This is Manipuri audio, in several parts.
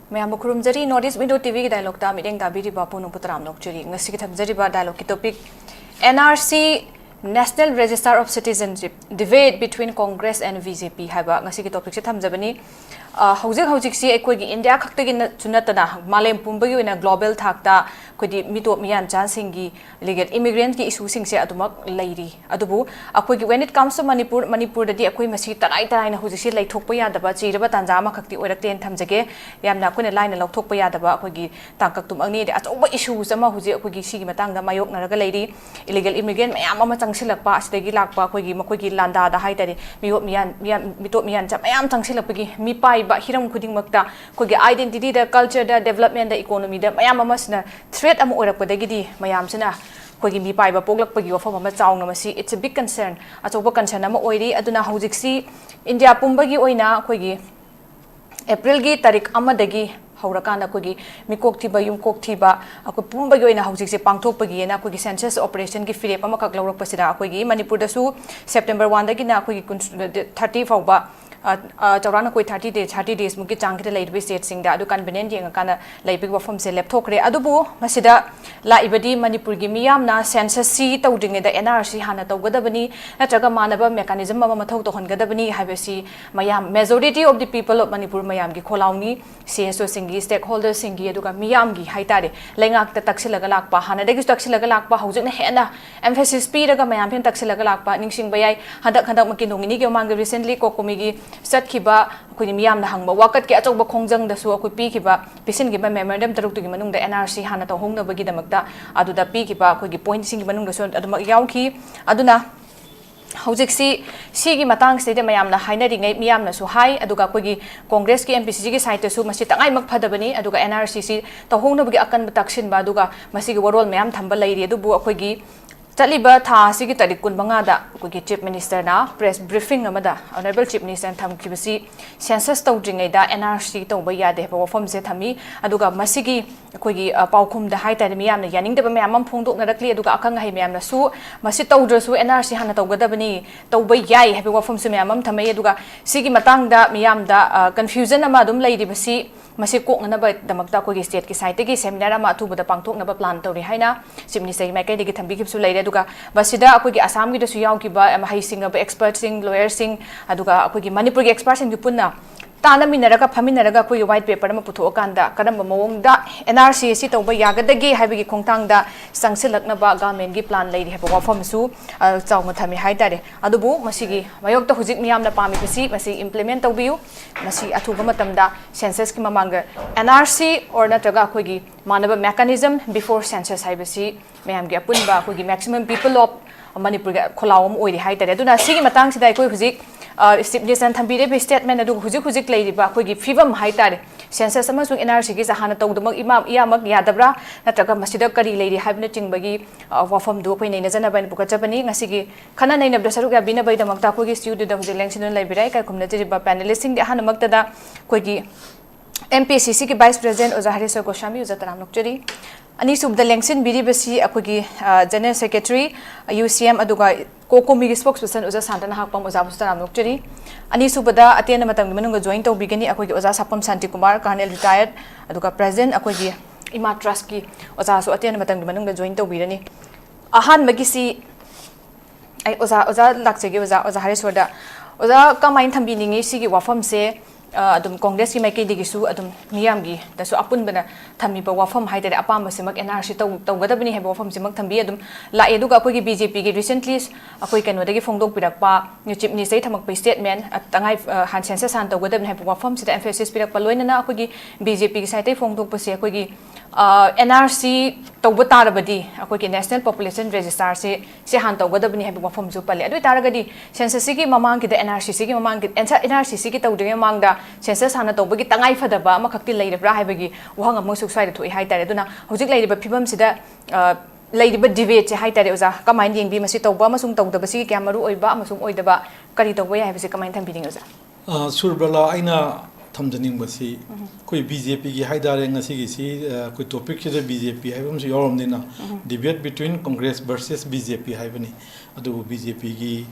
Mayam Kurum Jari, Northeast Window TV dialogue ta meeting Dabiri Bapu Putram Nokchuri, Nasikitam Zariba dialogue topic NRC National Register of Citizenship debate between Congress and VJP haba ngasiki topic se thamjabani hojik si ekoi India khaktagi chunatana malem pumbagi oina global thakta kodi mitop miyan chansingi legal immigrant ki issue sing se adumak leiri adubu akoi when it comes to Manipur dadi akoi masi tarai na hojik si laithokpa yadaba chiraba tanja ma khakti oirakten thamjage yamna koine line laukthokpa yadaba akoi gi tangkaktum angni de achoba issues ama hoji akoi gi sigi matangda mayok naraga leiri illegal immigrant mayam ama changsilakpa asdagi lakpa akoi gi makoi gi landa da haitari mitop miyan cha mayam changsilakpagi mi pai ba hiram khuding makta koi identity da culture da development da economy da mayam amasna threat am oirakpadagi di mayam sina koi mi pai ba poglakpagi wafam ama chaung namasi it's a big concern achoba concern ama oiri aduna hojiksi India pumbagi oina koi gi April gi tarik amadagi haurakana koi gi mikok thiba yumkok thiba akoi pumbagi oina hojikse pangthokpagi na koi gi census operation gi firep ama kak lawrak pasida koi gi Manipur da su September 1 dagi na koi gi 30 fawba Chaurana koi 30 days muki changkita laibi state singda adu convenient yenga kana laibi wafam se lapthokre adubu masida laibadi Manipur gi miyamna census si tawdinge da NRC hana tawgadabani natraga manaba mechanism ama mathau to hongadabani habesi mayam majority of the people of Manipur mayam gi kholauni CSO singi stakeholders singi aduga miyam gi haitare lengak ta taksilaga lakpa hana dagi taksilaga lakpa hojikna hena emphasis pi daga mayam phen taksilaga lakpa ningsing bayai handak maki nongini ge mang recently COCOMI gi Satkiba, Kuniam the Hangba, Wakat Gato Kongjang, the Suaku Pikiba, Pisin Giba Memorandum Taruk to Gimanung, the NRC Hanato Hong, the Bagidamagda, Aduda Pikiba, Kugi point sing Manung, the Son Yauki, Aduna. Hojiksi sigi matang state mayamna hainari ngai miyamna su hai aduga kogi Congress ki MPCC ki site su masi tangai mak phadabani aduga NRCC tahongna bagi akan bataksin ba aduga masigi warol mayam thamba lairi adubu akogi Taliba tha sigi tarik kun bangada kogi chief minister na press briefing amada honorable chief minister thamkibasi census tawdringai da NRC tawba yade ba wafam se thami aduga masigi kogi paukhum da haita miyamna yaning da mayam phongdok na rakli aduga akang hai miyamna su masi tawdra su NRC hana tawgadabani tawba yai habi wafam se miyam thamai aduga sigi matang da miyam da confusion ama dum laidi basi masi kokna ba damakta kogi state ki site ki seminar ama thu bada pangthok na ba plan tawri haina chief minister mai kai digi thambi kipsu laire aduga basida akogi Assam gi da su yaw ki ba hai singa ba experts sing lawyers sing aduga akogi Manipur gi experts sing punna Tana minaraga Paminaraga koi white paper ma putho kanda kadam mawong da NRC si tawba yagadagi haibagi khongtang da sangsilakna ba government gi plan leiri haba wafam su chawma thami haidare adubu masigi mayok ta hujik miyam na pami pasi masi implement tawbiu masi athuba matamda census ki mamanga NRC or natraga koi gi manaba mechanism before census haibasi mayam gi apun ba koi gi maximum people of Manipur ga kholawam oiri haidare aduna sigi matang sidai koi hujik Stipulation thambire be statement adu hujik leiriba kogi fivam haitare census amasung NRC gi jahana tawdmak imam iyamak yadabra natraga masida kari leiri habna chingbagi wafam do koi neina jana ban bukachapani ngasigi khana neina bda saruk ya bina bai damakta kogi studio da hujik lengsin laibirai kai khumna jiriba panelist sing de hana makta da kogi MPCC ki vice president oza HARESWAR GOSHWAMI oza taram nokchari ani subda lengsin biribasi akogi general secretary UCM aduga COCOMI spokesperson oza SHANTA NAHAKPAM oza taram nokchari ani subada atena matang manunga join tawbigani akogi oza SAPAM SANTIKUMAR colonel retired aduga president akogi ima trust ki oza so atena matang manunga join tawbirani ahan magisi ai oza lakchegi oza HARESWAR da oza kamain thambiningi sigi wafam se adum Congress ki maike digisu adum miyam gi dasu apun bana thami ba wafam haidare apam semak NRC tawgadabani heba wafam semak thambi adum la eduga koi gi BJP gi recently akoi kano dagi phongdok pirakpa new chief minister thamak pa statement tangai han census han tawgadabani heba wafam sida emphasis pirakpa loina na akoi gi BJP gi site phongdok pa se akoi gi NRC tawba tarabadi akoi ki national population register se han tawgadabani heba wafam ju pale adu taragadi census gi mamang ki da NRC gi mamang ki NRC gi tawdinge mamang da census hana tawbagi tangai fadaba ama khakti leirabra haibagi wahang among suksai thoi haitare aduna hojik leiriba phibam sida leiriba debate haitare oza kamain yengbi masi tawba amasung tawdabasi kyamaru oiba amasung oidaba kari tawba haibasi kamain thambiring oza SURBALA aina ꯊꯝꯖꯅꯤꯡꯕꯁꯤ ꯑꯩꯈꯣꯏ BJPꯒꯤ ꯍꯥꯏꯇꯥꯔꯦ ꯉꯁꯤꯒꯤꯁꯤ ꯑꯩꯈꯣꯏ ꯇꯣꯄꯤꯛꯁꯤꯗ BJP ꯍꯥꯏꯕ ꯑꯃꯁꯨ ꯌꯥꯎꯔꯝꯅꯤꯅ debate between Congress versus BJP ꯍꯥꯏꯕꯅꯤ ꯑꯗꯨꯕꯨ BJPꯒꯤ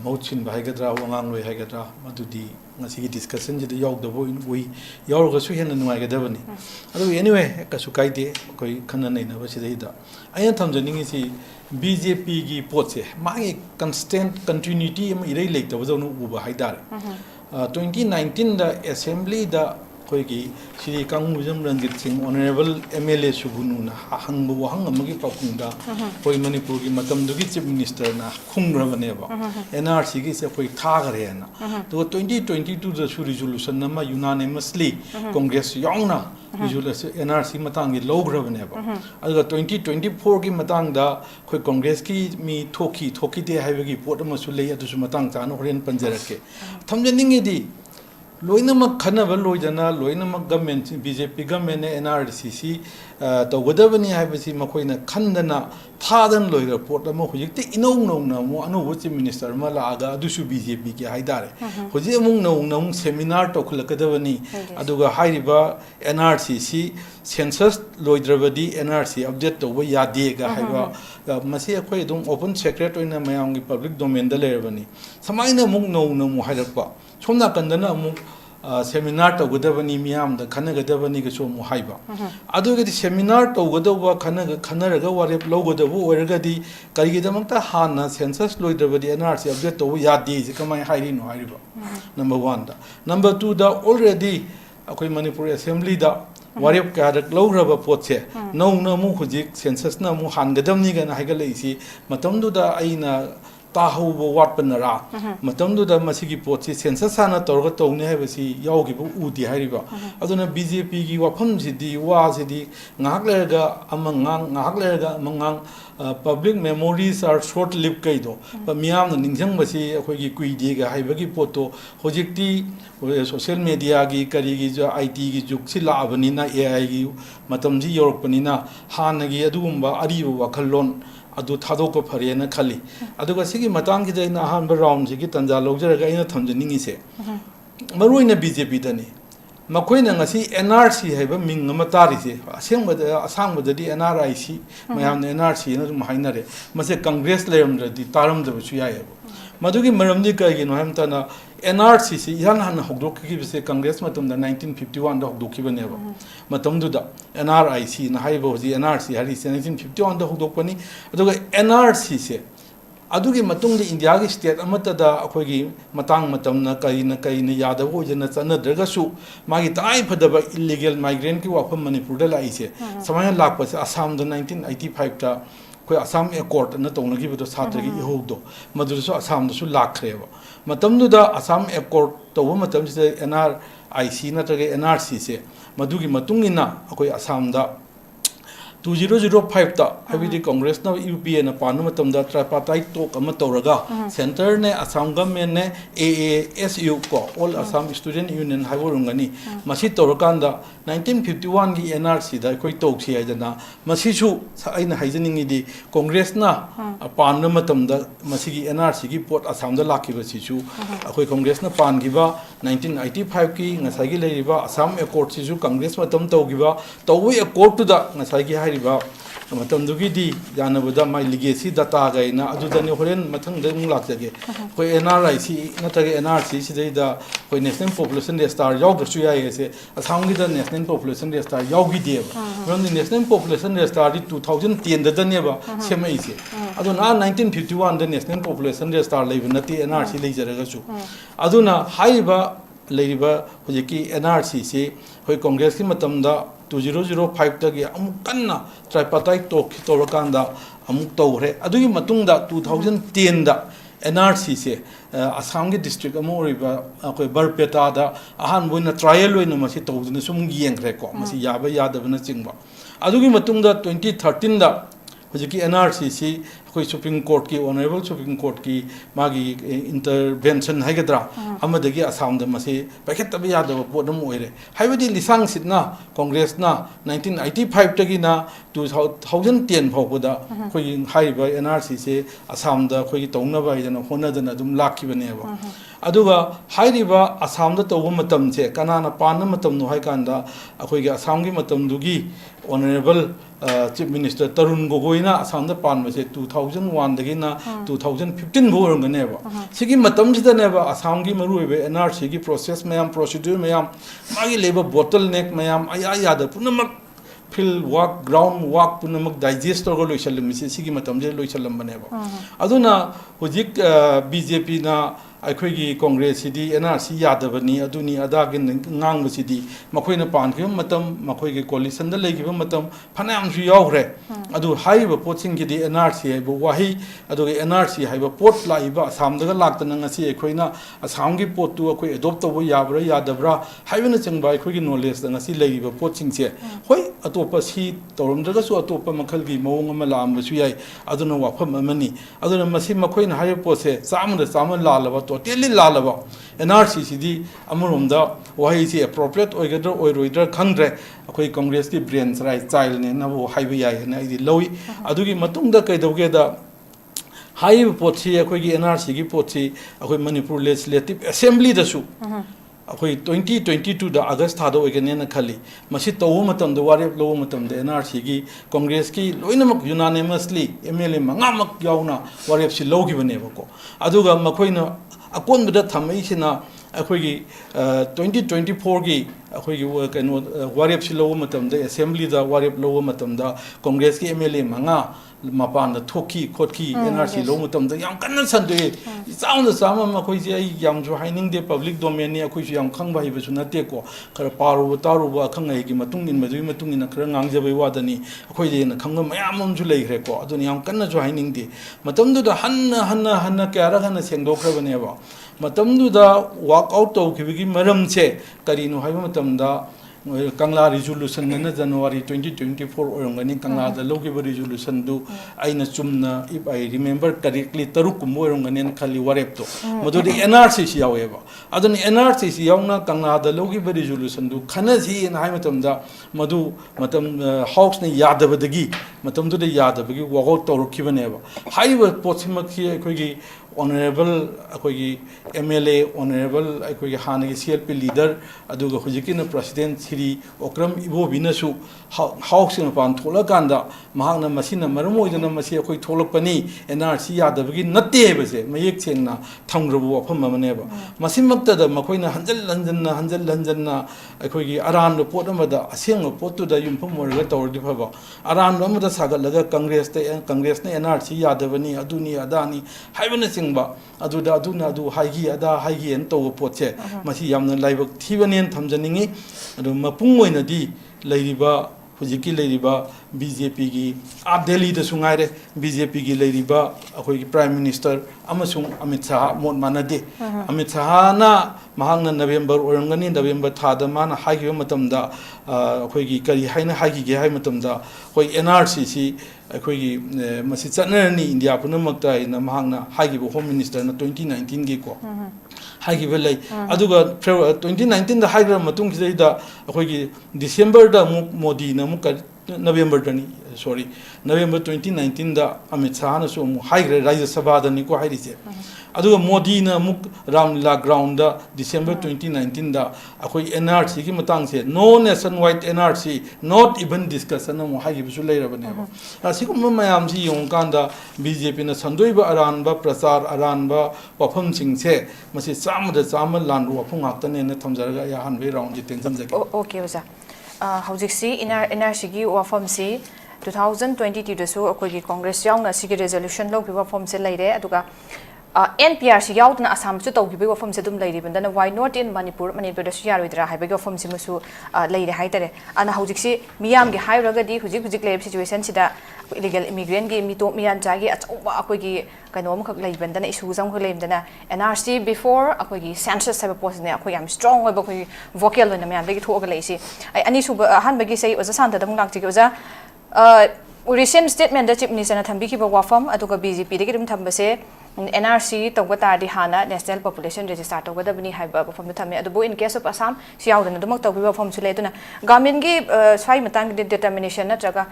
ꯃꯍꯨꯠ ꯁꯤꯟꯕ ꯍꯥꯏꯒꯗ꯭ꯔꯥ ꯋꯥꯉꯥꯡꯂꯣꯏ ꯍꯥꯏꯒꯗ꯭ꯔꯥ ꯃꯗꯨꯗꯤ ꯉꯁꯤꯒꯤ ꯗꯤꯁꯀꯁꯟꯁꯤꯗ ꯌꯥꯎꯗꯕ ꯎꯏ ꯌꯥꯎꯔꯒꯁꯨ ꯍꯦꯟꯅ ꯅꯨꯡꯉꯥꯏꯒꯗꯕꯅꯤ ꯑꯗꯨꯕꯨ ꯑꯦꯅꯤꯋꯦ ꯀꯩꯁꯨ ꯀꯥꯏꯗꯦ ꯑꯩꯈꯣꯏ ꯈꯟꯅ ꯅꯩꯅꯕꯁꯤꯗꯩꯗ ꯑꯩꯅ ꯊꯝꯖꯅꯤꯡꯉꯤꯁꯤ BJPꯒꯤ ꯄꯣꯠꯁꯦ ꯃꯥꯒꯤ ꯀꯟꯁꯇꯦꯟꯠ ꯀꯟꯇꯤꯅ꯭ꯌꯨꯇꯤ ꯑꯃ ꯏꯔꯩ ꯂꯩꯇꯕꯗꯧꯅ ꯎꯕ ꯍꯥꯏꯇꯥꯔꯦ 2019 ꯑꯦꯁꯦꯝꯕ꯭ꯂꯤꯗ ꯑꯩꯈꯣꯏꯒꯤ ꯁ꯭ꯔꯤ ꯀꯥꯡꯕꯨꯖꯝ ꯔꯟꯖꯤꯠ ꯁꯤꯡ ꯑꯣꯅꯔꯦꯕꯜ MLA ꯁꯨꯒꯨꯅꯨꯅ ꯍꯪꯕ ꯋꯥꯍꯪ ꯑꯃꯒꯤ ꯄꯥꯎꯈꯨꯝꯗ ꯑꯩꯈꯣꯏ ꯃꯅꯤꯄꯨꯔꯒꯤ ꯃꯇꯝꯗꯨꯒꯤ ꯆꯤꯞ ꯃꯤꯅꯤꯁꯇꯔꯅ ꯈꯨꯝꯈ꯭ꯔꯕꯅꯦꯕ NRCꯒꯤꯁꯦ ꯑꯩꯈꯣꯏ ꯊꯥꯈ꯭ꯔꯦꯅ ꯑꯗꯨꯒ 2022ꯗꯁꯨ ꯔꯤꯖꯣꯂꯨꯁꯟ ꯑꯃ ꯌꯨꯅꯥꯅꯤꯃꯁꯂꯤ ꯀꯣꯡꯒ꯭ꯔꯦꯁ ꯌꯥꯎꯅ NRC ꯃꯇꯥꯡꯒꯤ ꯂꯧꯈ꯭ꯔꯕꯅꯦꯕ ꯑꯗꯨꯒ 2024ꯒꯤ ꯃꯇꯥꯡꯗ ꯑꯩꯈꯣꯏ ꯀꯣꯡꯒ꯭ꯔꯦꯁꯀꯤ ꯃꯤ ꯊꯣꯛꯈꯤꯗꯦ ꯍꯥꯏꯕꯒꯤ ꯄꯣꯠ ꯑꯃꯁꯨ ꯂꯩ ꯑꯗꯨꯁꯨ ꯃꯇꯥꯡ ꯆꯥꯅ ꯍꯣꯔꯦꯟ ꯄꯟꯖꯔꯛꯀꯦ ꯊꯝꯖꯅꯤꯡꯉꯤꯗꯤ loinama khanaba loidana loinama government BJP government NRCC tawgadabani haibasi makoina khandana thadan loiga port ama hujikte inou na mo anu chief minister ma laaga adusu BJP ki haidare huji amung nong seminar tokhulakadabani aduga hairiba NRCC census loidrabadi NRC update to yade ga haiba masi akhoi dum open secret oina mayam gi public domain da lerabani samaina mung no mo hairakpa somna kandana amung seminar tawgadabani miyam da khanagadabani ga so mo haiba adugadi seminar tawgadaba khanaraga warep logadabu oiragadi karigidamakta hana census loidrabadi NRC update to yade ji kamai hairi no hairiba number 1 da number 2 da already akoi Manipur assembly da warep karak lograba potse no mu hujik census na mu hangadamni ga na haigalaisi matamdu da aina tahubo watpanara matamdu da masigi potse census sana torga tawne habasi yawgibu udi hairiba aduna BJP gi wafam sidi wa sidi ngaklerga amangang public memories are short lived kaido pa miyam na ningjang basi akhoi gi kuidi ga haibagi poto hojikti social media gi kari gi jo IT gi juksi la abani na AI gi matamji yorokpani na hanagi adugumba ariba wakhallon adu thadok phare na khali aduga sigi matang gi dai na han round sigi tanja lojaraga ina thamjaningi se maruina BJP dani makoina ngasi NRC haiba ming ama tari se asangbadadi NRIC mayam NRC na dum hainare mase congress lerumdadi taramdabu yai madugi maramdi kai no hamtana NRC si yan han hogdokki bise congress matumda 1951 da hogdokki baneba matumduda NRIC na haiba hoji NRC hari 1951 da hogdokpani aduga NRC se adugi matungda India gi state amata da akhoigi matang matamna kaina yadabu jana chanadraga su magi tai phadaba illegal migrant ki wafam Manipur da laise samaya lakpa se Assam da 1985 ta koi Assam Accord na tonagi bido satragi ihogdo madursu Assam da su lakreba matamdu da Assam Accord to matam se NRIC na tage NRC se madugi matungina akoi Assam da 2005 ta habidi congress na UPA na panu matam da tripartite talk ama toraga center ne Assam government ne AASU ko all Assam student union haiborungani masi torakanda 1951 gi NRC da koi talk si aidana masi su aina haijaningi di congress na panu matam da masi gi NRC gi port Assam da lakiba si su akoi congress na pan giba 1985 ki ngasai gi leiba Assam Accord si su congress matam tawgiba tawi accord to da ngasai gi ba matamdugi di janabada mai legacy data ga ina adudani horen mathang da mung lakjage koi NRIC natage NRC sidai da koi national population register yaw dru ya ese asam gi da national population register yaw gi de ron the national population register di 2010 da ne ba semai se aduna 1951 da national population register leib nati NRC leijaraga su aduna haiba leiba hojiki NRC se hoi congress ki matamda 2005 tagi amuk kanna tripartite talk torakanda amuk tawre adugi matungda 2010 da NRC se Assam gi district amoriba akoi barpeta da ahan boina trial loina masi tawduna sum yengre ko masi yaba yadabna chingba adugi matungda 2013 da hojiki NRC si ꯑꯩꯈꯣꯏ ꯁꯨꯄ꯭ꯔꯤꯝ ꯀꯣꯔꯠꯀꯤ ꯑꯣꯅꯔꯦꯕꯜ ꯁꯨꯄ꯭ꯔꯤꯝ ꯀꯣꯔꯠꯀꯤ ꯃꯥꯒꯤ ꯏꯟꯇꯔꯚꯦꯟꯁꯟ ꯍꯥꯏꯒꯗ꯭ꯔꯥ ꯑꯃꯗꯒꯤ ꯑꯁꯥꯝꯗ ꯃꯁꯤ ꯄꯥꯏꯈꯠꯇꯕ ꯌꯥꯗꯕ ꯄꯣꯠ ꯑꯃ ꯑꯣꯏꯔꯦ ꯍꯥꯏꯕꯗꯤ ꯂꯤꯁꯥꯡꯁꯤꯠꯅ ꯀꯣꯡꯒ꯭ꯔꯦꯁꯅ 1985ꯇꯒꯤꯅ 2010 ꯐꯥꯎꯕꯗ ꯑꯩꯈꯣꯏꯒꯤ ꯍꯥꯏꯔꯤꯕ NRCꯁꯦ ꯑꯁꯥꯝꯗ ꯑꯩꯈꯣꯏꯒꯤ ꯇꯧꯅꯕ ꯍꯥꯏꯗꯅ ꯍꯣꯠꯅꯗꯅ ꯑꯗꯨꯝ ꯂꯥꯛꯈꯤꯕꯅꯦꯕ ꯑꯗꯨꯒ ꯍꯥꯏꯔꯤꯕ ꯑꯁꯥꯝꯗ ꯇꯧꯕ ꯃꯇꯝꯁꯦ ꯀꯅꯥꯅ ꯄꯥꯟꯕ ꯃꯇꯝꯅꯣ ꯍꯥꯏ ꯀꯥꯟꯗ ꯑꯩꯈꯣꯏꯒꯤ ꯑꯁꯥꯝꯒꯤ ꯃꯇꯝꯗꯨꯒꯤ ꯑꯣꯅꯔꯦꯕल चीफ मिनिस्टर तरुण गोगोईना असम पानबसे 2001दगिना 2015 बो ओरंगनेबा सिगी मतमजिदनेबा असम की मरुइबे NRC की प्रोसेस मयाम प्रोसीड्यूर मयाम मागी लेबा बोटल नेक मयाम आया याद पुनमक field work ground work punamak digest torgo loisalamisi sigi matamje loisalambaneba aduna hojik BJP na ꯑꯩꯈꯣꯏꯒꯤ ꯀꯣꯡꯒ꯭ꯔꯦꯁꯁꯤꯗꯤ NRC ꯌꯥꯗꯕꯅꯤ ꯑꯗꯨꯅꯤ ꯑꯗꯥꯒꯤ ꯉꯥꯡꯕꯁꯤꯗꯤ ꯃꯈꯣꯏꯅ ꯄꯥꯟꯈꯤꯕ ꯃꯇꯝ ꯃꯈꯣꯏꯒꯤ ꯀꯣꯂꯤꯁꯟꯗ ꯂꯩꯈꯤꯕ ꯃꯇꯝ ꯐꯅꯌꯥꯝꯁꯨ ꯌꯥꯎꯈ꯭ꯔꯦ ꯑꯗꯨ ꯍꯥꯏꯔꯤꯕ ꯄꯣꯠꯁꯤꯡꯒꯤꯗꯤ NRC ꯍꯥꯏꯕ ꯋꯥꯍꯩ ꯑꯗꯨꯒ NRC ꯍꯥꯏꯕ ꯄꯣꯠ ꯂꯥꯛꯏꯕ ꯑꯁꯥꯝꯗꯒ ꯂꯥꯛꯇꯅ ꯉꯁꯤ ꯑꯩꯈꯣꯏꯅ ꯑꯁꯥꯝꯒꯤ ꯄꯣꯠꯇꯨ ꯑꯩꯈꯣꯏ ꯑꯦꯗꯣꯞ ꯇꯧꯕ ꯌꯥꯕ꯭ꯔꯥ ꯌꯥꯗꯕ꯭ꯔꯥ ꯍꯥꯏꯕꯅꯆꯤꯡꯕ ꯑꯩꯈꯣꯏꯒꯤ ꯅꯣꯂꯦꯖꯇ ꯉꯁꯤ ꯂꯩꯔꯤꯕ ꯄꯣꯠꯁꯤꯡꯁꯦ ꯍꯣꯏ ꯑꯇꯣꯞꯄ ꯁꯤ ꯇꯧꯔꯝꯗ꯭ꯔꯒꯁꯨ ꯑꯇꯣꯞꯄ ꯃꯈꯜꯒꯤ ꯃꯑꯣꯡ ꯑꯃ ꯂꯥꯛꯑꯝꯕꯁꯨ ꯌꯥꯏ ꯑꯗꯨꯅ ꯋꯥꯐꯝ ꯑꯃꯅꯤ ꯑꯗꯨꯅ ꯃꯁꯤ ꯃꯈꯣꯏꯅ ꯍꯥꯏꯔꯤꯕ ꯄꯣꯠꯁꯦ ꯆꯥꯝꯃ ꯂꯥꯜꯂꯕ ꯇꯣꯇꯦꯜꯂꯤ ꯂꯥꯜꯂꯕ NRC सिदी अमरोमदा वही से अप्रोप्रिएट ओइगद्र ओइरोइद्र खंग्रे अखोई कांग्रेस की ब्रेन्स राइ चाइल्ड ने नबो हाइबे याय ने इदि लौई अदुगी मतुंगदा कैदौगेदा हाइब पोथी अखोई की NRC की पोथी अखोई मणिपुर लेजिस्लेटिव असेंबली दसु अखोई 2022 दा अगस्त थादो ओइगने न खली मसी तौव मतम द वारेप लो मतम द NRC की कांग्रेस की लोइनमक यूनानिमसली MLA मंगामक याउना वारेप सि लौगिबनेबको अदुगा मखोइना अकोनबदा थमैसिना अखोगी 2024 की अखोगी कनो वारेप सि लौव मतम द असेंबली दा वारेप लौव मतम द कांग्रेस की MLA मंगा मपान थोकी खोकी NRC लो मतम द याम कन्न संदे चाउन चाम मखोई जे याम जो हाइनिंग दे पब्लिक डोमेन ने अखोई याम खंगबा हिबसु नते को खर पारो तारुबा खंगै की मतुंग इन मदुई मतुंग इन खर ngangjabei wadani अखोई जे न खंग मयाम अमजु लेखरे को अदुनि याम कन्न जो हाइनिंग दे मतम दु हन्न क्यारा हन्न सेंगदोखरबनेबा मतम दु दा वर्क आउट तौखिबगी मरम छे करिनो हाइबा मतम दा कंगला रिजोल्यूशन ने जनवरी 2024 ओरंगनी कंगला द लोगिबो रिजोल्यूशन दु आइना Chumna if I remember correctly तरुक कुम ओरंगनी खाली वारेप तो मदुदि NRC सि यावेबा अदुनि NRC सि यावना कंगला द लोगिबो रिजोल्यूशन दु खनजी न हाइ मतम दा मदु मतम हाउस ने यादबदगी मतम दु यादबगी वगौ तौरखिबनेबा हाइबो पोछमखि अखोगी ऑनरेबल अखोगी MLA ऑनरेबल अखोगी हानगी CLP लीडर अदुगा हुजिकिन प्रेसिडेंट श्री ओक्रम इबोबिनसु हाउस न पान थोलकांदा महांगना मसिना मरमोइदना मसि अखोई थोलकपनी NRC यादबगी नत्ते हेबसे मयेक सेंगना थंग्रबु अफम मनेबा मसिमक्तदा मखोइना हंजल अखोगी अरान पोट अमदा असेंग पोटुदा युमफम मोरगा तौरदि फबा अरान अमदा सागलगा कांग्रेस ने NRC यादबनी अदुनी अदानी हाइबना चिंगबा अदुदा अदु हाइगी अदा हाइगी एन तौ पोटसे मसि यामना लाइबक थीबनेन थमजनिंगी अदु मपुंग ओइनदी लैरिबा हुजिकी लैरिबा BJP की आप दिल्ली द सुंगाइरे BJP की लैरिबा अखोई प्राइम मिनिस्टर अमसुंग अमित शाह मोट मानदे अमित शाह ना महांगना नवेंबर ओरंगनी नवेंबर थादा माना हाइगी मतमदा अखोई करी हाइना हाइगी गे हाइ मतमदा अखोई NRC सी अखोई मसि चनरनी इंडिया पुनमक्ता इना महांगना हाइगी होम मिनिस्टर ना 2019 गी को हाइगी बे लೈ अदुगा 2019 दा हाइग्रा मतुंग खिदैदा अखोई डिसेंबर दा मोदी ना मुक नवेंबर दनी सॉरी नवेंबर 2019 दा अमित शाह ना सो हाइग्रे राज्य सभा दनी को हाइरिसे अदुगा मोदी ना मुक रामलीला ग्राउंड दा डिसेंबर 2019 दा अखोई NRC की मतंग से no nationwide NRC not even discussion मो हाइगी बिसु लेरबने असिकुम मयाम सी योंकांदा BJP ना संदोइबा अरानबा प्रचार अरानबा वफम सिंग से मसि चाम लान वफम आक्तने ने थमजरगा या हनबे राउंड जी टेंशन जके ओके ओजा हौजिक्सी NRC की वफम सी 2022 दसु अखोगी कांग्रेस यावना सिगी रेजोल्यूशन लौबि वफम से लेरे अदुगा NPRC यावदना असम सु तौगिबे वफम से दुम लेरिबंदना वाई नॉट इन मणिपुर दसु यारोइद्रा हाइबे वफम से मसु लेरे हाइतरे अना हौजिक्सी मियाम गे हाइरगदी हुजिक लेब सिचुएशन सिदा इलीगल इमिग्रेंट गे मितो मियान जागे अचौबा अखोगी कनो अमखक लेबंदना इशू जम खक लेबंदना NRC बिफोर अखोगी सेंसस हाइबे पोस्टने अखोई याम स्ट्रांग होइबा अखोई वोकल न मियान बेगी थोग लेसी अनि सुब अहान बगी सै ओजा शांता दम लाक्ति ओजा recent statement the chief minister na thambi ki ba wafam aduga BJP de ki thambase NRC tawga tadi hana national population register tawga da bani haiba wafam thame adubu in case of Assam si yaudana dumak tawbi wafam chule duna government gi swai matang determination na traga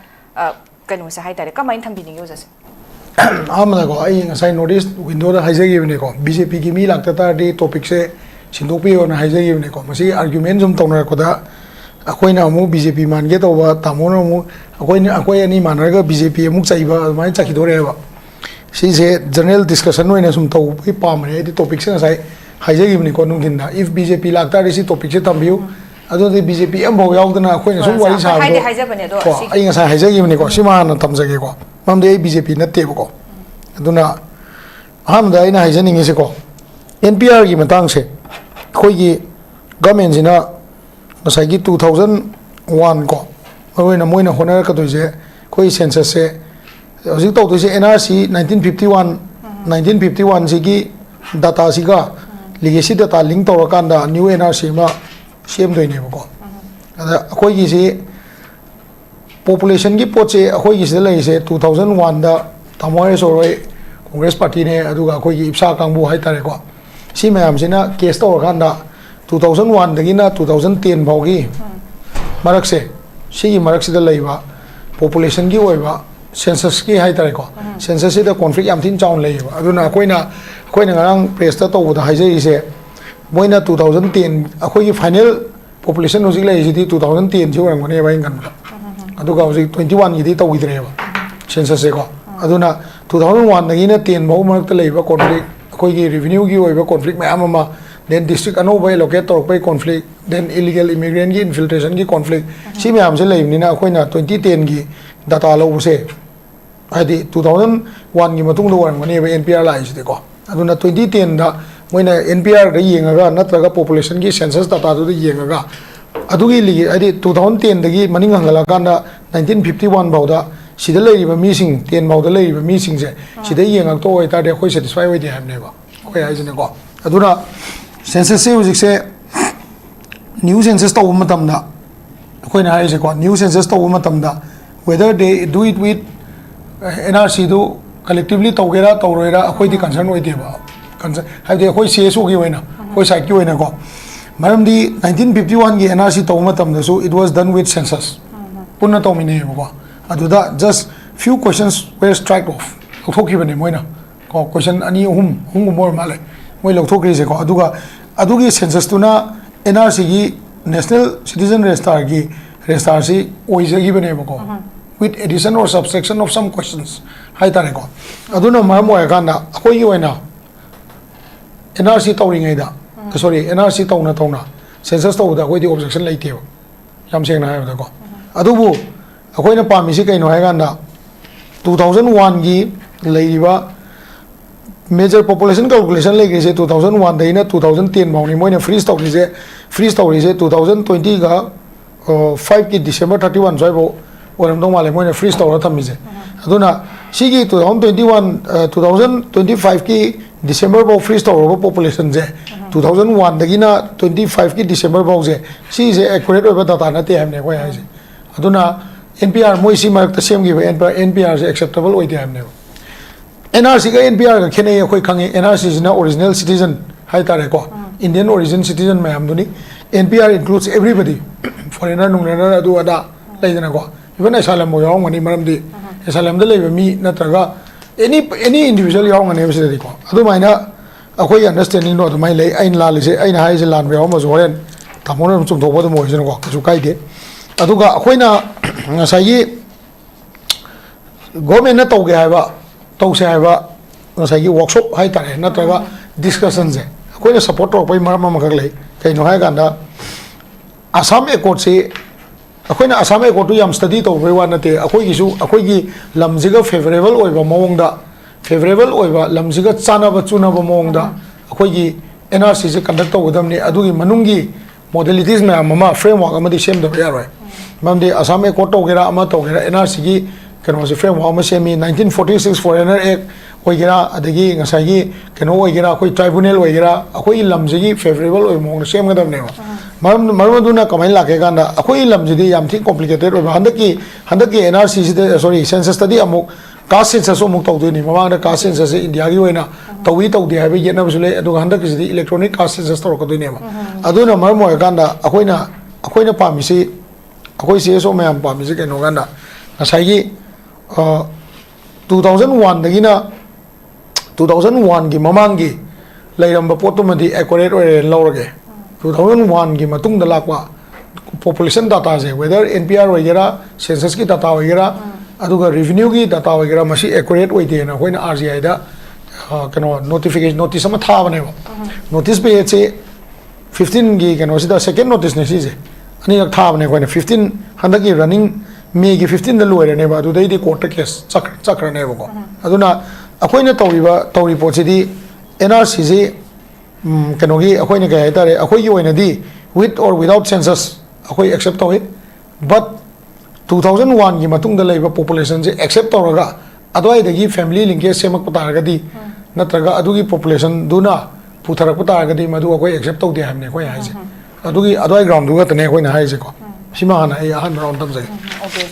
kanu sa hai tare kamain thambi ni users amna ko ai ngasai notice window da haijagi ne ko BJP gi mi lakta ta di topic se sindopi on haijagi ne ko masi argument zum tawna ko da akoina mu BJP man ge to ba tamona mu akoina ani manraga BJP mu chaiba mai chaki dore ba si se general discussion no ina sum to pi pam re di topic se ngasai haijagi ne ko nung din da if BJP lakta ri si topic se tambiu ado de BJP am bo yaw dana akoina sum wari sa hai haija bane do ai ngasai haijagi ne ko sima na tamjage ko mamde BJP na te ko aduna hamda ina haijaning se ko NPR gi matang se khoi gi government jina ngasai 2001 ko moina honor ka toise koi census se hojik to toise NRC 1951 se gi data siga legacy data link to kanda new NRC ma sem doine ko ada koi gi se population gi poche koi gi se lai se 2001 da tamoy soroi congress party ne aduga koi gi ipsa kangbu hai tare ko si mayam sina case to kanda 2001 dagina 2010 baugi marak se si marak se da leiba population gi oiba census ki hai tare ko census se da conflict yam thin chaun leiba aduna koina ngarang press ta to da haijai se moina 2010 akoi gi final population hojik lai ji 2010 ji orang mane bai ngan aduga hojik 21 gi to widre ba census se ko aduna 2001 dagina 10 bau marak ta leiba conflict akoi gi revenue gi oiba conflict mayam ama then district ano by locate to by conflict then illegal immigrant gi infiltration gi conflict si me am se leim ni na khoina 2010 gi data lo se adi 2001 gi matung lo wang mane NPR la is de ko aduna 2010 da moina NPR da yenga ga natraga population gi census data do yenga ga adugi ligi adi 2010 da gi maning hangala kanda 1951 bauda sida leiba mising 10 bauda leiba mising se sida yenga to oi ta de khoi satisfy oi de hamne ba khoi ai jene ko aduna census se hojik se new census to matam da koina hai se ko new census to matam da whether they do it with NRC do collectively togera toroira akoi di concern oi de ba concern hai de koi CSO gi hoina koi site gi hoina ko maram di 1951 gi NRC to matam da so it was done with census punna to mine ko aduda just few questions were struck off thoki bane moina ko question ani hum more male moi lok thokri se ko adugi census tuna NRC gi national citizen register gi register si oise gi bane ko with addition or subsection of some questions hai tare ko aduna marmo ya kanda akoi gi oina NRC tawri ngai da sorry NRC tawna census to da koi di objection leite ba yam seng na ha da ko adubu akoi na pami si kaino hai kanda 2001 gi leiba major population calculation like is 2001 daina 2010 mauni moina freeze stock is 2020 ga 5 ki December 31 jaibo oram dong male moina freeze stock tham mise aduna sigi 2025 ki December bo freeze stock population je 2001 dagina 25 ki December bo je si je accurate oba data na te hamne ko ya je aduna NPR moi si mark ta sem gi NPR je acceptable oi te hamne NRC ka NPR ka khene khoi khange NRC is na original citizen hai tare ko Indian origin citizen mayam duni NPR includes everybody foreigner nungna adu ada leidana ko even asylum mo yaw ngani maram di asylum de leba mi natraga any individual yaw ngani bese di ko adu maina akhoi understanding no adu mai lei ain la lise ain hai je lan yaw ma zoren tamon chum thobo de mo jeno ko su kai de adu ga akhoi na ngasai government na tawge haiba tawse haiba ngasai workshop hai tare natraga discussion je akhoi na support ro pai mar ma makak lei kai no hai ganda Assam Accord se akhoi na Assam Accord tu yam study to bai wa na te akhoi gi su akhoi gi lamjiga favorable oi ba mawong da favorable oi ba lamjiga chana ba chuna ba mawong da akhoi gi NRC se conduct to godam ni adu gi manungi modalities na mama framework amadi sem da ya roi mamde Assam Accord to gera ama to gera NRC gi kano se framework ama semi 1946 Foreigner Act ꯑꯣꯏꯒꯦꯔꯥ ꯑꯗꯒꯤ ꯉꯁꯥꯏꯒꯤ ꯀꯩꯅꯣ ꯑꯣꯏꯒꯦꯔꯥ ꯑꯩꯈꯣꯏ ꯇ꯭ꯔꯥꯏꯕꯨꯅꯦꯜ ꯑꯣꯏꯒꯦꯔꯥ ꯑꯩꯈꯣꯏꯒꯤ ꯂꯝꯁꯤꯒꯤ ꯐꯦꯕꯔꯦꯕꯜ ꯑꯣꯏꯕ ꯃꯑꯣꯡꯗ ꯁꯦꯝꯒꯗꯕꯅꯦꯕ ꯃꯔꯝ ꯑꯗꯨꯅ ꯀꯃꯥꯏꯅ ꯂꯥꯛꯀꯦ ꯀꯥꯟꯗ ꯑꯩꯈꯣꯏꯒꯤ ꯂꯝꯁꯤꯗꯤ ꯌꯥꯝ ꯊꯤ ꯀꯣꯝꯄ꯭ꯂꯤꯀꯦꯇꯦꯗ ꯑꯣꯏꯕ ꯍꯟꯗꯛꯀꯤ NRCꯁꯤꯗ ꯁꯣꯔꯤ ꯁꯦꯟꯁꯁꯇꯗꯤ ꯑꯃꯨꯛ ꯀꯥꯁ ꯁꯦꯟꯁꯁꯁꯨ ꯑꯃꯨꯛ ꯇꯧꯗꯣꯏꯅꯤ ꯃꯃꯥꯡꯗ ꯀꯥꯁ ꯁꯦꯟꯁꯁꯁꯦ ꯏꯟꯗꯤꯌꯥꯒꯤ ꯑꯣꯏꯅ ꯇꯧꯗꯦ ꯍꯥꯏꯕ ꯌꯦꯠꯅꯕꯁꯨ ꯂꯩ ꯑꯗꯨꯒ ꯍꯟꯗꯛꯀꯤꯁꯤꯗꯤ ꯏꯂꯦꯛꯇ꯭ꯔꯣꯅꯤꯛ ꯀꯥꯁ ꯁꯦꯟꯁꯁ ꯇꯧꯔꯛꯀꯗꯣꯏꯅꯦꯕ ꯑꯗꯨꯅ ꯃꯔꯝ ꯑꯣꯏꯔꯀꯥꯟꯗ ꯑꯩꯈꯣꯏꯅ ꯄꯥꯝꯃꯤꯁꯤ ꯑꯩꯈꯣꯏ CSO ꯃꯌꯥꯝ ꯄꯥꯝꯃꯤꯁꯤ ꯀꯩꯅꯣ ꯀꯥꯟꯗ ꯉꯁꯥꯏꯒꯤ 2001 2001ꯒꯤ ꯃꯃꯥꯡꯒꯤ ꯂꯩꯔꯝꯕ ꯄꯣꯠꯇꯨꯃꯗꯤ ꯑꯦꯀꯨꯔꯦꯠ ꯑꯣꯏꯔꯦꯅ ꯂꯧꯔꯒꯦ 2001ꯒꯤ ꯃꯇꯨꯡꯗ ꯂꯥꯛꯄ population data se whether NPR ꯑꯣꯏꯒꯦꯔꯥ census की data ꯑꯣꯏꯒꯦꯔꯥ ꯑꯗꯨꯒ revenue की data ꯑꯣꯏꯒꯦꯔꯥ ꯃꯁꯤ accurate ꯑꯣꯏꯗꯦꯅ ꯑꯩꯈꯣꯏꯅ RGI ꯗ ꯀꯩꯅꯣ notification notice ꯑꯃ ꯊꯥꯕꯅꯦꯕ notice page ꯁꯦ 15 ꯒꯤ ꯀꯩꯅꯣꯁꯤꯗ second notice ne ꯁꯤꯁꯦ ꯑꯅꯤꯔꯛ ꯊꯥꯕꯅꯦ ꯑꯩꯈꯣꯏꯅ 15 ꯍꯟꯗꯛꯀꯤ running May ꯒꯤ 15 ꯗ ꯂꯣꯏꯔꯅꯦꯕ ꯑꯗꯨꯗꯩꯗꯤ court case ꯆꯠꯈ꯭ꯔꯅꯦꯕꯀꯣ ꯑꯗꯨꯅ ꯑꯩꯈꯣꯏꯅ ꯇꯧꯔꯤ ꯄꯣꯠꯁꯤꯗꯤ NRC ꯁꯤ ꯀꯩꯅꯣꯒꯤ ꯑꯩꯈꯣꯏꯅ ꯀꯩ ꯍꯥꯏꯇꯥꯔꯦ ꯑꯩꯈꯣꯏꯒꯤ ꯑꯣꯏꯅꯗꯤ with or without census ꯑꯩꯈꯣꯏ accept ꯇꯧꯏ but 2001 ꯒꯤ ꯃꯇꯨꯡꯗ ꯂꯩꯕ population ꯁꯦ accept ꯇꯧꯔꯒ ꯑꯗꯨꯋꯥꯏꯗꯒꯤ family linkage ꯁꯦꯝꯃꯛꯄ ꯇꯥꯔꯒꯗꯤ ꯅꯠꯇ꯭ꯔꯒ ꯑꯗꯨꯒꯤ population ꯗꯨꯅ ꯄꯨꯊꯔꯛꯄ ꯇꯥꯔꯒꯗꯤ ꯃꯗꯨ ꯑꯩꯈꯣꯏ accept ꯇꯧꯗꯦ ꯍꯥꯏꯕꯅꯦ ꯑꯩꯈꯣꯏ ꯍꯥꯏꯁꯦ ꯑꯗꯨꯒꯤ ꯑꯗꯨꯋꯥꯏ ꯒ꯭ꯔꯥꯎꯟꯗꯨ ꯈꯛꯇꯅꯦ ꯑꯩꯈꯣꯏꯅ ꯍꯥꯏꯁꯦꯀꯣ ꯁꯤꯃ ꯍꯥꯟꯅ ꯑꯩ ꯑꯍꯥꯟꯕ ꯔꯥꯎꯟ ꯇꯝꯖꯒꯦ Okay,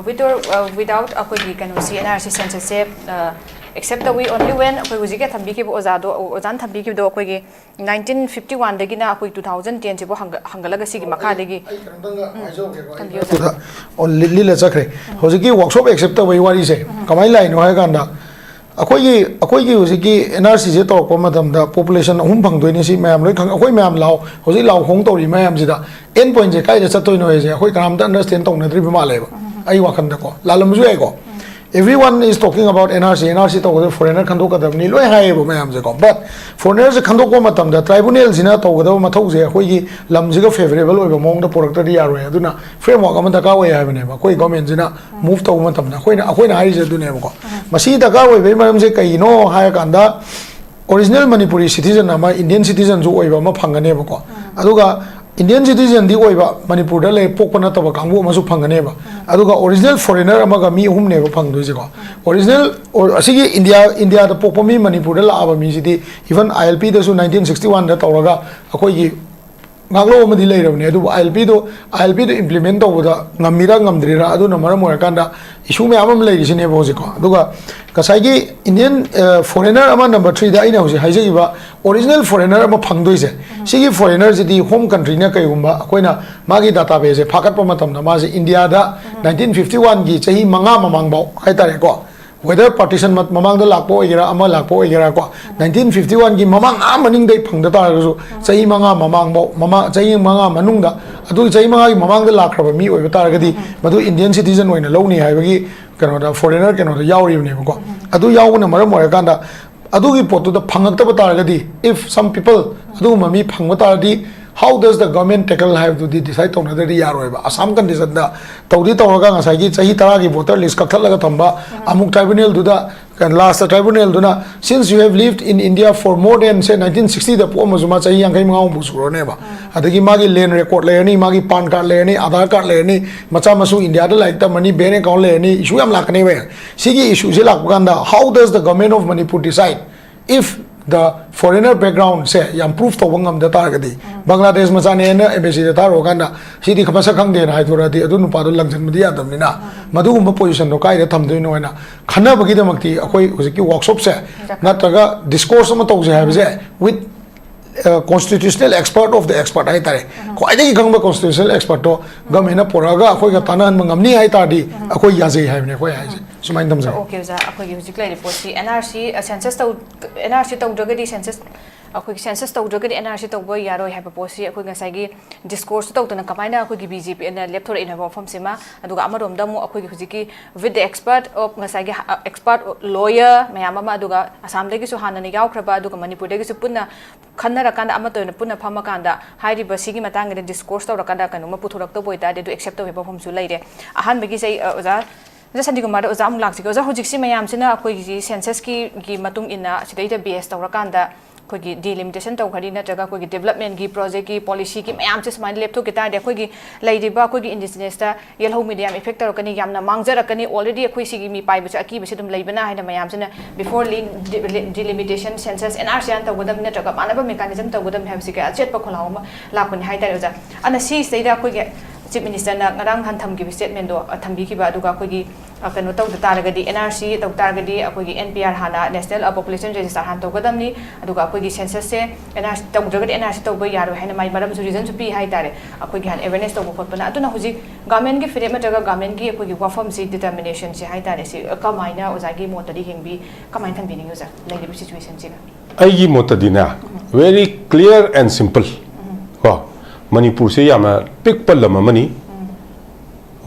with or without ꯑꯩꯈꯣꯏꯒꯤ ꯀꯩꯅꯣꯁꯤ NRC census say except that we only when ꯑꯩꯈꯣꯏ ꯍꯧꯖꯤꯛꯀꯤ ꯊꯝꯕꯤꯈꯤꯕ ꯑꯣꯖꯥꯅ ꯊꯝꯕꯤꯈꯤꯕꯗꯣ ꯑꯩꯈꯣꯏꯒꯤ 1951 ꯗꯒꯤꯅ ꯑꯩꯈꯣꯏ 2010 ꯁꯤꯕꯨ ꯍꯪꯒꯠꯂꯒ ꯁꯤꯒꯤ ꯃꯈꯥꯗꯒꯤ ꯂꯤꯜꯂ ꯆꯠꯈ꯭ꯔꯦ ꯍꯧꯖꯤꯛꯀꯤ ꯋꯥꯔꯛꯁꯣꯞ ꯑꯦꯛꯁꯦꯞ ꯇꯧꯕꯒꯤ ꯋꯥꯔꯤꯁꯦ ꯀꯃꯥꯏꯅ ꯂꯥꯛꯏꯅꯣ ꯍꯥꯏ ꯀꯥꯟꯗ ꯑꯩꯈꯣꯏꯒꯤ ꯍꯧꯖꯤꯛꯀꯤ NRC ꯁꯦ ꯇꯧꯔꯛꯄ ꯃꯇꯝꯗ population 3 ꯐꯪꯗꯣꯏꯅꯤ ꯁꯤ ꯃꯌꯥꯝ ꯂꯣꯏ ꯈꯪ ꯑꯩꯈꯣꯏ ꯃꯌꯥꯝ ꯍꯧꯖꯤꯛ ꯂꯥꯎ ꯈꯣꯡ ꯇꯧꯔꯤ ꯃꯌꯥꯝꯁꯤꯗ end point ꯁꯦ ꯀꯥꯏꯗ ꯆꯠꯇꯣꯏꯅꯣ ꯍꯥꯏꯁꯦ ꯑꯩꯈꯣꯏ ꯀꯅꯥꯝꯇ understand ꯇꯧꯅꯗ꯭ꯔꯤꯕ ꯃꯥꯜꯂꯦꯕ ꯑꯩ ꯋꯥꯈꯟꯗꯀꯣ ꯂꯥꯜꯂꯝꯕꯁꯨ ꯌꯥꯏꯀꯣ everyone is talking about NRC tꯧꯒꯗꯕ foreigner ꯈꯟꯗꯣꯛꯀꯗꯕꯅꯤ ꯂꯣꯏ ꯍꯥꯏꯌꯦꯕ ꯃꯌꯥꯝꯁꯦꯀꯣ but foreigner ꯁꯦ ꯈꯟꯗꯣꯛꯄ ꯃꯇꯝꯗ tribunal ꯁꯤꯅ ꯇꯧꯒꯗꯕ ꯃꯊꯧꯁꯦ ꯑꯩꯈꯣꯏꯒꯤ ꯂꯝꯁꯤꯒ favorable ꯑꯣꯏꯕ ꯃꯑꯣꯡꯗ ꯄꯨꯔꯛꯇ꯭ꯔꯗꯤ ꯌꯥꯔꯣꯏ ꯑꯗꯨꯅ framework ꯑꯃ ꯗꯔꯀꯥꯔ ꯑꯣꯏ ꯍꯥꯏꯕꯅꯦꯕ ꯑꯩꯈꯣꯏ government ꯁꯤꯅ move ꯇꯧꯕ ꯃꯇꯝꯗ ꯑꯩꯈꯣꯏꯅ ꯍꯥꯏꯔꯤꯁꯦ ꯑꯗꯨꯅꯦꯕꯀꯣ ꯃꯁꯤ ꯗꯔꯀꯥꯔ ꯑꯣꯏꯕꯒꯤ ꯃꯔꯝꯁꯦ ꯀꯩꯅꯣ ꯍꯥꯏꯔꯀꯥꯟꯗ original Manipuri citizen ama Indian citizen ju oiba ma phangane ba ko aduga Indian citizen di oiba Manipur da le pokpa na taba kangbu ma su phangane ba aduga original foreigner ama ga mi hum ne ba phang doi je ko original asigi India da pokpa mi Manipur da la aba mi sidi even ILP da su 1961 da tawraga akoi gi ngaklo ma di lei rabne adu ILP do implement to da ngamira ngamdrira adu na maram mo kanda issue me amam lei sine bo je ko aduga kasai gi Indian foreigner ama number 3 da ina hoje haije ba original foreigner ama phangdoi se sigi foreigner ji di home country na kai gumba akoina magi database e phakat pa matam na ma je India da 1951 gi chahi manga mamang ba hai tare ko whether partition mamang da lakpo igera ama lakpo igera ko 1951 gi mamang amaning dai phangda ta ru chahi manga mamang ba mama chahi manga manung da adu chahi manga gi mamang da lakraba mi oi ta gadi madu Indian citizen oina lowni hai bagi kano da foreigner kano da yauri ne ko adu yauna maram oi kanda adu gi potu da phangakta ba ta gadi if some people adu mami phangba ta di how does the government tackle have to decide on whether yaro ba Assam condition da tawdi tawraga ngasai gi chahi tara gi voter list kakthalaga thamba amuk tribunal du da last tribunal du na since you have lived in India for more than say 1960 da po mazuma chahi yangai manga bu suro ne ba adagi magi land record le ani magi pan card le ani aadhar card le ani macha masu India da like ta money bank account le ani issue am lakne ba sigi issue je lakanda how does the government of Manipur decide if the foreigner background say yam proof to wangam da targadi Bangladesh machane na embassy da taro kana sidi khapasa khang de na hai thora di adu nu pa do langjan madi adam ni na madu gum position no kai da tham doi no na khana bagi da makti akoi hojiki workshop se na taga discourse ma to je ha je with constitutional expert of the expert hai tare ko ai gi gangba constitutional expert to gamena poraga akoi ga tanan mangamni hai ta di akoi ya je hai ne ko hai sumain dam ja okay za akoi gi hujik lai report si NRC census to dragadi census akoi census to dragadi NRC to boy yaroi ha posi akoi ga sagi discourse to na kamaina akoi gi BJP na lapthor ina ba form sima aduga amarom da mu akoi gi hujiki with the expert of ngasagi expert lawyer mayama ma aduga Assam dagi su hanani yaw khraba aduga Manipur dagi su punna khanna rakanda amato na punna phama kanda hairi basigi matang de discourse to rakanda kanuma puthurak to boita de accept to ba form su laire ahan bagi sai oza SANTIKUMAR OZA lakti OZA hujik si mayam sina akoi gi census ki matung ina sidai da BS tawrakanda कोई डिलिमिटेशन तौखरी नत्रगा कोई डेवलपमेंट की प्रोजेक्ट की पॉलिसी की मैम से स्माइल लेपथो की तार कोई लेरिबा कोई इंडिजिनस ता येलो मीडियम इफेक्ट तौरकनी यामना मांगजरकनी ऑलरेडी कोई सिगी मी पाइबस अकी बसे तुम लेबना है मैम से बिफोर डिलिमिटेशन सेंसस एनआरसी अन तौगदम नत्रगा मानब मेकानिज्म तौगदम है सिका चेतप खोलाव लापन है तार ओजा अन सी सेदा कोई चीफ मिनिस्टर ना ngarang han tham gi statement do thambi ki ba aduga koi gi kano taw taragadi NRC taw taragadi akoi gi NPR hana national population register han tawgadam ni aduga akoi gi census se NRC taw dragadi NRC taw ba yaro haina mai maram reason su pi hai tare akoi gi han awareness taw khot pana aduna huji government gi frame taga government gi akoi gi wafam si determination se hai tare si kamaina ozagi motadi hengbi kamain thambi ni uza like the situation si ai gi motadi na very clear and simple ko Manipur se yama big palam mani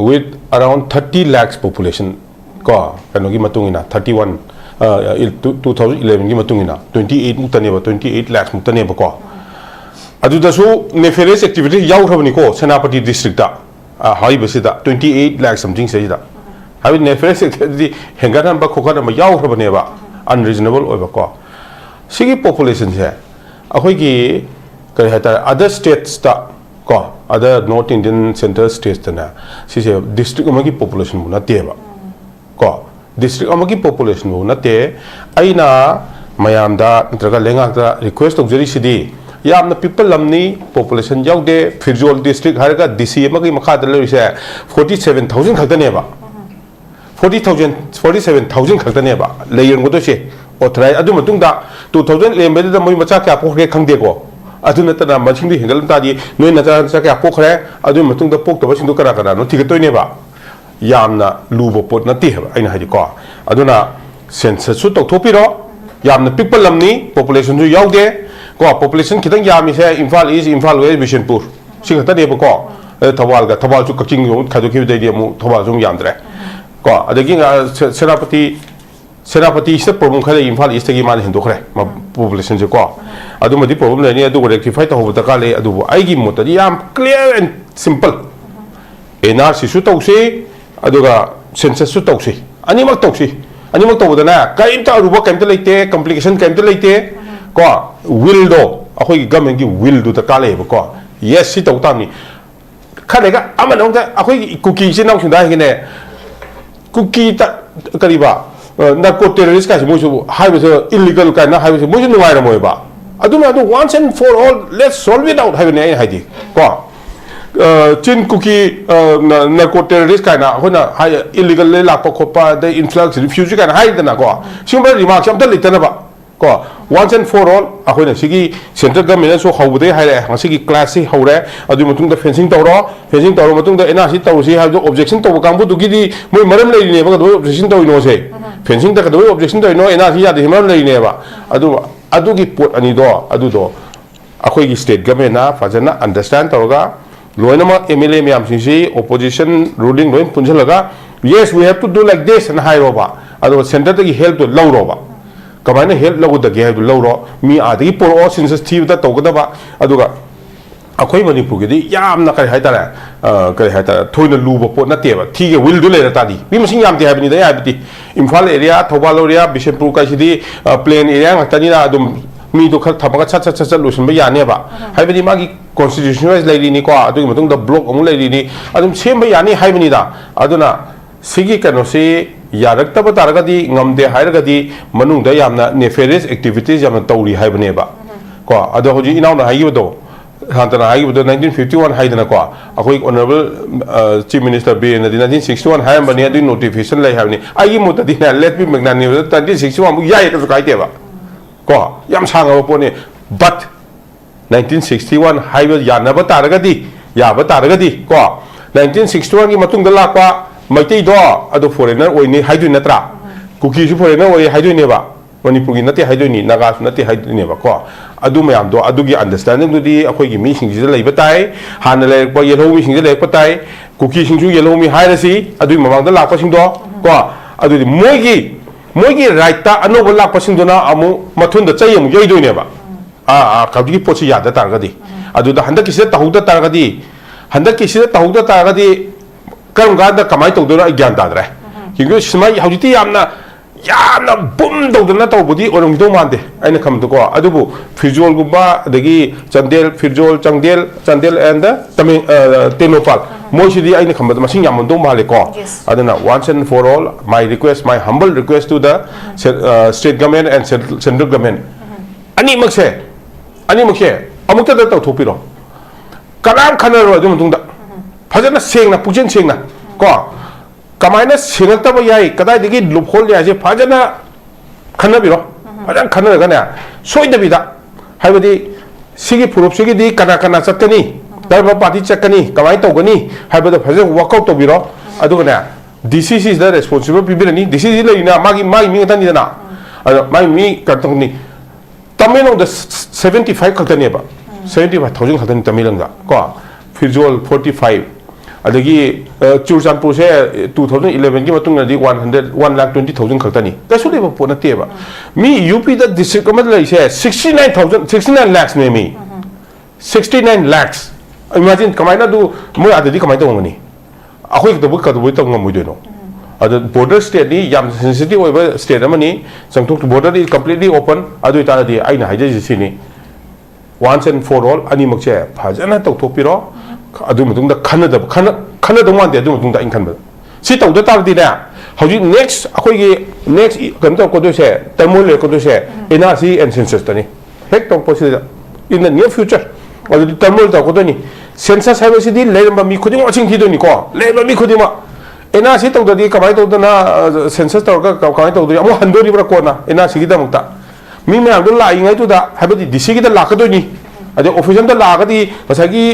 with around 30 lakhs population ko kano gi matungina 31 2011 gi matungina 28 mutane ba 28 lakhs mutane ba ko adu da so nefarious activity yaw thabani ko Senapati district da hai basi da 28 lakhs something sai da habi nefarious activity hengaran ba khokana ma yaw thabane ba unreasonable oi ba ko sigi population se akoi gi kare hata other states da ko other North Indian central states na si se district amagi population bu na te ba ko district amagi population bu na te aina mayam da ntraga lenga da request of jeri sidi yamna people lamni population yaude Firjol district harga DC amagi makha da le se 47000 khakta ne ba 47000 khakta ne ba leyon go to se authorized adu matung da 2011 da moi macha kya pokre khangde ko adu natana maching di hingal ta di noi na cha kya pokre adu matung da pok to basing do kara kara no thigatoi ne ba yamna lubo pot na ti ba aina haji ko aduna census su tok thopi ro yamna people lamni population ju yaude ko population khitang yami se Imphal East Imphal West Bishanpur singata de ba ko thawal ga thawal chu kaching yo khadu ki de mu thawal jum yamdre ko adagi Senapati is the problem khala Imphal East gi man hindu khre ma population je ko adu madi problem le ni adu rectify ta hob ta kale adu ai gi mot di am clear and simple NRC su tawse adu ga census su tawse animal tawse animal taw da na kaim ta ruba kaim ta leite complication kaim ta leite ko will do akoi gi government gi will do ta kale ba ko yes si taw ta ni khale ga amanong ta akoi cookie si nau sindai gi ne cookie ta kariba narco terrorist ka mo hai ba illegal ka na hai ba mo nu ngai ra mo ba aduna adu once and for all let's solve it out hai ne hai di ko chin cookie narco terrorist ka na hona hai illegal le la pa khopa the influx refugee ka na hai da na ko simple remarks am ta le ta na ba ko once and for all akhoi na sigi central government so hau de hai ra sigi class si hau re adu matung da fencing tawro matung da NRC taw si ha objection taw kang bu du gi di moi maram le ne ba do objection taw no se fencing da ka do objection taw no NRC ya de maram le ne ba adu gi pot ani do adu do akhoi gi state government na fajana understand tawga loina ma MLA myam si opposition ruling loin punjalaga yes we have to do like this and hai ro ba adu center da gi help to law ro ba kamaina help lagu da ge law ro mi adagi por o census thi da tawga ba aduga akhoi Manipur gi di yamna kai hai ta thoina luba pot na te ba thi ge will do le ta di bi masing yam te ha ni da ya bi Imphal area Thobal area Bishanpur ka si di plain area ngata ni na adum mi do khat thamaga chat lusun ba ya ne ba hai bi ma gi constitutional lai ri ni ko adu matung da block amu lai ri ni adum sem ba ya ni hai bi ni da aduna sigi kano se yarak ta ba tar ga di ngamde hai ga di manung da yamna nefarious activities yamna tauri hai bi ne ba ko adu hoji inaw na hai do Hantana hai do 1951 hai dana ko akoi honorable chief minister be na 1961 hai bani adu notification lai hai ni ai mo ta di na let me magna ni 1961 mu yai ka kai te ba ko yam sang ba po ni but 1961 hai ba ya na ba tar ga di ya ba tar ga di ko 1961 gi matung da la kwa mai te do adu foreigner oi ni hai du na tra cookie su foreigner oi hai du ne ba Manipur gi nate hai du ni naga su nate hai du ne ba ko adu mayam do adu gi understanding du di akoi gi mi sing ji lai ba tai han le ko yellow mi sing ji lai ba tai cookie sing ju yellow mi hai ra si adu mamang da la pa sing do ko adu di moi gi right ta ano ba la pa sing do na amu mathun da chai amu yoi do ne ba ka gi po chi ya da tar ga di adu da handa ki se ta hu da tar ga di handa ki se ta hu da tar ga di karam ga da kamai to do na gyan da dra ki gi smai hau ji ti yamna याना बुम दौदना तौबदी ओरंगदो मानदे आइना खमदको अदुबु फिजोल गुबा अदगी चंदेल फिजोल चंदेल एंड तमिल तेलोपाल मोइसिदी आइना खमद मसिंग यामदो मालेको अदना once and for all my humble request to the state government and central government ani makse amukta da tawthopiro kanam khanaro adu mutungda fajana sengna pujen sengna ko कमायना सेंगतब याई कदाइदगी लुपहोल यासे फजना खनबिरो फजन खनरगना सोइदबिदा हाइबदी सिगी पुरुप सिगी कना कना चतनी दरबा पार्टी चकनी कमाय तौगनी हाइबदा फजन workout तौबिरो अदुगना DCC is the responsible people ni DCC leina magi mi ngani dana mai mi katongni tameno the 75 khatani ba 75000 khatani tamilanga ko fizol 45 adagi Churchanpur se 2011 ki matung nadi 1,20,000 khatani kasu leba pona teba mi UP da district amat lai se 69 lakhs ne mi 69 lakhs imagine kamaina du moi adadi kamai ta ngani akhoi da bu ka du ta ngam moi no ada border state ni yam sensitive oiba state amani sangthok border is completely open adu ta di aina haije sini once and for all ani makche phajana tawthopiro adu mutung da khana da wan de adu mutung da in khanba si taw da tar di na hauji next akhoi gi next kan to ko do se tamul ko do se NRC and census tani hek to possible in the near future adu tamul ta ko do ni census have si di leramba mi khuding watching thi do ni ko leramba mi khudima NRC to da di kamai to da na census to ka kamai to do amu hando ri bra ko na NRC gi da mukta mi me am do la ingai to da habadi DC gi da la ka do ni अदे ऑफिसर दा लागदी मसागी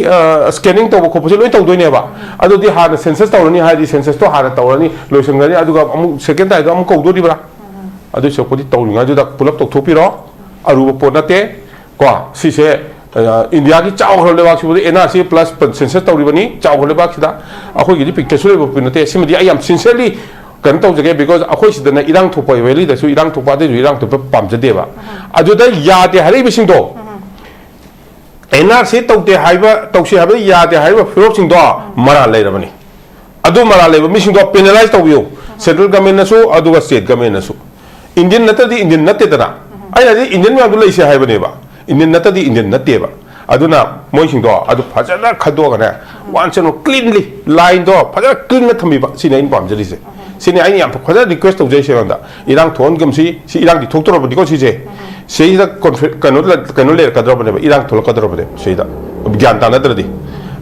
स्कैनिंग तो खोपसे लोय तौदोइने बा अदोदी हाना सेंसस तौरनी हादी सेंसस तो हाना तौरनी लोयसंगनी अदुगा अमु सेकेंड टाइम अमु कौदोरिबरा अदु सोपदी तौरिंगा जुदा पुलप तौथोपिरो अरुबो पोनाते को सिसे इंडिया की चाव लेबाक सिबो NRC प्लस सेंसस तौरिबनी चाव लेबाक सिदा अखोगी दि पिक्चर सुलेबो पिनते सिमदी आई एम सिंसियरली कन तौजगे बिकॉज अखोई सिदना इरांग थोपा वैली दसु इरांग थोपा दे इरांग थोपा पामजदेबा अदुदा यादे हरि बिसिंदो NRC तौते हाइबा तौसे हाइबा यादे हाइबा फिरोप सिंदो मरा लेरबनी अदु मरा लेबा मिसिंदो पेनलाइज तौबियो सेंट्रल गवर्नमेंट नसु अदुगा स्टेट गवर्नमेंट नसु इंडियन नतदी इंडियन नतेदना आइना दि इंडियन म्यादु लेसे हाइबनेबा इंडियन नतदी इंडियन नतेबा अदुना मोइसिंदो अदु फजना खदोगना वानचनो क्लीनली लाइन दो फजना क्लीन न थमिबा सिने इन पामजरिसे सिने आइनि याम फजना रिक्वेस्ट तौजैसे बंदा इरांग थोन गमसी सि इरांग दि थोक्तोरबदि को सिजे सेida kanu le kadroba ne irang thol kadroba ne seida gyan ta nadradi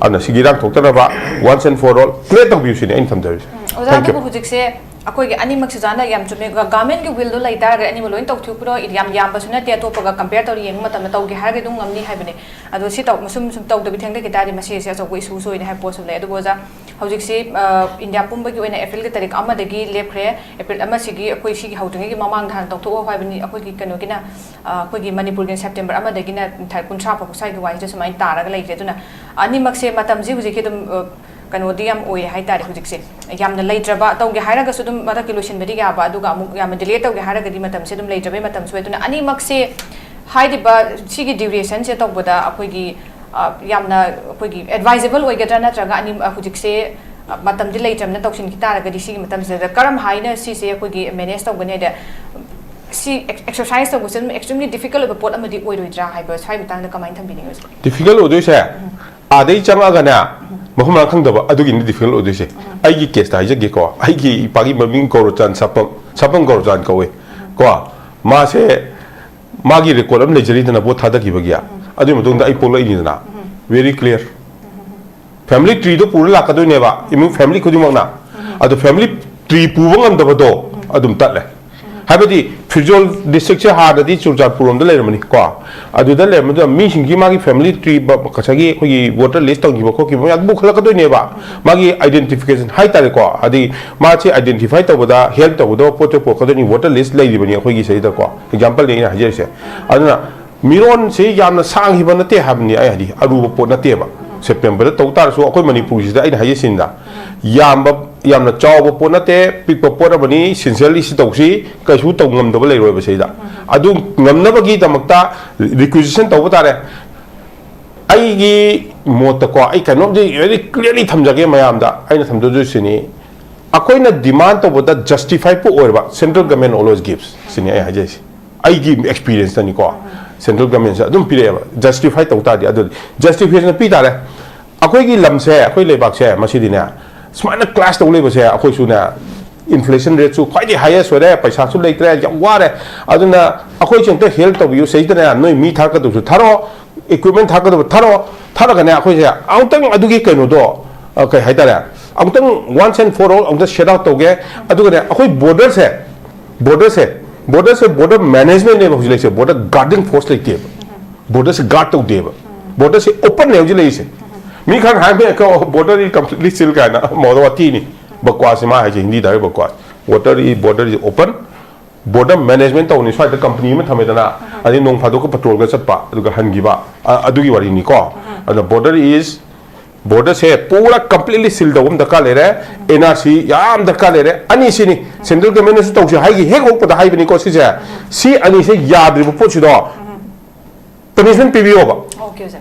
ana sigirang thokta ba once and for all clear to view sine in thamjari oda ke bu hujik se akoi ge ani mak sujana yam chume government ge will do lai dar ani loin tok thu pro yam basuna te to paga compare to yeng matam to ge har ge dung amni haibane ado si tok musum sum tok do bi thengde ge tari masi se so ko isu so ine ha post le ado boza hojik se india pumba gi oina april ge tarik ama dagi lepre april ama sigi akoi sigi haudung ge mamang dhan tok tho haibani akoi gi kano gina akoi gi manipur ge september ama dagi na thai kuntra pa sai ge wai je sumai taraga lai je tuna ani mak se matam ji hujik ke dum kano diam oi hai tari hujik se yamna leitraba tawge hairaga su dum mata kilosin bedi ga ba aduga amuk yam delay tawge hairaga di matam se dum leitrabe matam su etuna ani mak se haidi ba sigi duration se tawboda akoi gi yamna akoi gi advisable oi gadra na traga ani hujik se matam di leitram na tawsin ki taraga di sigi matam se karam haina si se akoi gi manage tawgane da si exercise tawgo se extremely difficult ba pot amadi oi roidra hai ba sai bitang da kamai thambini difficult odoi se adai changa na mahum la khangdaba adugi ni difficult odise aigi case ta jage ko aigi pagi maming ko chan sapam ko chan ko we ko ma se magi record am lejeri na bo thada ki bagya adu mutung da ai polai ni na very clear family tree do pura la ka do ne ba imu family khudi mak na adu family tree puwang am da do adum tat le habadi fizol district se ha da di Churchanpur om da lermani ko adu da lerma da mi singi magi family tree ba kasagi khoi voter list tong gi ba ko ki ba bu khala ka do ne ba magi identification hai ta ko adi ma che identify ta boda help ta boda poto po ka do ni voter list lai di bani khoi gi sei da ko example le ina haje se aduna miron se yamna sang hi ba na te habni ai hadi aru po na te ba September da tau tar so akoi Manipur si da ai haje sin da yamna chaw po na te pik po na bani sincerely si tausi ka su tau ngam da ba lai roi ba sei da adu ngam na ba gi tamakta requisition tau ba tare ai gi mot ko ai kanom di very clearly thamjage mayam da ai na thamdo ju sini अखोइना डिमांड तौबदा जस्टिफाई पो ओरबा सेंट्रल गवर्नमेंट ऑलवेज गिव्स सिने आई हाजे आई की एक्सपीरियंस तनी को सेंट्रल गवर्नमेंट से अदुम पिरेबा जस्टिफाई तौता दि अदु जस्टिफिकेशन पी तारे अखोइ की लम से अखोइ लेबाक से मसिदिना स्मार्ट क्लास तौ लेबा से अखोइ सुना इन्फ्लेशन रेट सु क्वाइट हाईएस्ट होरे पैसा सु लेत्रे वारे अदुना अखोइ चंते हेल्प तौबियु सैदना नोइ मी थाक दु थारो इक्विपमेंट थाक दु थारो थारो कने अखोइ से आउतंग अदुगी कनो दो कई हाइतारे आउतंग वंस एंड फॉर ऑल आउत शेड आउट तौगे अदुगने अखोइ बॉर्डर से बॉर्डर मैनेजमेंट ने होजले से बॉर्डर गार्डिंग फोर्स लेते बॉर्डर से गार्ड तौ देब बॉर्डर से ओपन ने होजले से मी खान हाय में को बॉर्डर इज कंप्लीटली सील काना मोदवाती नि बकवास मा है हिंदी दारे बकवास border is open border management तौनी स्वाइद कंपनी में थमेदना अदि नोंग फादो को पेट्रोल का चटपा अदुगा हनगिबा अदुगी वारी नि को बॉर्डर से पूरा कंप्लीटली सील दम दरकार ले रहे एनआरसी याम दरकार ले रहे अनि सिनी सेंट्रल गवर्नमेंट से तौसे हाइगी हेक होपदा हाइबनी को सी अनि से याद्रिबो पोचिदो पनिशमेंट पीबीओबा ओके सर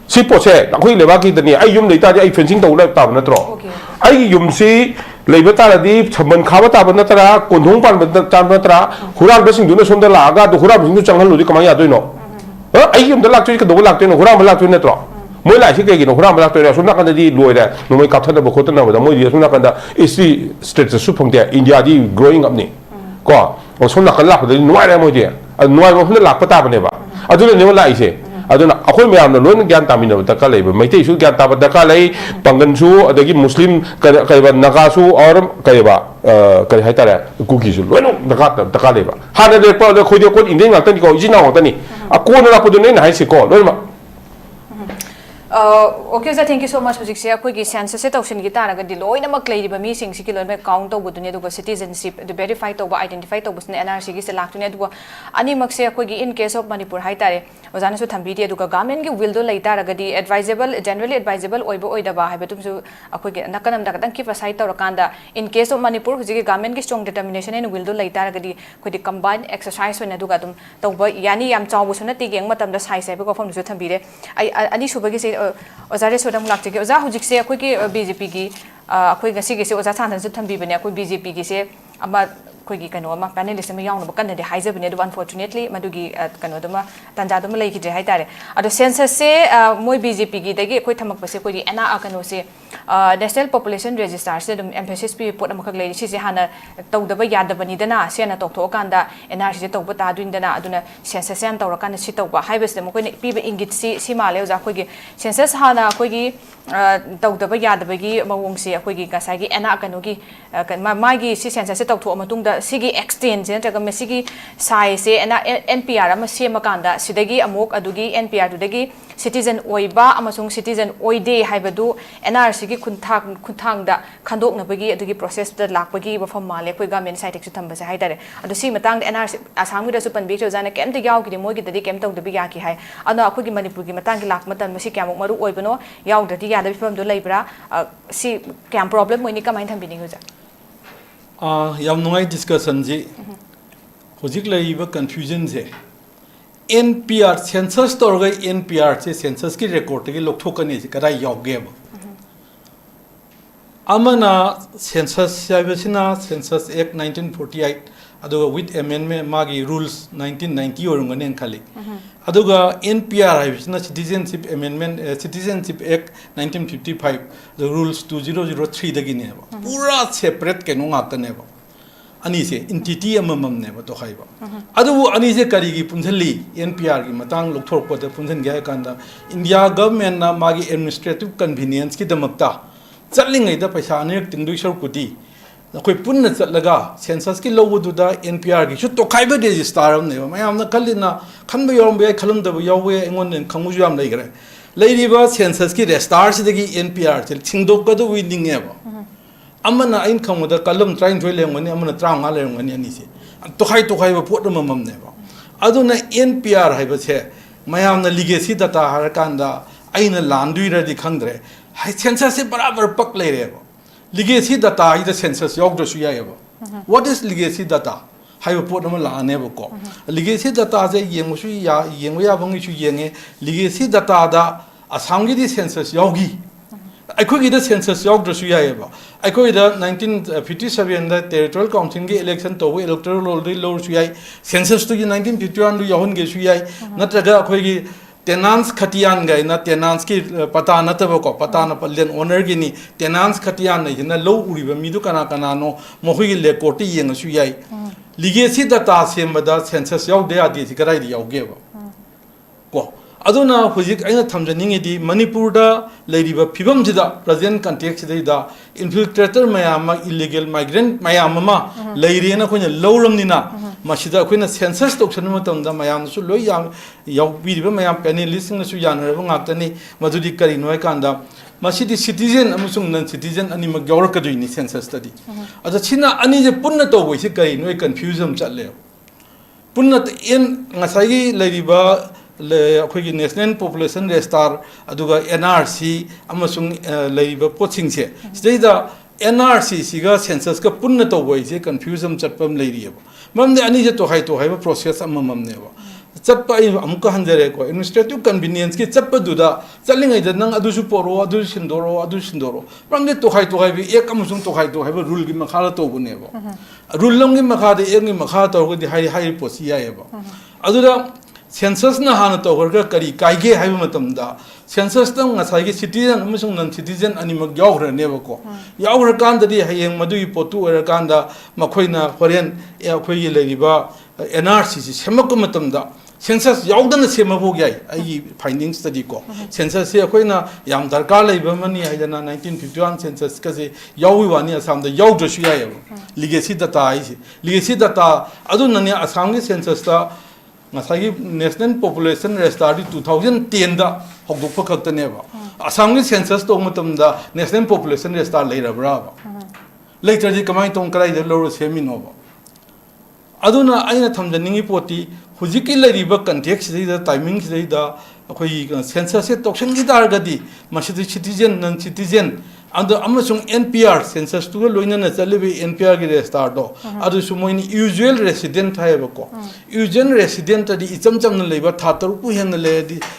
सी पोसे अखोइ लेबा की दनी आई युम लेता आई फेंसिंग तौला ताब नत्रो आई युम सी लेबा तारदी छमन खाबा ताब नतरा कोंधों पान ताब नतरा हुराल बसिंग दुने सोंदा लागा दु हुराल बसिंग चंगल लुदि कमाय यादोइनो आई युम द लाक्चो के दो लाक्तोइनो हुराल लाक्तोइ नत्रो मोइ लाइसे कई हुराम लाक्तोइनो सोना कंदी लोइरा नोमै काथनब खोतनब मोइ सोना कंदा इसी स्टेट सु फंगते इंडिया दी ग्रोइंग अप नि को सोना कन लाखदि नुवाइरा मोइदि नुवाइ मोहन लाख ताबनेबा अदुने नेम लाइसे अदुना अखोइ मयामना लोन ज्ञान तामिनब दरकार लेब मैतै सु ज्ञान ताब दरकार लै पंगन सु अदगी मुस्लिम कइबा नगा सु और कइबा कइ हाइतारे कुकी सु लोन दरकार लेब हाने दे पर खोइदे कोन Indian ngaktan ko ijina ngaktan ni akona lapudune na haisi ko loin okay sir thank you so much हुजिक अखोई सेंसस से तौसन की तारगदी लोइनमक लेरिबा मी सिंग सिकी लोइमे काउंट तौबदुने दुगा सिटीजनशिप द वेरीफाई तौबा आइडेंटिफाई तौबसने एनआरसी की से लाक्तुने दुगा अनिमक से अखोई इन केस ऑफ मणिपुर हाइतारे ओजाना सु थंबीदे दुगा गवर्नमेंट की विल दो लेतारगदी एडवाइजेबल जनरली एडवाइजेबल ओइबो ओइदबा हाइबे तुमसु अखोई नकनम दगदं की फसाई तौरकांदा इन केस ऑफ मणिपुर हुजिक गवर्नमेंट की स्ट्रांग डिटरमिनेशन एन विल दो लेतारगदी खोदि कंबाइन एक्सरसाइज होने दुगा तुम तौबा यानी याम चावबु सुना तिगेंग मतम द साइज हाइबे को फम सु थंबीरे आई अनि सुबगी से ओजारे सोदम लाक्चे ओजा हुजिक से अखोई की बीजेपी की अखोई गसी के से ओजा सानन से थंबीबने अखोई बीजेपी की से अमा अखोई कनो अमा पैनलिस्ट में याउन बकन हाइजबने दु अनफॉर्चुनेटली मदुगी कनो दमा तंजादम लेखिदे हाइतारे अदो सेंसस से मोय बीजेपी की दगी अखोई थमक से कोई एना कनो से नेशनल पॉपुलेशन रजिस्टर से दम एमपीसीसी रिपोर्ट अमखक लेरि सिसे हाना तौदबा यादबनीदना सेना तौथोकांदा एनआरसी से तौबा तादुइंदना अदुना सेंसस से तौरकान सि तौबा हाइबस दम कोई पीबे इंगित सि माले ओजा अखोई सेंसस हाना अखोई तौदबा यादबगी मवोंग से अखोई गसागी एना कनोगी मागी सि सेंसस से तौथो मतुंगदा सिगी एक्सटेंड से नत्रगा मेसिगी साइज से एना एनपीआर अमा सेमकांदा सिदगी अमोक अदुगी एनपीआर दुदगी सिटीजन ओइबा अमसुंग सिटीजन ओइदे हाइबदु एनआरसी की खुंथांगदा खंदोकनबगी अदुगी प्रोसेस द लाकबगी वफम माले कोई गवर्नमेंट साइड एक्स थंबसे हाइदारे अदु सी मतंग एनआरसी आसाम गिदसु पनबी जोजाना केमते यावगिदि मोगी ददि केम तौदबी याकी हाय अना अखोगी मणिपुर की मतंग लाक मतन मसी क्यामक मरु ओइबनो यावददि यादबी फम दो लेब्रा सी क्याम प्रॉब्लम मोइनि कमाइन थंबिनि होजा याम नुंगाई डिस्कशन जी होजिक लईबा कंफ्यूजन से एनपीआर सेंसस तौर एनपीआर से सेंसस की रिकॉर्ड की लोकथोकने से कदा यावगेब अमना सेंसस याबसिना सेंसस एक्ट 1948 अदुगा विथ अमेंडमेंट मागी रूल्स 1990 ओरंगने खाली अदुगा एनपीआर हाइबसिना सिटीजनशिप अमेंडमेंट सिटीजनशिप एक्ट 1955 द रूल्स 2003 दगिने पूरा सेपरेट केनो ngaktane अनि से इंटिटी अममने तो हाइबा अदु अनि से करीगी पुंजली एनपीआर की मतंग लोकथोरपद पुंजन गया कांदा इंडिया गवर्नमेंट ना मागी एडमिनिस्ट्रेटिव कन्वीनियंस की दमकता चलिंगै द पैसा अनेक तिंदुई सरकुती कोई पुन्न चलगा सेंसस की लौबुदुदा एनपीआर की तो खाइबे रजिस्टर ने मयामना खलिना खनबे योरबे खलमदब यावे एंगोन खंगुजु याम लेगरे लेरिबा सेंसस की रजिस्टर सिदगी एनपीआर से छिंगदोकदु विनिंगेबा अमना इन खंगुदा कलम ट्राइन थोय लेंगनी अमना त्रांगा लेंगनी अनि से तोखाई पोट ममनेबा अदुना एनपीआर हाइबसे मयामना लिगेसी डाटा हरकांदा अइना लांदुइरदि खंगद्रे हाइ सेंसस से बराबर पक लेरेबा लिगेसी डाटा इद सेंसस योगदसु यायबा व्हाट इज लिगेसी डाटा हाइबा पोट अमा लानेबको लिगेसी डाटा जे येंगसु या बंगिसु येंगे लिगेसी डाटा दा असम की सेंसस योगी ꯑꯩꯈꯣꯏꯒꯤꯗ ꯁꯦꯟꯁꯁ ꯌꯥꯎꯗ꯭ꯔꯁꯨ ꯌꯥꯏꯑꯕ ꯑꯩꯈꯣꯏꯗ 1957ꯗ ꯇꯦꯔꯤꯇꯣꯔꯤꯌꯦꯜ ꯀꯥꯎꯟꯁꯤꯜꯒꯤ ꯏꯂꯦꯛꯁꯟ ꯇꯧꯕ ꯏꯂꯦꯛꯇꯣꯔꯦꯜ ꯔꯣꯜꯗꯒꯤ ꯂꯧꯔꯁꯨ ꯌꯥꯏ ꯁꯦꯟꯁꯁꯇꯨꯒꯤ 1951ꯗꯨ ꯌꯥꯎꯍꯟꯒꯦꯁꯨ ꯌꯥꯏ ꯅꯠꯇ꯭ꯔꯒ ꯑꯩꯈꯣꯏꯒꯤ ꯇꯦꯅꯥꯟꯁ ꯈꯇꯤꯌꯥꯟꯒꯥꯏꯅ ꯇꯦꯅꯥꯟꯁꯀꯤ ꯄꯇꯥ ꯅꯠꯇꯕꯀꯣ ꯄꯇꯥꯅ ꯂꯦꯟ ꯑꯣꯅꯔꯒꯤꯅꯤ ꯇꯦꯅꯥꯟꯁ ꯈꯇꯤꯌꯥꯟ ꯍꯥꯏꯁꯤꯅ ꯂꯧ ꯎꯔꯤꯕ ꯃꯤꯗꯨ ꯀꯅꯥ ꯀꯅꯥꯅꯣ ꯃꯈꯣꯏꯒꯤ ꯔꯦꯀꯣꯔꯗꯇ ꯌꯦꯡꯉꯁꯨ ꯌꯥꯏ ꯂꯤꯒꯦꯁꯤ ꯗꯇꯥ ꯁꯦꯝꯕꯗ ꯁꯦꯟꯁꯁ ꯌꯥꯎꯗ ꯌꯥꯗꯦ ꯁꯤ ꯀꯗꯥꯏꯗ ꯌꯥꯎꯒꯦꯕ ꯀꯣ ꯑꯗꯨꯅ ꯍꯧꯖꯤꯛ ꯑꯩꯅ ꯊꯝꯖꯅꯤꯡꯉꯤꯗꯤ ꯃꯅꯤꯄꯨꯔꯗ ꯂꯩꯔꯤꯕ ꯐꯤꯕꯝꯁꯤꯗ ꯄ꯭ꯔꯖꯦꯟ ꯀꯟꯇꯦꯛꯁꯤꯗꯩꯗ ꯏꯟꯐꯤꯜꯇ꯭ꯔꯦꯇꯔ ꯃꯌꯥꯝ ꯑꯃ ꯏꯂꯤꯒꯦꯜ ꯃꯥꯏꯒ꯭ꯔꯦꯟ ꯃꯌꯥꯝ ꯑꯃ ꯂꯩꯔꯦꯅ ꯑꯩꯈꯣꯏꯅ ꯂꯧꯔꯝꯅꯤꯅ ꯃꯁꯤꯗ ꯑꯩꯈꯣꯏꯅ ꯁꯦꯟꯁꯁ ꯇꯧꯁꯟꯕ ꯃꯇꯝꯗ ꯃꯌꯥꯝꯅꯁꯨ ꯂꯣꯏ ꯌꯥꯎꯕꯤꯔꯤꯕ ꯃꯌꯥꯝ ꯄꯦꯅꯦꯂꯤꯁꯁꯤꯡꯅꯁꯨ ꯌꯥꯅꯔꯕ ꯉꯥꯛꯇꯅꯤ ꯃꯗꯨꯗꯤ ꯀꯔꯤꯅꯣ ꯍꯥꯏꯀꯥꯟꯗ ꯃꯁꯤꯗꯤ ꯁꯤꯇꯤꯖꯦꯟ ꯑꯃꯁꯨꯡ ꯅꯟ ꯁꯤꯇꯤꯖꯦꯟ ꯑꯅꯤꯃꯛ ꯌꯥꯎꯔꯛꯀꯗꯣꯏꯅꯤ ꯁꯦꯟꯁꯁꯇꯗꯤ ꯑꯗ ꯁꯤꯅ ꯑꯅꯤꯁꯦ ꯄꯨꯟꯅ ꯇꯧꯕꯁꯤ ꯀꯔꯤꯅꯣ ꯑꯩ ꯀꯟꯐ꯭ꯌꯨꯖꯟ ꯆꯠꯂꯦꯕ ꯄꯨꯟꯅ ꯉꯁꯥꯏꯒꯤ ꯂꯩꯔꯤꯕ ꯑꯩꯈꯣꯏꯒꯤ ꯅꯦꯁꯅꯦꯜ ꯄꯣꯄꯨꯂꯦꯁꯟ ꯔꯦꯖꯤꯁꯇꯥꯔ ꯑꯗꯨꯒ NRC ꯑꯃꯁꯨꯡ ꯂꯩꯔꯤꯕ ꯄꯣꯠꯁꯤꯡꯁꯦ ꯁꯤꯗꯩꯗ NRC ꯁꯤꯒ ꯁꯦꯟꯁꯁꯀ ꯄꯨꯟꯅ ꯇꯧꯕ ꯍꯥꯏꯁꯦ ꯀꯟꯐ꯭ꯌꯨꯖꯟ ꯆꯠꯄ ꯑꯃ ꯂꯩꯔꯤꯑꯕ ꯃꯔꯝꯗꯤ ꯑꯅꯤꯁꯦ ꯇꯣꯈꯥꯏ ꯇꯣꯈꯥꯏꯕ ꯄ꯭ꯔꯣꯁꯦꯁ ꯑꯃꯃꯝꯅꯦꯕ ꯆꯠꯄ ꯑꯩ ꯑꯃꯨꯛꯀ ꯍꯟꯖꯔꯦꯀꯣ ꯑꯦꯗꯃꯤꯅꯤꯁꯇ꯭ꯔꯦꯇꯤቭ ꯀꯟꯚꯤꯅꯤꯌꯦꯟꯁꯀꯤ ꯆꯠꯄꯗꯨꯗ ꯆꯠꯂꯤꯉꯩꯗ ꯅꯪ ꯑꯗꯨꯁꯨ ꯄꯣꯔꯛꯑꯣ ꯑꯗꯨꯁꯨ ꯁꯤꯟꯗꯣꯔꯛꯑꯣ ꯑꯗꯨꯁꯨ ꯁꯤꯟꯗꯣꯔꯛꯑꯣ ꯃꯔꯝꯗꯤ ꯇꯣꯈꯥꯏ ꯇꯣꯈꯥꯏꯕ ꯑꯦꯛ ꯑꯃꯁꯨꯡ ꯇꯣꯈꯥꯏ ꯇꯣꯈꯥꯏꯕ ꯔꯨꯜꯒꯤ ꯃꯈꯥꯗ ꯇꯧꯕꯅꯦꯕ ꯔꯨꯜ ꯑꯃꯒꯤ ꯃꯈꯥꯗ ꯑꯦꯛꯒꯤ ꯃꯈꯥꯗ ꯇꯧꯔꯒꯗꯤ ꯍꯥꯏꯔꯤꯕ ꯄꯣꯠꯁꯤ ꯌꯥꯏꯑꯕ ꯑꯗꯨꯗ ꯁꯦꯟꯁꯁꯅ ꯍꯥꯟꯅ ꯇꯧꯈ꯭ꯔꯒ ꯀꯔꯤ ꯀꯥꯏꯒꯦ ꯍꯥꯏꯕ ꯃꯇꯝꯗ ꯁꯦꯟꯁꯁꯇ ꯉꯁꯥꯏꯒꯤ ꯁꯤꯇꯤꯖꯦꯟ ꯑꯃꯁꯨꯡ ꯅꯟ ꯁꯤꯇꯤꯖꯦꯟ ꯑꯅꯤꯃꯛ ꯌꯥꯎꯈ꯭ꯔꯅꯦꯕꯀꯣ ꯌꯥꯎꯈ꯭ꯔꯀꯥꯟꯗꯗꯤ ꯍꯌꯦꯡ ꯃꯗꯨꯒꯤ ꯄꯣꯠꯇꯨ ꯑꯣꯏꯔꯀꯥꯟꯗ ꯃꯈꯣꯏꯅ ꯍꯣꯔꯦꯟ ꯑꯩꯈꯣꯏꯒꯤ ꯂꯩꯔꯤꯕ NRCꯁꯤ ꯁꯦꯝꯃꯛꯄ ꯃꯇꯝꯗ ꯁꯦꯟꯁꯁ ꯌꯥꯎꯗꯅ ꯁꯦꯝꯃꯐꯥꯎ ꯌꯥꯏ ꯑꯩꯒꯤ ꯐꯥꯏꯟꯗꯤꯡꯁꯇꯗꯤꯀꯣ ꯁꯦꯟꯁꯁꯁꯤ ꯑꯩꯈꯣꯏꯅ ꯌꯥꯝ ꯗꯔꯀꯥꯔ ꯂꯩꯕ ꯑꯃꯅꯤ ꯍꯥꯏꯗꯅ 1951 ꯁꯦꯟꯁꯁꯀꯁꯦ ꯌꯥꯎꯕꯒꯤ ꯋꯥꯅꯤ ꯑꯁꯥꯝꯗ ꯌꯥꯎꯗ꯭ꯔꯁꯨ ꯌꯥꯏꯑꯕ ꯂꯤꯒꯦꯁꯤ ꯗꯇꯥ ꯍꯥꯏꯁꯦ ꯂꯤꯒꯦꯁꯤ ꯗꯇꯥ ꯑꯗꯨꯅꯅꯦ ꯑꯁꯥꯝꯒꯤ ꯁꯦꯟꯁꯁꯇ ꯉꯁꯥꯏꯒꯤ ꯅꯦꯁꯅꯦꯜ ꯄꯣꯄꯨꯂꯦꯁꯟ ꯔꯦꯖꯤꯁꯇꯥꯔꯗꯤ 2010ꯗ ꯍꯧꯗꯣꯛꯄ ꯈꯛꯇꯅꯦꯕ ꯑꯁꯥꯝꯒꯤ ꯁꯦꯟꯁꯁ ꯇꯧꯕ ꯃꯇꯝꯗ ꯅꯦꯁꯅꯦꯜ ꯄꯣꯄꯨꯂꯦꯁꯟ ꯔꯦꯖꯤꯁꯇꯥꯔ ꯂꯩꯔꯕ꯭ꯔꯥꯕ ꯂꯩꯇ꯭ꯔꯗꯤ ꯀꯃꯥꯏꯅ ꯇꯧ ꯀꯗꯥꯏꯗ ꯂꯧꯔ ꯁꯦꯝꯃꯤꯅꯣꯕ ꯑꯗꯨꯅ ꯑꯩꯅ ꯊꯝꯖꯅꯤꯡꯉꯤ ꯄꯣꯠꯇꯤ ꯍꯧꯖꯤꯛꯀꯤ ꯂꯩꯔꯤꯕ ꯀꯟꯇꯦꯛꯁꯤꯗꯩꯗ ꯇꯥꯏꯃꯤꯡꯁꯤꯗꯩꯗ ꯑꯩꯈꯣꯏꯒꯤ ꯁꯦꯟꯁꯁꯁꯦ ꯇꯧꯁꯟꯈꯤ ꯇꯥꯔꯒꯗꯤ ꯃꯁꯤꯗ ꯁꯤꯇꯤꯖꯦꯟ ꯅꯟ ꯁꯤꯇꯤꯖꯦꯟ ꯑꯗꯣ ꯑꯃꯁꯨꯡ NPR ꯁꯦꯟꯁꯁꯇꯨꯒ ꯂꯣꯏꯅꯅ ꯆꯠꯂꯤꯕ NPRꯒꯤ ꯔꯦꯖꯤꯁꯇꯥꯔꯗꯣ ꯑꯗꯨꯁꯨ ꯃꯣꯏꯅ ꯌꯨꯖꯨꯑꯦꯜ ꯔꯦꯁꯤꯗꯦꯟꯠ ꯍꯥꯏꯌꯦꯕꯀꯣ ꯌꯨꯖꯨꯑꯦꯜ ꯔꯦꯁꯤꯗꯦꯟꯠꯇꯗꯤ ꯏꯆꯝ ꯆꯝꯅ ꯂꯩꯕ ꯊꯥ 3ꯄꯨ ꯍꯦꯟꯅ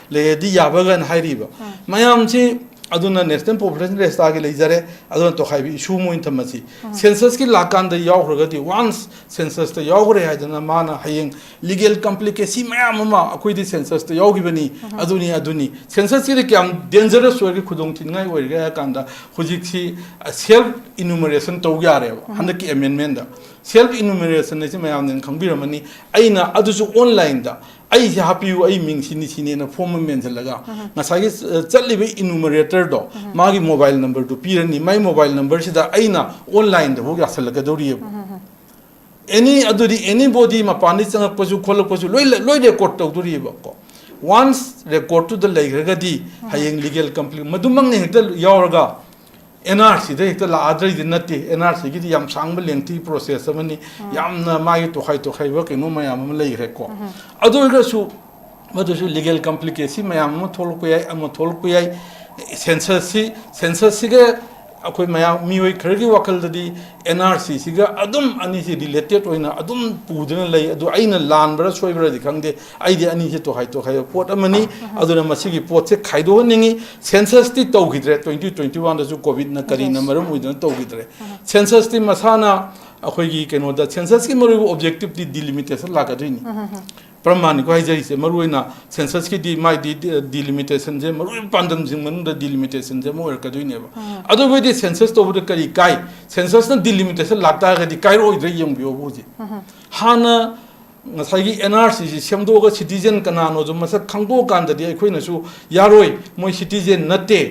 ꯂꯩꯔꯗꯤ ꯌꯥꯕꯒana ꯍꯥꯏꯔꯤꯕ ꯃꯌꯥꯝꯁꯤ ꯑꯗꯨꯅ ꯅꯦꯁꯅꯦꯜ ꯄꯣꯄꯨꯂꯦꯁꯟ ꯔꯦꯖꯤꯁꯇꯥꯔꯒꯤ ꯂꯩꯖꯔꯦ ꯑꯗꯨꯅ ꯇꯣꯈꯥꯏꯕ ꯏꯁꯨ ꯃꯣꯏꯅ ꯊꯝꯃꯁꯤ ꯁꯦꯟꯁꯁꯀꯤ ꯂꯥꯛꯀꯥꯟꯗ ꯌꯥꯎꯈ꯭ꯔꯒꯗꯤ ꯋꯥꯟꯁ ꯁꯦꯟꯁꯁꯇ ꯌꯥꯎꯈ꯭ꯔꯦ ꯍꯥꯏꯗꯅ ꯃꯥꯅ ꯍꯌꯦꯡ ꯂꯤꯒꯦꯜ ꯀꯝꯄ꯭ꯂꯤꯀꯦꯁꯤ ꯃꯌꯥꯝ ꯑꯃ ꯑꯩꯈꯣꯏꯗꯤ ꯁꯦꯟꯁꯁꯇ ꯌꯥꯎꯈꯤꯕꯅꯤ ꯑꯗꯨꯅꯤ ꯁꯦꯟꯁꯁꯀꯤꯗꯤ ꯀꯌꯥꯝ ꯗꯦꯟꯖꯔꯁ ꯑꯣꯏꯔꯒ ꯈꯨꯗꯣꯡꯊꯤꯅꯤꯡꯉꯥꯏ ꯑꯣꯏꯔꯒꯦ ꯍꯥꯏ ꯀꯥꯟꯗ ꯍꯧꯖꯤꯛꯁꯤ ꯁꯦꯜꯐ ꯏꯅꯨꯃꯔꯦꯁꯟ ꯇꯧ ꯌꯥꯔꯦꯕ ꯍꯟꯗꯛꯀꯤ ꯑꯦꯃꯦꯟꯃꯦꯟꯗ ꯁꯦꯜꯐ ꯏꯅꯨꯃꯔꯦꯁꯟ ꯍꯥꯏꯁꯤ ꯃꯌꯥꯝꯅ ꯈꯪꯕꯤꯔꯝꯃꯅꯤ ꯑꯩꯅ ꯑꯗꯨꯁꯨ ꯑꯣꯟꯂꯥꯏꯟꯗ ꯑꯩꯁꯦ ꯍꯥꯞꯄꯤꯌꯨ ꯑꯩ ꯃꯤꯡ ꯁꯤꯅꯦꯅ ꯐꯣꯝ ꯑꯃ ꯃꯦꯟꯁꯤꯜꯂꯒ ꯉꯁꯥꯏꯒꯤ ꯆꯠꯂꯤꯕ इनुमरेटरꯗꯣ मागी मोबाइल नंबर दु पीरनी माई मोबाइल नंबर सिदा अइना ऑनलाइन दबो यासलगदौरियब एनी अदुदी एनी बॉडी मपानी चंगपसु खोलपसु लोय रेकॉर्ड तौदुरियब को वंस रेकॉर्ड टू द लेगरगदी हयेंग लीगल कंप्लीट मदुमंगने हेक्ता यावरगा NRC दे हेक्ता लाद्रैदि नत्ते NRC गिदि याम सांगब लेंथी प्रोसेस अमनी यामना मागी तोखाइबा केनो मयाम अम लेगरेको अदुगसु मदुसु लीगल कॉम्प्लिकेसी मयाम अम थोलपु याय सेंसस के अखोई मयाम मियोय खरगी वखलददी NRC सिगा अदुम अनि से रिलेटेड होइना अदुम पुदना लई अदु आइना लानबरा सोइबरादि खंगदे आइदि अनि से तोहाय पोट अमनी अदुना मसिगी पोट से खाइदो निंगी सेंसस ति तौगिद्रे 2021 दसु कोविड न करी न मरम उइदन तौगिद्रे सेंसस ति मसाना अखोई केनोदा सेंसस की मरु ऑब्जेक्टिव ति डिलिमिटेशन लागदुइनी प्रमाणिक हाइजरिसे मरुइना सेंसस की दी माइ दी डिलिमिटेशन जे मरु पांदम जिंग मनुदा डिलिमिटेशन जे मोर कदुइनेबा अदु बदि सेंसस तोबुद करी काई सेंसस न डिलिमिटेशन लागता गदि काई रोइद्रे यंबियो बुजी हाना ngसाइगी NRC सि सेमदोगा सिटीजन कनानो जो मसक खंगदो कांददि अखोइनसु यारोय मोय सिटीजन नते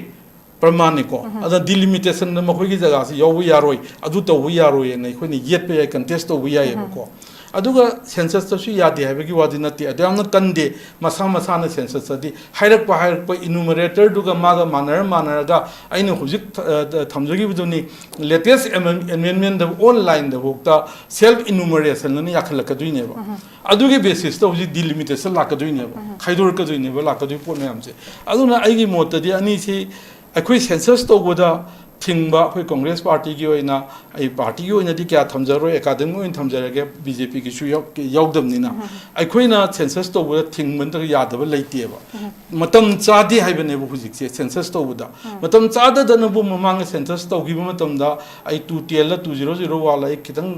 प्रमाणिको अदा डिलिमिटेशन न मखोइगी जगह से यावु यारोय अदु तवु यारोय न अखोइनि येतपे याय कंटेस्ट तवु यायबको अदुगा सेंसस तसु यादे हाबगी वादि नते अदयामना कंदे मसा मसाना सेंसस दि हाइरक इनुमरेटर दुगा मागा मानरगा आइनो हुजिक थमजगी बुदुनी लेटेस्ट अमेंडमेंट द ऑनलाइन द होक्ता सेल्फ इनुमरेशन न याखलकदुइनेबा अदुगी बेसिस तो हुजिक डिलिमिटेशन लाकदुइनेबा खाइदोरकदुइनेबा लाकदुइ पोट मयामसे अदुना आइगी मोतदि अनि सि अखोइ सेंसस तोबोदा थिंबा अखोई कांग्रेस पार्टी की ओइना आई पार्टी की ओइना दी क्या थमजरो एकाडेमी ओइन थमजरगे बीजेपी की सु यावदमनिना अखोइना सेंसस तोबुदा थिंगमन यादब लेतेबा मतम चादी हाइबनेबो हुजिकसे सेंसस तोबुदा मतम चाददनबो ममांग सेंसस तोगिबो मतमदा आई 210 वाला एक खितंग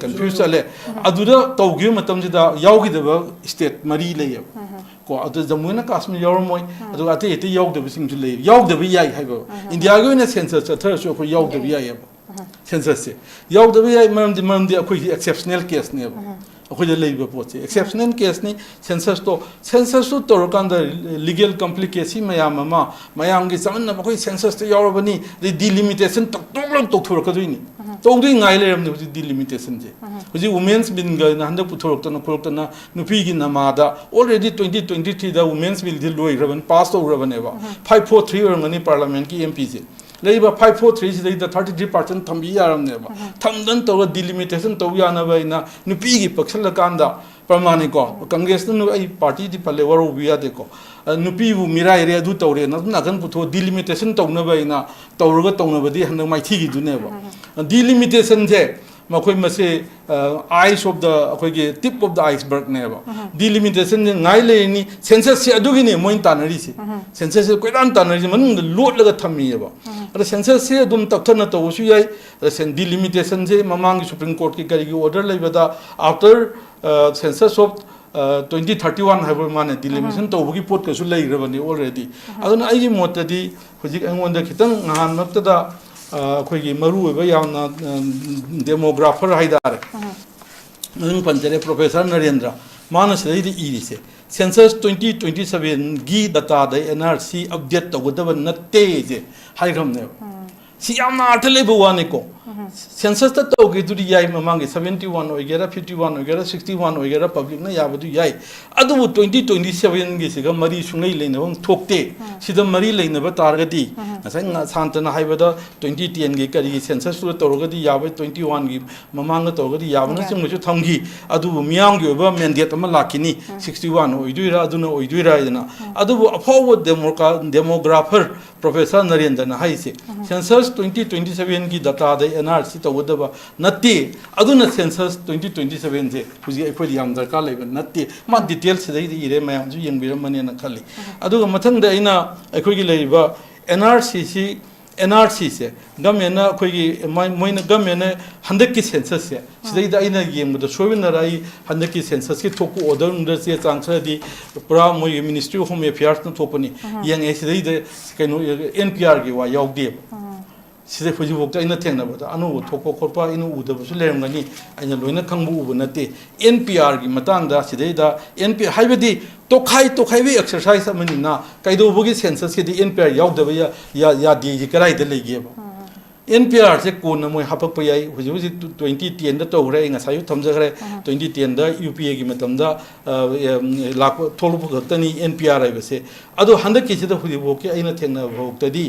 कंफ्यूज चले अदुदा तोगिबो मतमजिदा यावगिदबा स्टेट मरी लेयब को अदु जम्मू एंड कश्मीर यावरमोय अदु अते एते यावदबो सिंगजु लेय यावदबो याय हाइबो इंडिया गे ओइना सेंसस अथरसु अखोई यावदबो यायब सेंसस से यावदबो याय मरमदि अखोई एक्सेप्शनल केस ने अखोई लेब पोचे एक्सेप्शनल केस ने सेंसस तो तोरकांद लीगल कॉम्प्लिकेसी मयाम अमा मयाम गे समन अखोई सेंसस तो यावरबनी डिलिमिटेशन तोक थोरकदुइनी तौदुइ ngai लेरमने हुजि डिलिमिटेशन जे हुजि वुमेन्स बिल ग हंद पुथोरक्तना खोरक्तना नुपी गी नमादा ऑलरेडी 2023 दा वुमेन्स बिल दि लोइरबन पास तौरबनेबा 543 ओरमनी पार्लियामेंट की एमपी जे लेबा 543 सिदा 33% थंबी यारमनेबा थंदन तौर डिलिमिटेशन तौ यानबैना नुपी गी पक्षलकांदा प्रमाणिक को कांग्रेस नु आई पार्टी दि पले वरो बिया देखो नुपी बु मिराय रे अदु तौरे नगन पुथो डिलिमिटेशन तौनबैना तौरगा तौनबदी हन माइथी गी दुनेबा डिलिमिटेशन जे मखोई मसे आइस ऑफ द अखोई टिप ऑफ द आइसबर्ग नेबा डिलिमिटेशन जे ngai लेनी सेंसस से अदुगी ने मोइन तानरी से सेंसस से कोइरान तानरी मन लोट लगा थमीबा अरे सेंसस से दुम तखन तौसु याय सेन डिलिमिटेशन जे ममांग सुप्रीम कोर्ट की करी ऑर्डर लेबदा आफ्टर सेंसस ऑफ 2031 हाइबर माने डिलिमिटेशन तौबगी पोट कसु लेइरबनी ऑलरेडी अदुन आइगी मोतदी हुजिक अंगोंदा खितंग नहान मक्तदा अखोई मरु यावना डेमोग्राफर हाइदारे नंग पंचरे प्रोफेसर नरेंद्र मानस रेदी इरिसे सेंसस 2027 गी डाटा द एनआरसी अपडेट तगदब नते जे हाइरमने सी यामना अर्थलेबो वानेको सेंसस त तोगे दुरी याय ममांगे 71 ओइगेरा 51 ओइगेरा 61 ओइगेरा पब्लिक न याबदु याय अदुबु 2027 गी सिगा मरी सुंगै लेनबम थोकते सिदा मरी लेनबा तारगदी नसाइ शांतना हाइबदा 2010 गी करी सेंसस तु तोरगदी याबे 21 गी ममांग तोरगदी याबना सिंगसु थमगी अदुबु मियांगी ओबा मैंडेट अमा Lakini 61 ओइदुइरा अदुना ओइदुइरा इदना अदुबु अफाव demographer professor Narendra हाइसे census 2027 की डाटा द एनआरसी तवदबा नत्ते अदुना सेंसस 2027 जे हुजि अखोइ याम दरकार लेब नत्ते मा डिटेल्स से इरे मयाम जु यंबिरमने न खल्ली अदुगा मथंग द इना अखोइ लेबा एनआरसी से गवर्नमेंट अखोइ मोइन गवर्नमेंट हंदक की सेंसस से सिदैदा इना येंबद सोबिनराई हंदक की सेंसस की थोकु ऑर्डर उंडर से चांगसदी पुरा मोइ मिनिस्ट्री ऑफ होम अफेयर्स न थोपनी यंग सिदैदा कैनो एनपीआर की वा यावदे सिदे फुजिबोक्ता इन थेंगनबदा अनु थोको खोपा इनु उदबसु लेरमगनी आइना लोइना खंगबु उब नते एनपीआर की मतंगदा सिदैदा एनपी हाइबदी तोखाई एक्सरसाइज अमनिना कैदोबगी सेंसस के एनपीआर यावदब या दी कराइदा लेगेबा एनपीआर से कोन मोय हापक याय हुजि हुजि 2010 दा तोगरे ngसायु थमजगरे 2010 दा यूपीए की मतमदा लाख थोलुप गतनी एनपीआर आइबसे अदो हंदक किसे दा हुजि बोके आइना थेंगना भोक्तदी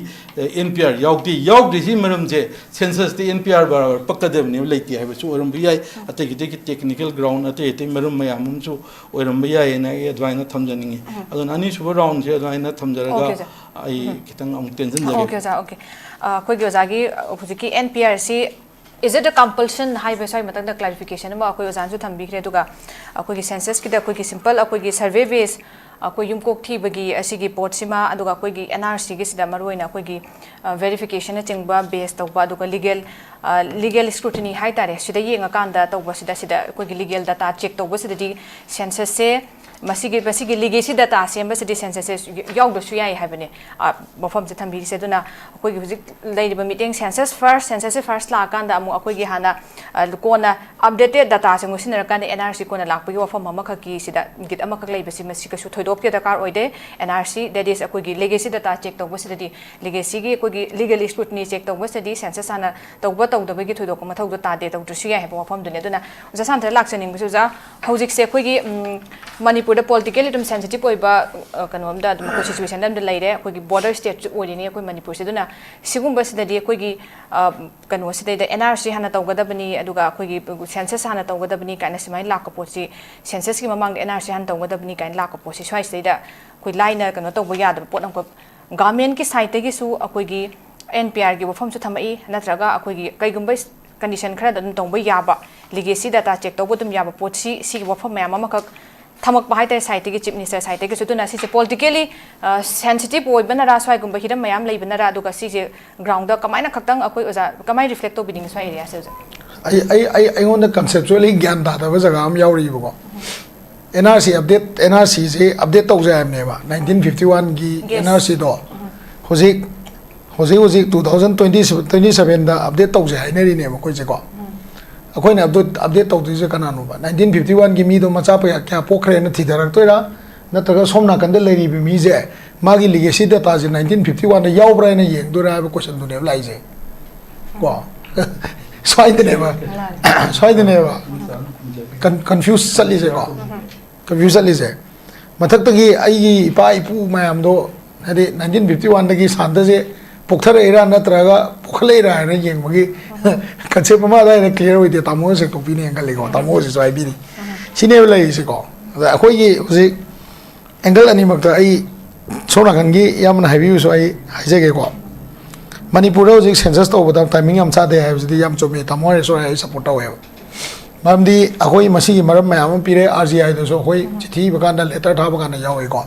एनपीआर यावदी सि मरम जे सेंसस दी एनपीआर बराबर पक्कदब ने लेति हाइबसु ओरम बियाय अते की टेक्निकल ग्राउंड अते मरम मयामसु ओरम बियाय ना एडवाइना थमजनिंगे अदो नानी सुबर राउंड से एडवाइना थमजरगा आई खितंग अम टेंशन जगे ओके जा ओके कोई ओजागी हुजिकी एनपीआरसी इज इट अ कंपल्शन हाइबे साइ मतंग क्लैरिफिकेशन अमा कोई ओजानसु थंबिख्रे दुगा कोई सेंसस की कोई सिंपल कोई सर्वे बेस कोई युमकोक थीबगी असिगी पोर्टसिमा अदुगा कोई एनआरसी की सिदा मरोइना कोई वेरिफिकेशन चिंगबा बेस तौबा अदुगा लीगल स्क्रूटिनी हाइ तारे सिदा येंगा कांदा तौबा सिदा कोई लीगल डाटा चेक तौबा सिदा सेंसस से मसीगी लीगेसी डाटा सेंबसदी सेंसस यावदसु याय हाइबने मफम से थंबिरि से दुना अखोइगी हुजिक लेरिबा मीटिंग सेंसस फर्स्ट ला कांदा अमु अखोइगी हाना कोना अपडेटेड डाटा से मुसिनर कांदा एनआरसी कोना लाकपगी वफम अमखकी सिदा गिट अमखक लेबसि मसी कसु थोइदोपके दरकार ओइदे एनआरसी दैट इज अखोइगी लीगेसी डाटा चेक तौबसदी लीगेसी गी अखोइगी लीगल स्क्रूटिनी चेक तौबसदी सेंसस हाना तौदबगी थोइदोक मथौदो तादे तौद्रसु याय हाइबा वफम दुने दुना जसांथर लाक्सनिंगबसु जा हौजिक से अखोइगी मणिपुर पॉलिटिकली एकदम सेंसिटिव होइबा कनोमदा को सिचुएशन दम लेरे अखोइगी बॉर्डर स्टेट ओरिनी अखोइ मणिपुर से दुना सिगुंबा सिददी अखोइगी कनो सिदैदा एनआरसी हाना तौगदबनी अदुगा अखोइगी सेंसस हाना तौगदबनी काइना सिमाइ लाक पोची सेंसस की ममांग एनआरसी हाना तौगदबनी काइना लाक पोची स्वाइ सिदैदा अखोइ लाइना कनो तौबो यादब पोट अमको गवर्नमेंट की साइड तगी सु अखोइगी NPR gi wafam chu thamai natraga akoi gi kaigumbai condition khara dum tongbai yaba legacy data check to bodum yaba potsi si wafam mayam amakak thamak bahai tai site gi chief minister site gi chutuna si politically sensitive oi banara swai gumba hiram mayam lei banara duga si je ground da kamaina khaktang akoi oza kamai reflect to biding swai area se I on the conceptually gyan data was a gam yauri bugo NRC update NRC se update to jam neba 1951 gi NRC do hozik 2027 da update to jai ne ri ne ko je ko akoi na update to je kana no ba 1951 gi mi do macha pa kya pokhre na thidarak toira na taga somna kan de leri bi mi je magi legacy data je 1951 da yaw bra na yeng do ra question do ne lai je ko swai de ne ba confuse sali je ko confuse sali je mathak tagi ai pa ipu mayam do hadi 1951 dagi santa je pokthar era natraga pokhale ra na yeng magi concept ma da ne clear wi de tamo se to pini angle ko tamo se swai bi sine lai se ko akoi gi hosi angle ani mak ta ai sona kan gi yam na habi so ai haije ge ko Manipur hosi census to bodam timing am cha de ha bi yam chomi tamo re so ai support to he mamdi akoi masi gi maram mayam pire RGI do so hoi chithi bakanda letter tha bakanda yaw ko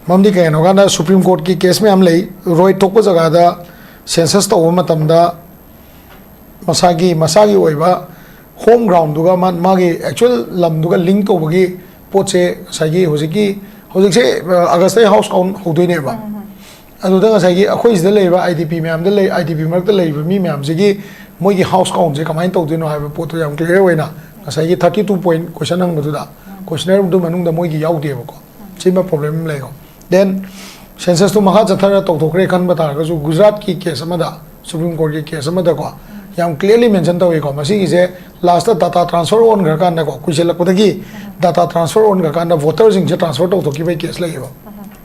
mamdi ke no gana Supreme Court ki case में हम ले रोई टोको जगह दा census तो वो मतम दा मसागी ओइबा home ground दुगा मागी actual लम दुगा link तो बगी पोचे सागी होजिक से अगस्त हाउस काउंट होदोय ने बा अदुदा सागी अखोय इस दले बा IDP में हम दले IDP मरक दले मी में हम जिगी मोगी हाउस काउंट जे कमाइन तो दिनो हाइबा पोतो याम क्लियर होइना सागी 32 point question हंग बदुदा क्वेश्चनर दु मनुंग दा मोगी याउ देबो को सिमा प्रॉब्लम लेगो then census to maha jathara to thokre khan bata ga ju Gujarat ki case amada Supreme Court ki case amada ko yam clearly mention to ko masi je last data transfer on ga kan ko kuisel ko dagi data transfer on ga kan voters in je transfer to thoki bai case lai ba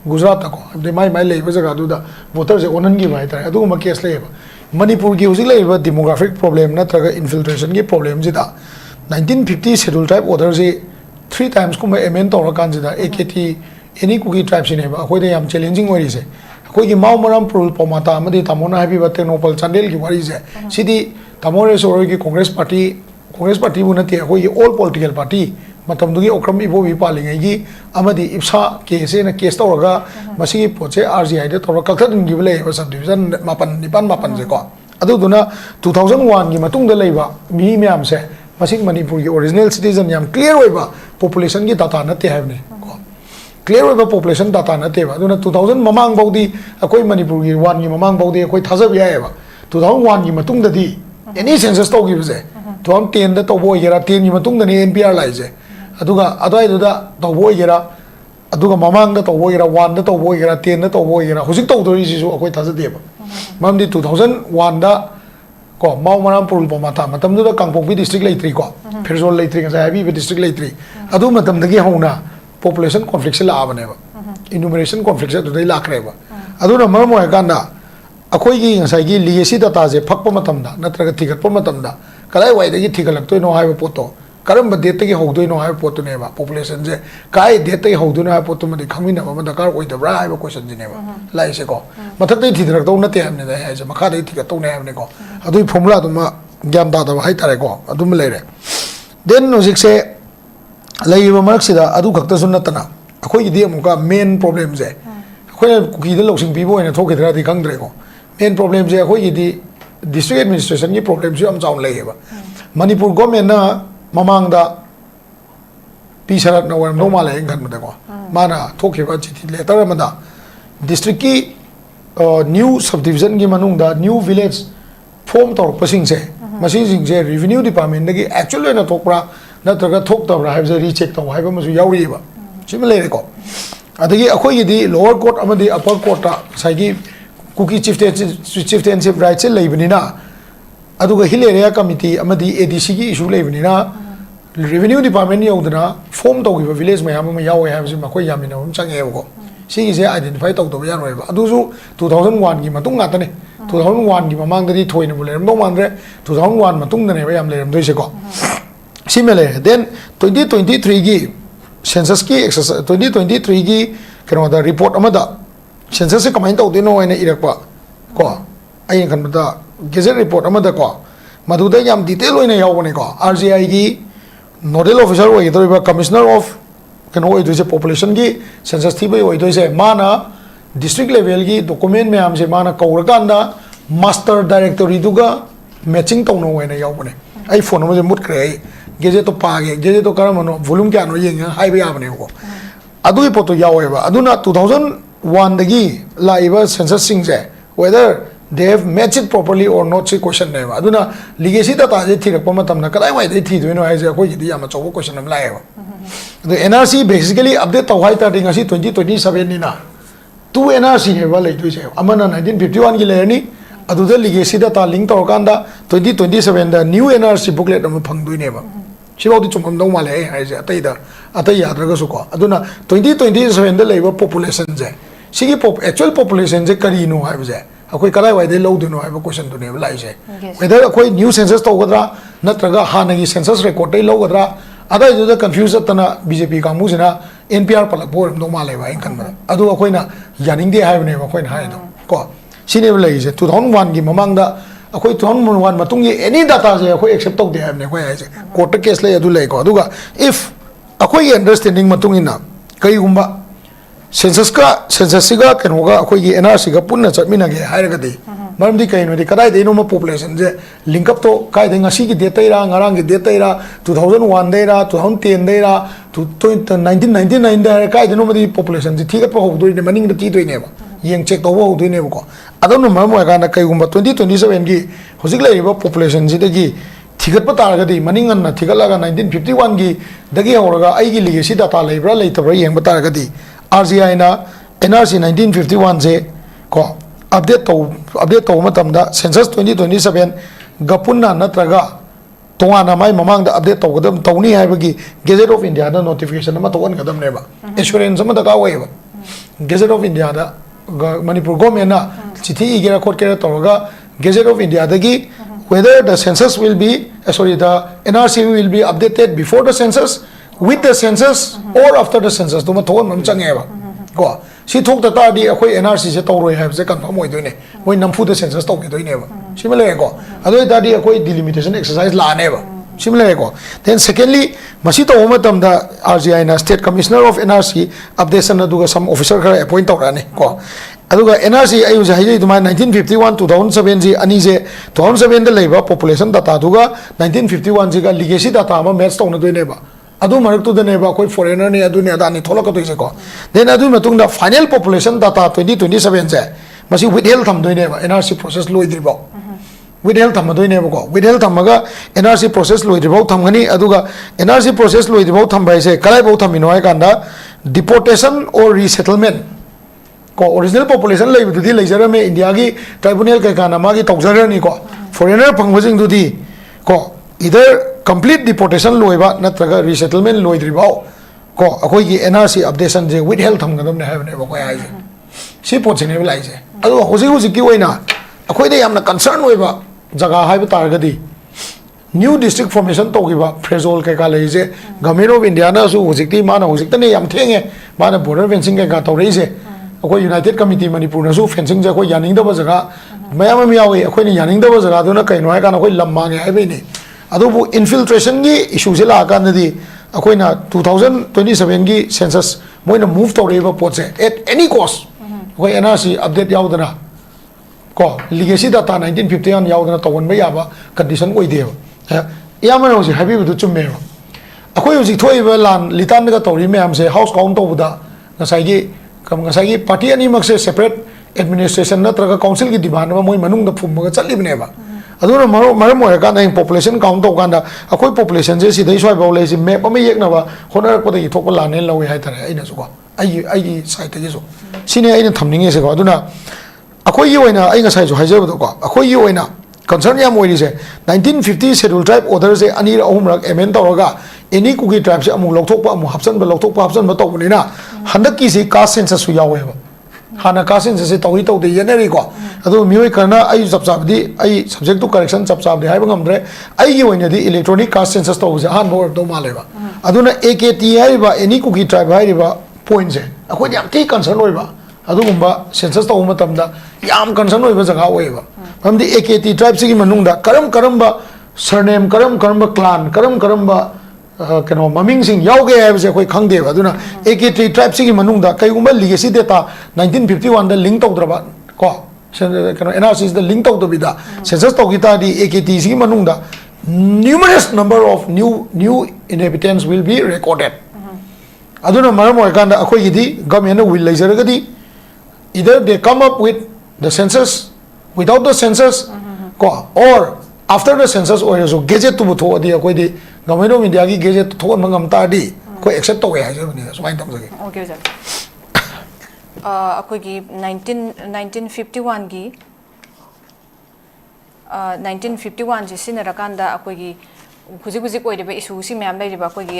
Gujarat ko de mai lai ba jaga du da voters je onan gi bai ta adu ma case lai ba Manipur ki usi lai ba demographic problem na traga infiltration ki problem ji da 1950 schedule type order je 3 times ko amend to ra kan ji da AKT any cookie tribes in a way am challenging what is it? Kogi Maumaram Pul Pomata, Madi Tamona Happy Batenopal Chandel, what is it? City Tamores or Congress Party Unati, all political party, Matamdugi Okrami Bovi Paling, Amadi Ipsa case in a case Toraga, Masi Poche, RGI, the Toraka and give lay was subdivision Mapan Nipan Mapanzeco. Aduna 2001 Gimatung the labor, me am say, Masik Manipur, original citizen Yam clear over population get data not have. Clear over population data na teba duna 2000 mamang baudi akoi Manipur gi wan gi mamang baudi akoi thazab ya ba 2001 gi matung da di any census to gi bse 2010 da to boy gera 10 gi matung da ni NPR lai je aduga adai da to boy gera aduga mamang da to boy gera 1 da to boy gera 10 da to boy gera husik to do ri su akoi thazab de ba mamdi 2001 da ko Maumaram Purul Pomata matam da Kangpokpi district lai 3 ko Phirzol lai 3 ga Habi district lai 3 adu matam da gi hona population conflict se la bane ba enumeration conflict se dai la kre ba aduna mar mo ganda akoi gi ngasai gi legacy data je phakpa matam da natraga thigat pa matam da kalai wai da gi thigalak toi no hai ba poto karam ba date gi hodoi no hai poto ne ba population je kai date gi hodoi no hai poto ma de khangmina ba dakar oi da bra hai ba question ji ne ba lai se ko mathak dai thidak to na te am ne da hai je makha dai thigat to ne am ne ko adui formula duma gyam da da hai tare ko adum le re then logic se Lay Marxida, Adu Kaktasunatana, a quite idea muka main problems there. When Kuki the losing people and a talk at the Kangreco. Main problems there, where the district administration problems you am sound labor. Manipur government na Mamanga Pisharat no one normal in Kanmadago. Mana talk about it later Amada. District key new subdivision Gimanunda, new village formed or passing say. Machine say revenue department actually in a topra. Natraga talk to have the recheck to have a Yauriba. Similarly, Adagi Akoyi, lower court, Amadi, upper court, Sagi, cookie chieftainship rights, Labanina, Aduga Hill Area Committee, Amadi, ADC issue Labanina, Revenue Department Yodana, formed to give a village, Mayama Yawe has in Makoyamino, Chango. She is identified to Yanway. Aduzu 2001 Gimatungatane, 2001 Gimamang the Twin, no wonder 2001 Matung the Nevam Lerem Duseko. Similarly, then 2023 gi census ki exercise 2023 gi kano da report amada census se comment out dino ene irakpa ko ai kan bata gazette report amada ko maduda yam detail oina yawbane ko RGI gi nodal officer oi doriba commissioner of kano oi doise population gi census thibai oi doise mana district level gi document me am se mana kauraganda master directory duga matching tongno oina yawbane ai phone ma je mut kre gazette to page gazette to karamano volume kya no yeng hai ba yabane ko adu poto yaweba aduna 2001 dagi laiba census sing je whether they have matched it properly or not se question ne ba aduna legacy data je thirak pama tamna kadai wai de thi doino hai je khoi ji yama chobo question am lai ba the NRC basically update to hai ta ding asi 2027 ni na two NRC ne ba lai tu je amana 1951 gi le ni adu the legacy data link to kanda 2027 da new NRC booklet am phang doi ne ba Shibao chumam dong male hai je atai da atai yadra ga su ko aduna 2027 da leiba population je sigi actual population je kari no hai je akoi kalai wai de lo du no hai question tu ne lai je whether akoi new census to gadra natraga hanagi census record dai lo gadra ada ju da confuse tana BJP ka mu jina NPR palak bor dong male ba in kan ba adu akoi na yaning de hai ne ba akoi na hai do ko sine lai je 2001 gi mamang da akoi 2001 matung ye any data je akoi accept to de hai ne akoi hai je court case lai adu lai ko aduga if akoi understanding matung ina kai gumba census siga kenoga akoi gi NRC ga punna chatmina ge hairaga de maram di kai no di kadai de no ma population je link up to kai de ngasi gi date ira ngarang gi date ira 2001 de ira 2010 de ira 1999 de kai de no ma di population ji thiga pa ho do ne maning de ti do ne ba yeng check to ho do ne ba ko adon no maram wa ga na kai gumba 2027 gi hojik lai ba population ji de gi thigat pa tar ga di maning an na thigala ga 1951 gi dagi horaga ai gi legacy data leibra leitabra yeng ba tar ga di RGI na NRC 1951 je ko update to matamda census 2027 gapunna natraga tongana mai mamang da update to gadam tawni haibagi Gazette of India da notification ma towan gadam neba assurance ma da ka waiba Gazette of India da Manipur government na chithi igera court kera toga Gazette of India dagi whether the census will be the NRC will be updated before the census with the census or after the census to ma thon mam changeba ko si thok ta ta di akoi NRC se tawroi ha se confirm oi doine moi namfu the census to doine ba simile ko adoi ta di akoi delimitation exercise la ne ba simile ko then secondly masi to ma tam da RGI na state commissioner of NRC updation aduga some officer khara appoint to rane ko aduga NRC ayu ja hijai duma 1951 2007 ji ani je 2007 da leiba population data aduga 1951 ji ga legacy data ma match to na doine ba adu marak tu dane ba koi foreigner ne adu ne adani tholak to ise ko then adu matung da final population data 2027 je masi withheld tham doine ba NRC process loi dri ba withheld tham doine ba ko withheld tham ga NRC process loi dri ba tham gani adu ga NRC process loi dri ba tham bai se kalai ba tham inoi kanda deportation or resettlement ko original population lai du di lai jara me India gi tribunal ka kana ma gi tokjara ni ko foreigner phangwajing du di ko either complete deportation loiba natraga resettlement loidribao ko akoi gi NRC updation je withheld tham gadam ne have ne ba ko ai je si pot ne lai je adu hoji ki oina akoi de yamna concern oiba jaga hai ba tar gadi new district formation to gi ba frezol ke ka lai je government of India na su hoji ti mana hoji ta ne yam thenge mana border fencing ke ka to rei je akoi United Committee Manipur na su fencing je akoi yaning da ba jaga mayam mi yawi akoi ni yaning da ba jaga do na kai no ai ka na akoi lamma nge ai be ni adubu infiltration gi issue se la kan di akoina 2027 gi census moina move to reba potse at any cost koi NRC update yaudana ko legacy data 1951 yaudana tawon ba yaba condition oi de ya ma no si habi bu chumme ba akoi uji thoi ba lan litan ga tori me am se house count to buda ngasai gi party ani mak se separate administration natraga council gi demand ma moi manung da phum ga chali bne ba aduna maram mo ka na population count to kanda akoi population je si dai soi ba le si map ma yek na ba honar ko dai thok la ne lawi hai tare ai na su ko ai site te so sine ai na thamning se ko aduna akoi yi oina ai nga sai so haije ba ko akoi yi oina concern ya moi ri se 1950 schedule tribe order se ani ra ahum rak amend to ga any kuki tribe se amu lok thok pa amu hapsan ba lok thok pa hapsan ba to ni na handak ki se caste census su yawe ba hana caste census se to de yeneri ko adu mioi kana ai subject di ai subject to correction subject di hai bangam dre ai gi oina di electronic caste census to se han bo do male ba aduna AKT hai ba any kuki tribe hai ba point se akoi yam ti concern oi ba ꯑꯗꯨꯒꯨꯝꯕ ꯁꯦꯟꯁꯁ ꯇꯧꯕ ꯃꯇꯝꯗ ꯌꯥꯝ ꯀꯟꯁꯔꯟ ꯑꯣꯏꯕ ꯖꯒꯥ ꯑꯣꯏꯌꯦꯕ ꯃꯔꯝꯗꯤ AKT ꯇ꯭ꯔꯥꯏꯕꯁꯤꯒꯤ ꯃꯅꯨꯡꯗ ꯀꯔꯝꯕ ꯁꯔꯅꯦꯝ ꯀꯔꯝꯕ ꯀ꯭ꯂꯥꯟ ꯀꯔꯝꯕ ꯀꯩꯅꯣ ꯃꯃꯤꯡꯁꯤꯡ ꯌꯥꯎꯒꯦ ꯍꯥꯏꯕꯁꯦ ꯑꯩꯈꯣꯏ ꯈꯪꯗꯦꯕ ꯑꯗꯨꯅ AKT ꯇ꯭ꯔꯥꯏꯕꯁꯤꯒꯤ ꯃꯅꯨꯡꯗ ꯀꯩꯒꯨꯝꯕ ꯂꯤꯒꯦꯁꯤ ꯗꯦꯇꯥ 1951ꯗ ꯂꯤꯡ ꯇꯧꯗ꯭ꯔꯕ ꯀꯣ kano NRC the link to bida census to kita di AKT sigi manungda numerous number of new inhabitants will be recorded aduna maram oikanda akoi gidi government will laseragadi either they come up with the census without the census ko or after the census or so gazette to butho adi akoi di government of India gi gazette to thon mangam ta di ko accept to ya so ni so mai tam sagi okay sir अखोगी 1951 की 1951 जी सिनरकांदा अखोगी हुजिक हुजिक ओइरेबा इशू सि मैम लेरिबा अखोगी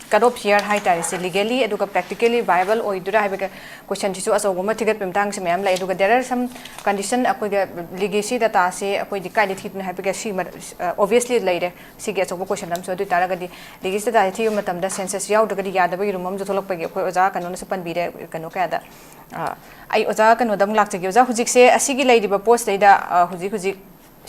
कट ऑफ हियर हाई तारे से लीगली एदुका प्रैक्टिकली वायबल ओइदुरा हाइबे क्वेश्चन सिसु असोगुमा थिगत पेमतांग से मैम लाई एदुका देयर आर सम कंडीशन अखोगी लीगेसी डाटा से अखोगी काइदे थितन हाइबे सी ऑब्वियसली लाइरे सिगे असोगो क्वेश्चन हम सो दु तारागदी लीगेसी डाटा थियो मतमदा सेंसस याउदगदी यादबगी रुमम जो थोलकपगी अखोय ओजा कनो से पनबीरे कनो कादा आई ओजा कनो दम लाक्चगी ओजा हुजिक से असिगी लाइदिबा पोस्ट दैदा हुजिक हुजिक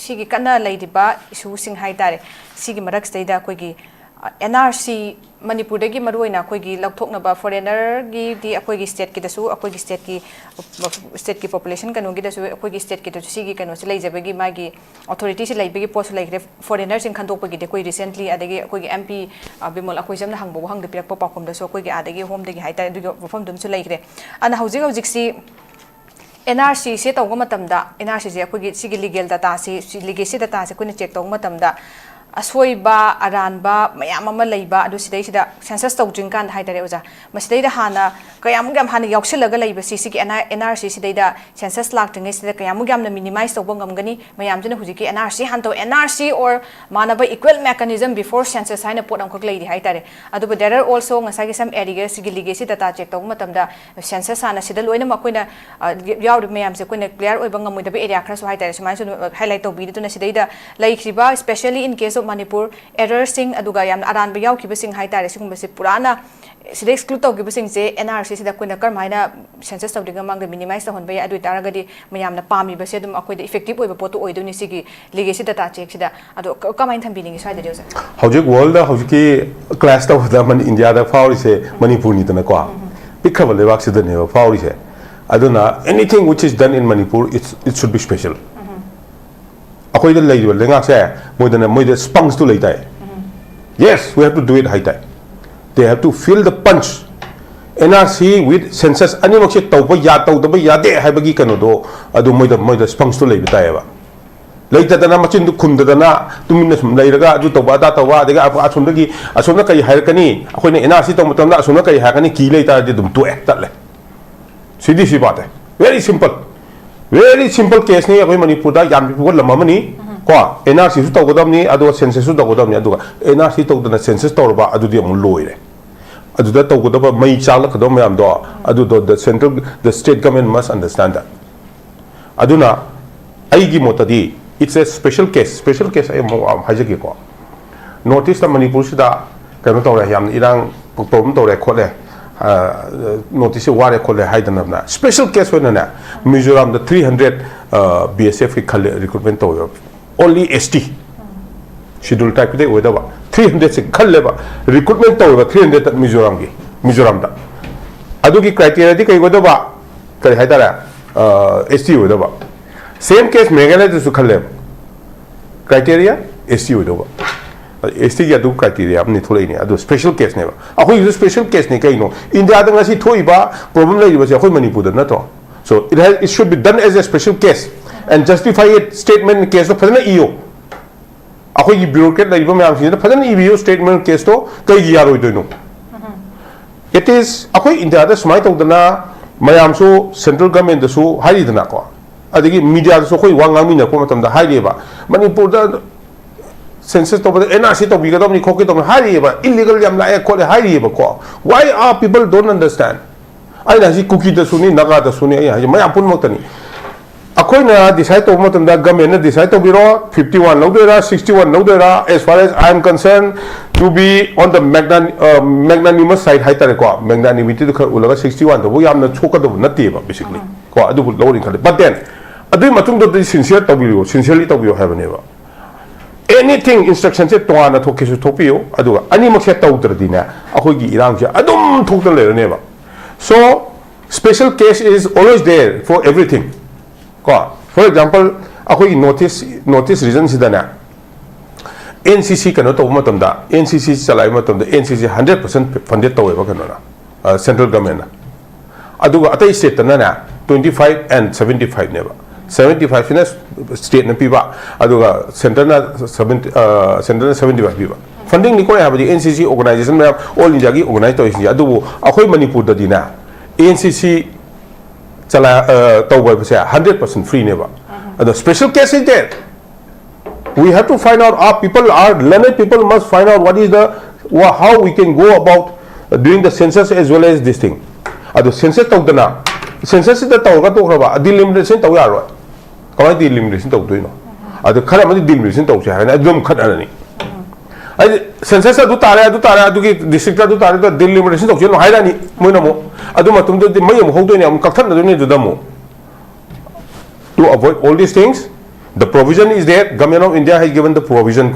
सिगी कन्ना लाइदिबा इशू सिंग हाइ तारे सिगी मरक दैदा अखोगी NRC Manipur dagi maruina akoigi laukthoknaba foreigner gi di akoigi state ki dasu akoigi state ki population kanu gi dasu akoigi state ki dasu sigi kanu silai jabagi magi authority si laibagi post laigre foreigners in khandokpagi de koi recently adagi akoigi MP bimol akoi jamna hangbo hang de pirakpa pakom dasu akoigi adagi home dagi haita du form dum su laigre ana hojik si NRC se tawga matamda NRC je akoigi sigi legal data si legacy data se koina check tawga matamda aswoiba aranba mayam ama leiba adu sidai sida census tawjing kan haitare oja masidai da hana kayam gam hana yaukshelaga leiba sigi NRC sidai da census laktingai sida kayam gam na minimize tawba ngamgani mayam jina hujiki NRC hanto NRC or manaba equal mechanism before census haina pot amkhak leidi haitare adu there are also ngasagi some area sigi legacy data check tawba matamda census hana sida loina makoina yaud mayam se koina clear oiba ngamuida be area khra so haitare sumai su highlight tawbi duna sidai da laikriba especially in case Manipur error sing aduga yam aran ba yaw ki basing hai tare sing basi purana sida exclude tawgi basing je NRC sida koina karmaina census tawdiga mang minimize ta honba ya adu taragadi mayam na pami base adum akoi da effective oiba potu oiduni sigi legacy data check sida adu kamain thambi ningi side deusa hojik world da hojiki class ta da man India da fauri se Manipur ni tana kwa pikhaba lewak sida ne fauri se aduna anything which is done in Manipur it should be special akoy da lay lenga se moida spunks to lay yes we have to do it high time they have to feel the punch NRC with census ani mok se tawba ya tawda ya de haibagi kano do adu moida spunks to lay tai ba lay ta na machin du khum da na tumina sum lay raga adu tawba da tawa de ga asundagi asunda kai hair kani akoy ne NRC taw matam da asunda kai ha kani ki lay ta de dum to tat le sidi si baat hai very simple case ni akoy Manipur da yam people lamamani ko NRC su tawgodamni adu census su tawgodamni adu NRC tawdana census tawba adu di amul loire adu da tawgodaba mai chala kadom yam do adu do the state government must understand that aduna aigi motadi it's a special case ay hajagi ko notice the Manipur sida kano tawra yam irang problem tawre khole notice ware khole haidanamna special case when na Mizoram the 300 BSF recruitment to only ST schedule type de weda 300 se khalle ba recruitment to 300 at Mizoram da adugi criteria di kai weda ba kai haidara ST weda ba same case Meghalaya su khalle criteria ST weda ba ST ya du criteria amni tholai ni adu special case ne ba akoi is special case ne kai no India da ngasi thoi ba problem lai ba se akoi Manipur da na to so it should be done as a special case and justify it statement case to phadana EO akoi gi bureaucrat lai ba mayam sin da phadana EO statement case to kai gi yaroi doino it is akoi India da smai to dana mayam so central government da so hari dana ko adigi media so koi wangang mi na ko matam da hari ba Manipur da census to NRC to biga dom ni khoki to hari ba illegal yam la ko hari ba ko why are people don't understand ai na si cookie da suni naga da suni ai maya pun mok tani akoina decide to matam da government decide to biro 51 lodera 61 lodera as far as I am concerned to be on the magnanimous side haitare ko magnanimity to ulaga 61 to yamna choka do nati ba basically ko adu lowering khale but then adu matung do sincere to biro sincerely to biro have never anything instruction se to ana to kisu to pio adu ani makse to utradina akoi gi irang se adum thok ta le neba so special case is always there for everything. For example, akoi notice reason sidana NCC kano to matamda NCC chalai matamda NCC 100% funded to eba kano na central government na aduga atai state na 25 and 75 neba 75 ina state na piba aduga center na 75 piba funding ni ko ya badi NCC organization ma all India gi organize to isi adubu akoi Manipur da dina NCC chala tawai base 100% free neba the special case is there we have to find out our people are learned people must find out what is the how we can go about doing the census as well as this thing adu census tawdana census da tawga to khaba delimitation taw yaro kamai delimitation taw doino adu khara madi delimitation taw cha hana adum khadana ni census adu tare adu ki district adu tare da delimitation taw cheno haira ni moina mo adu matum do mai mo hogdo ni am kakhan do ni do damo to avoid all these things the provision is there government of India has given the provision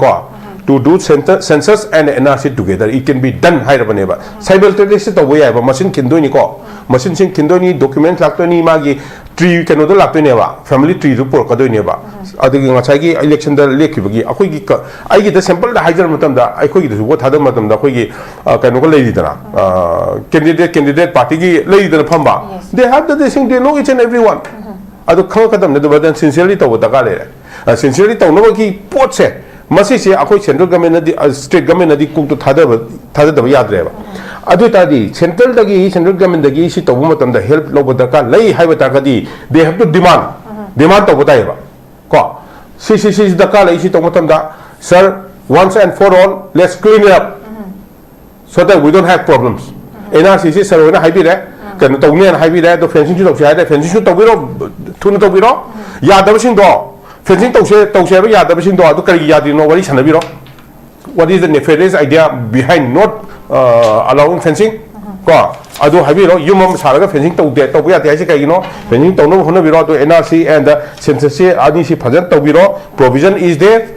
to do census and NRC together it can be done haira baneba simultaneously to way ba machine kindo ni ko machine sing kindo ni document lakto ni magi tree kano do lakto ne ba family tree do por ka do ne ba adu gi ngachai gi election da lekibagi akoi gi ai gi da sample da hajar matam da ai khoi gi da wo thada matam da khoi gi kano ko lei dana candidate party gi lei dana phamba they have the thing they know each and everyone adu khang kadam ne do badan sincerely to da ka le sincerely to no gi pot se masi se akoi central government di state government di kum to thada da yad re ba adu ta di central da gi central government da gi si to matam da help lo da ka lei hai ba ta ka di they have to demand to ba ba ko si da ka lei si to matam da sir once and for all let's clean it up so that we don't have problems NRC sir na hai bi re kan to ne hai bi re to fencing chu to sai da fencing chu to bi ro thun to bi ro ya da sing do fencing to se ba ya da sing do adu kari ya di no wari sana bi ro what is the nefarious idea behind not allowing fencing ko adu hai bi ro yum saraga fencing to de to ya de ai kai no fencing to no hono bi ro to NRC and the census se ani si phajan to bi ro provision is there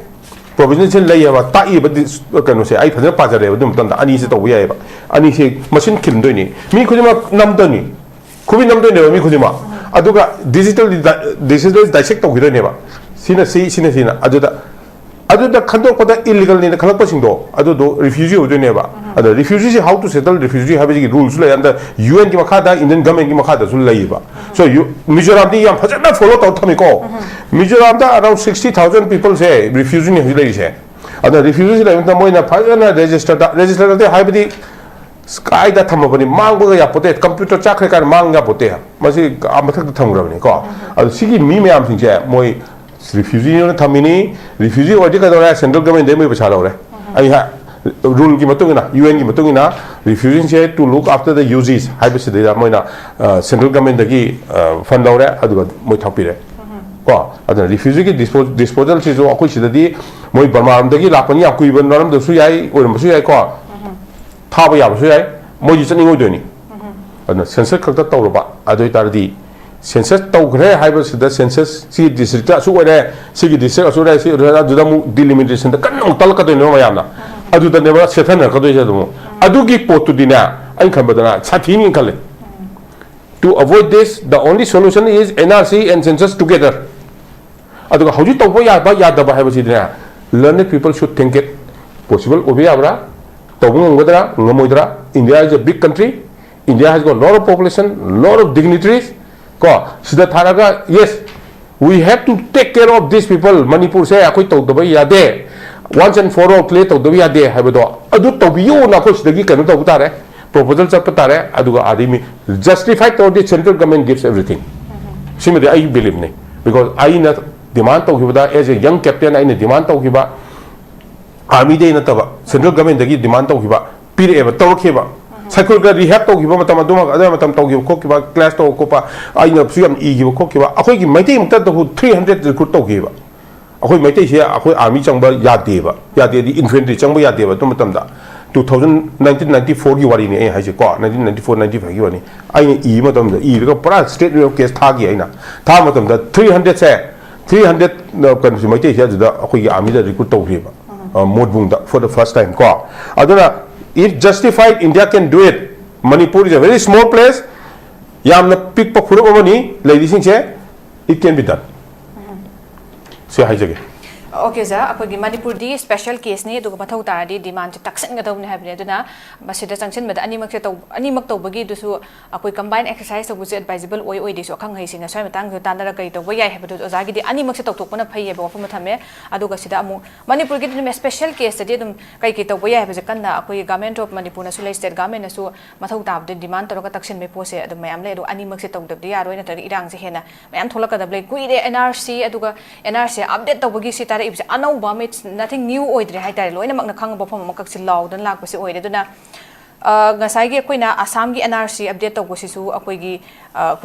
provision sin lay ba ta i ba kanu se ai phajan pa jare ba dum tan ani se to ya ba ani se machine kin do ni mi khujima nam do ni khubi nam do ne ba mi khujima aduga digital dissect to gi ne ba sina aduda khando ko da illegal ni khalak pasing do adudo refugee do ne ba adu refugee how to settle refugee have the rules la and the UN ki makha da Indian government ki makha da sul lai ba so Mizoram ni yam phajana follow to thami ko Mizoram da around 60,000 people say refugee ni lai se adu refugee la ta moina phajana register da hai badi sky da thamabani mangba ya pote computer chakre kan manga pote masi amathak thamgrabani ko adu sigi mi me am sing je moi refugee ne thamini refugee odi ka dora central government de mai bacha lore ai ha rule ki matungina UN ki matungina refugee se to look after the uses hai bisi de moina central government gi fund lore adu moi thapire ko adu refugee ki disposal se jo akoi sidadi moi Burma am de gi lapani ya kui ban ram de su yai oram su yai ko thaba ya su yai moi ji chani ngoi de ni adu census khakta tawroba adu tardi census tawgre haiba sida census si district asu ore si district asu re si adu mu delimitation da kan tal ka do no mayamna adu da ne ba sethana ka do je do adu gi potu dina ai khamba dana sathi ni khale to avoid this the only solution is NRC and census together adu hoji to ya da ba haiba si dina learned people should think it possible obi abra to ngodra ngomoidra India is a big country India has got a lot of population lot of dignitaries yes, we have to take care of these people. Manipur say, once and for all, clear to the Yade, have a do to you, Nakos, the Gikan, proposals of Patare, Aduga Adimi, justified to the central government gives everything. Similarly, I believe me, because I not demand to Hiba as a young captain, I demand to Hiba, Army Day Natava, central government, the demand to Hiba, Pire Tokiba. cycle ka rehab to giba matam aduma ada matam to giba khok giba class to ko pa aina psu yam i giba khok giba akhoi gi maitei mukta to 300 recruit to giba akhoi maitei se akhoi army changba yade ba yade di infantry changba yade ba to matam da 1994 gi wari ni ai haje ko 1994 95 gi wani aina i matam da i ga pura state of case tha gi aina tha matam da 300 se 300 kan su maitei se da akhoi gi army da recruit to giba modbung da for the first time ko aduna if justified India can do it Manipur is a very small place yamna pick pa khuru omani ladies sing che it can be done se hai jage okay sir apagi Manipur di special case ni du mathau ta di demand taksin ga dawni habne aduna masida sanction meda animak se animak tawbagi dusu apoi combine exercise to was advisable oi di so khang hai singa sai matang jo tanara kai to yai habdu oza gi di animak se tawtok pana phai ba wafum thame aduga sida amu Manipur gi di special case di dum kai ki to yai habe kan na apoi government of Manipur na su state government na su mathau ta de demand to ka taksin me pose adu mayam le adu animak se tawdab di yaroi na tari irang se hena mayam tholaka da blai kui de NRC aduga NRC update tawbagi si tara ibse anauba it's nothing new oidre hai tare loina makna khang ba phom makak si law dan lak pasi oide duna ngasai gi koina Assam gi NRC update to gosi su akoi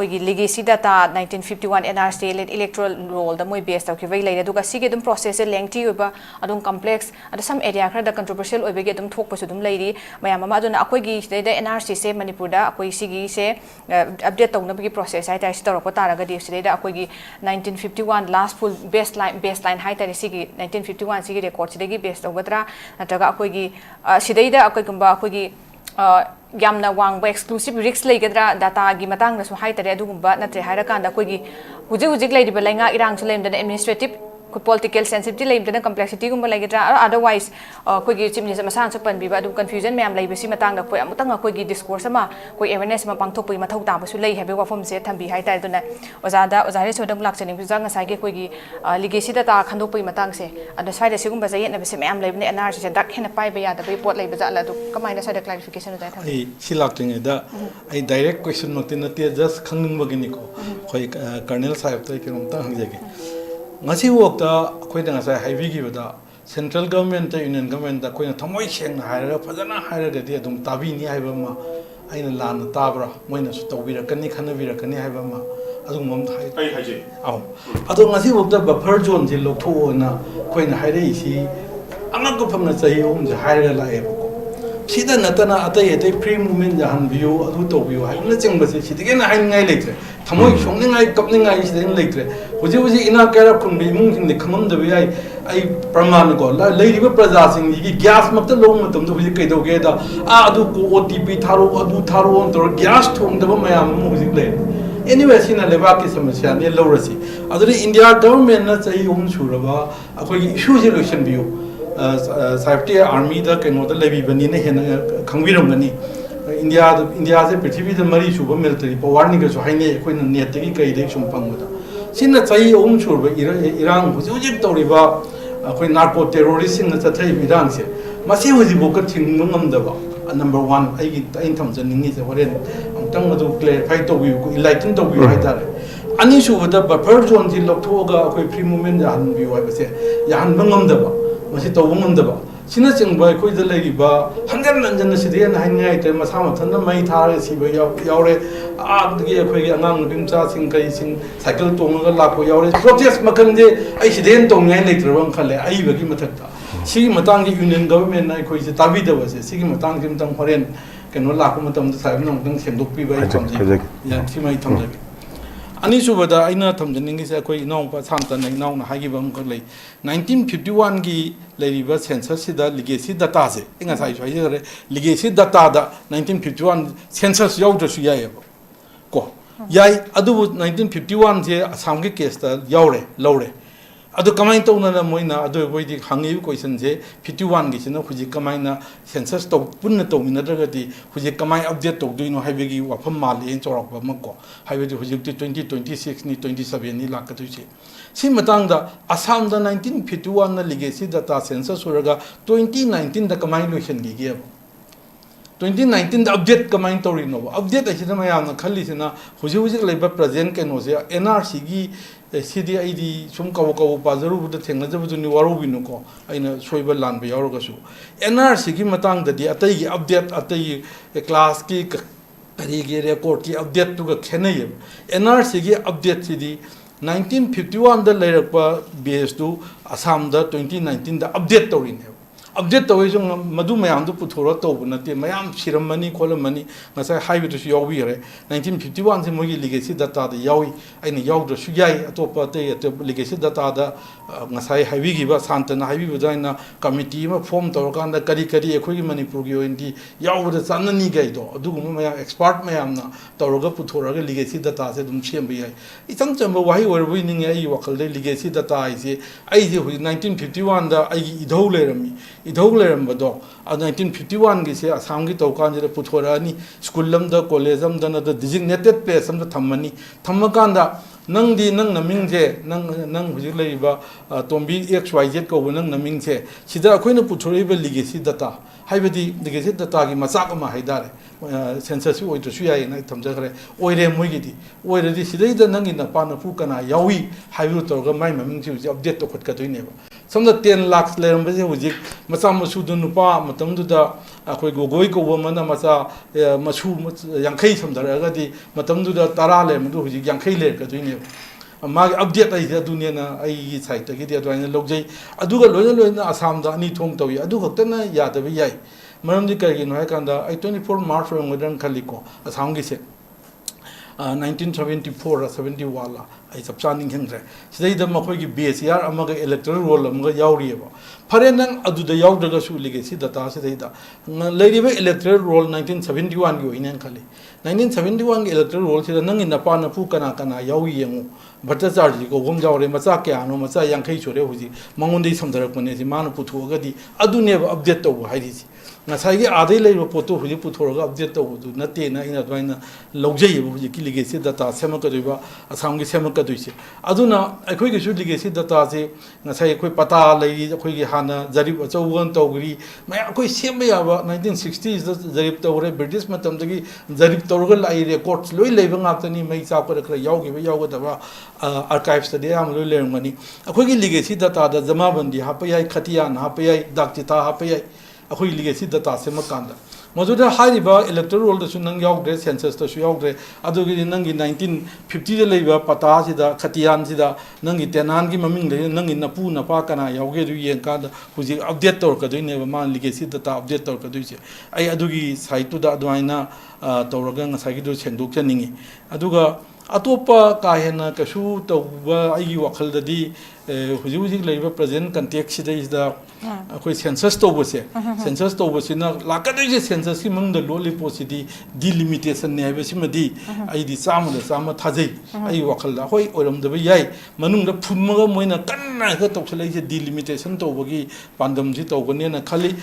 gi legacy data 1951 NRC electoral roll da moi base to ki vai leide duga si gi dum process e lengthy oba adum complex ada some area khra da controversial oibe gi dum thok pasu dum leiri mayam ma aduna akoi gi da NRC se Manipur da akoi si gi se update to na gi process hai tare si tor ko tara ga di si da akoi gi 1951 last full baseline hai tare si gi 1951 si gi record si gi base to gadra nataga akoi gi sidai da akoi gumba akoi gi yamna wangba exclusive risks legadra data gi matang na so hai tare adugumba natre haira kan da koi gi hujik leidiba lainga irang so lemda administrative political sensitivity lemda complexity gumba legadra otherwise koi gi chief minister masan so panbiba adu confusion mayam leibasi matang da koi amutang koi gi discourse ma koi awareness ma pangthopui mathau ta ba su lei habe wafom se thambi hai tai duna ozare so dam lakchani bi jang sai ge koi gi legacy data khandopui matang se ada sai da sigumba zayet na se mayam leibne NRC se dak hena pai ba ya da report leiba jala du kamai na sai da clarification da tham ai silakting da ai direct question makte na te just khangning bagini ko khoi colonel sahib to ke umta hangjage ngasi wokta khoi da ngasai highway gi bada central government ta union government da khoi na thamoi seng na haira phajana haira ga di adum tabi ni haiba ma aina lan tabra moina su tawbira kani khanabira kani haiba ma adum mom hai ai haje aw ado ngasi wokta buffer zone ji loktho na khoi na haire si angak ko phamna chai om ja haira la e ko sida natana atai atai free movement jahan view adu to view hai na cheng base sidige na hai ngai leitre thamoi songni ngai kapni ngai sideng leitre huji ina kara kun bi mung sing de khamam da bi ai praman ko la leiriba praja sing gi gas makta long matam do huji kai do ge da adu ko OTP tharo adu tharo on tor gas thong da ba mayam mu huji le anyway sina leba ki samasya ne lorasi adu India government na chai um suraba akoi issue solution view safety army da keno da lebi bani ne hena khangwiram gani India se prithvi da mari suba military power ni ga so haine koi na net gi kai dei sum pang da sinna chai om surba irang huji toriba koi narco terrorist sing na chathai bidang se masi huji bo ka thing ngam da ba number 1 ai gi tain tham jan ningi se horen amtang adu clarify to wi ko enlighten to wi hai da ani suba da buffer zone ji loktho ga koi free movement ja han bi wa ba se ya han ngam da ba masi to ngam da ba sina chingba koi da legi ba hangan nanjan na sidhe na hangai te ma sama than mai thar si ba yaure a gi koi gi angang dim cha sing kai sing cycle tong ga la ko yaure protest makan je ai sidhen tong ngai lek rawang khale ai ba gi mathak ta si matang gi union government na koi je tabi da ba se si gi matang dim tang foreign keno la ko matam da sai nong dang sem dok pi ba tham ji ya si mai tham ji ani subada aina thamjaningi se koi inong pa samta nei nong na hagi bam kak lei 1951 gi leiriba census sida legacy data se inga sai sai re legacy data da 1951 census yaudra su yai ko yai adu 1951 je Assam gi case ta yaure lore adu kamai to na moina adu boi di hangi question je 51 gi sino khuji kamai na census to punna to mina daga di khuji kamai update to duino haibe gi wafam mali en chorak ba mako haibe di khuji 2026 ni 27 ni lak tu che si matang da Assam da 1951 na legacy data census uraga 2019 da kamai lotion gi ge 2019 update kamain tori no update asina mayam na khali sina huji leba present keno se NRC gi CDID sum kaw pazaru bu thengna jabu ni waru binu ko aina soiba lan ba yauro gasu NRC gi matang da di atai gi update atai class ki kari gi record ki update tu ga khenai NRC gi update sidi 1951 da lerakpa BS2 Assam da 2019 da update tori ne update to is madu mayam to puthora to bunati mayam siramani kolamani ngasai highway to yawi re 1951 se mogi legacy data da yawi aina yaw do suyai atopa te legacy data da ngasai highway gi ba santana highway budaina committee ma form to kan da kari ekhoi gi manipur gi ondi yaw da sanani gai do adugu mayam expert mayam na toroga puthora ga legacy data se dum sem bi ai itang chamba wahi warbi ning ai wakal de legacy data ai se 1951 da ai idhou le rami idhou lerambado 1951 gi se Assam gi tawkan jere puthorani school lamda college amda na the designated place amda thammani thammakanda nang di nang naming je nang hujik leiba tombi xyz ko nang naming je sida akoina puthoriba legacy data haibadi legacy data gi masak ma haidare census oi to suyai na thamjagre oire moigi di oire di sidai da nang ina pana pu kana yawi haibu to ga mai maming ji update to khot ka toine ba samda 10 lakhs leram base hujik macha masu du nupa matam du da akoi gogoi ko wamana macha masu yankhai samdara ga di matam du da tara le mdu hujik yankhai le ka toine ma update ai da dunia na ai site ta gi dia dwaina logjai aduga loina Assam da ani thong tawi adu khotana ya da bi yai maram di kai no kanda ai 24 March ngodan khaliko Assam gi se 1974 or 70 wala ai sapchaning hengre sidai da makhoi gi BSR amaga electoral roll amaga yauri ba phare nang adu da yaw daga su legacy data sidai da leiriba electoral roll 1971 gi oinen khali 1971 gi electoral roll sida nang ina pa na pu kana yawi yengu bhatta charge ko gom jawre macha kya no macha yankhai chore huji mangonde samdarak pone si manu puthu ga di adu ne update to hairi si ngasai adai leiba poto huji puthoroga update to du nate na ina dwaina logjai bu huji ki legacy data sema ka doiba Assam gi sema ka doise aduna akhoi gi su legacy data se ngasai akhoi pata lei akhoi gi hana jarib achaugan tawgri mai akhoi sema ya ba 1960s da jarib tawre British matam dagi jarib tawga lai records loi leiba ngaptani mai cha ko kra yaw gi ba yaw ga da ba archives da am loi lermani akhoi gi legacy data da jama bandi hapayai khatiyan hapayai dakchita hapayai akhoi legacy data se makanda mojuda hariba electoral roll da su nang yaw dre census da su yaw dre adugi nang 1950 da leiba pata si da khatiyan si da nang tenan gi maming le nang napu na pa kana yaw ge du yen ka da huji update tor ka doine ba man legacy data update tor ka duise ai adugi site tu da adwaina tawraga ngasai gi du senduk chaningi aduga atopa ka hena kasu tawba ai wakhal da di huji leiba present context is da akhoi census to bose census to bose na lakadai je census ki mang da loli posidi delimitation ne ba simadi ai di sama thajai ai wakhal da hoi oram da yai manung da phumma moina kanna ka toksalai je delimitation to bogi pandam ji to gone na khali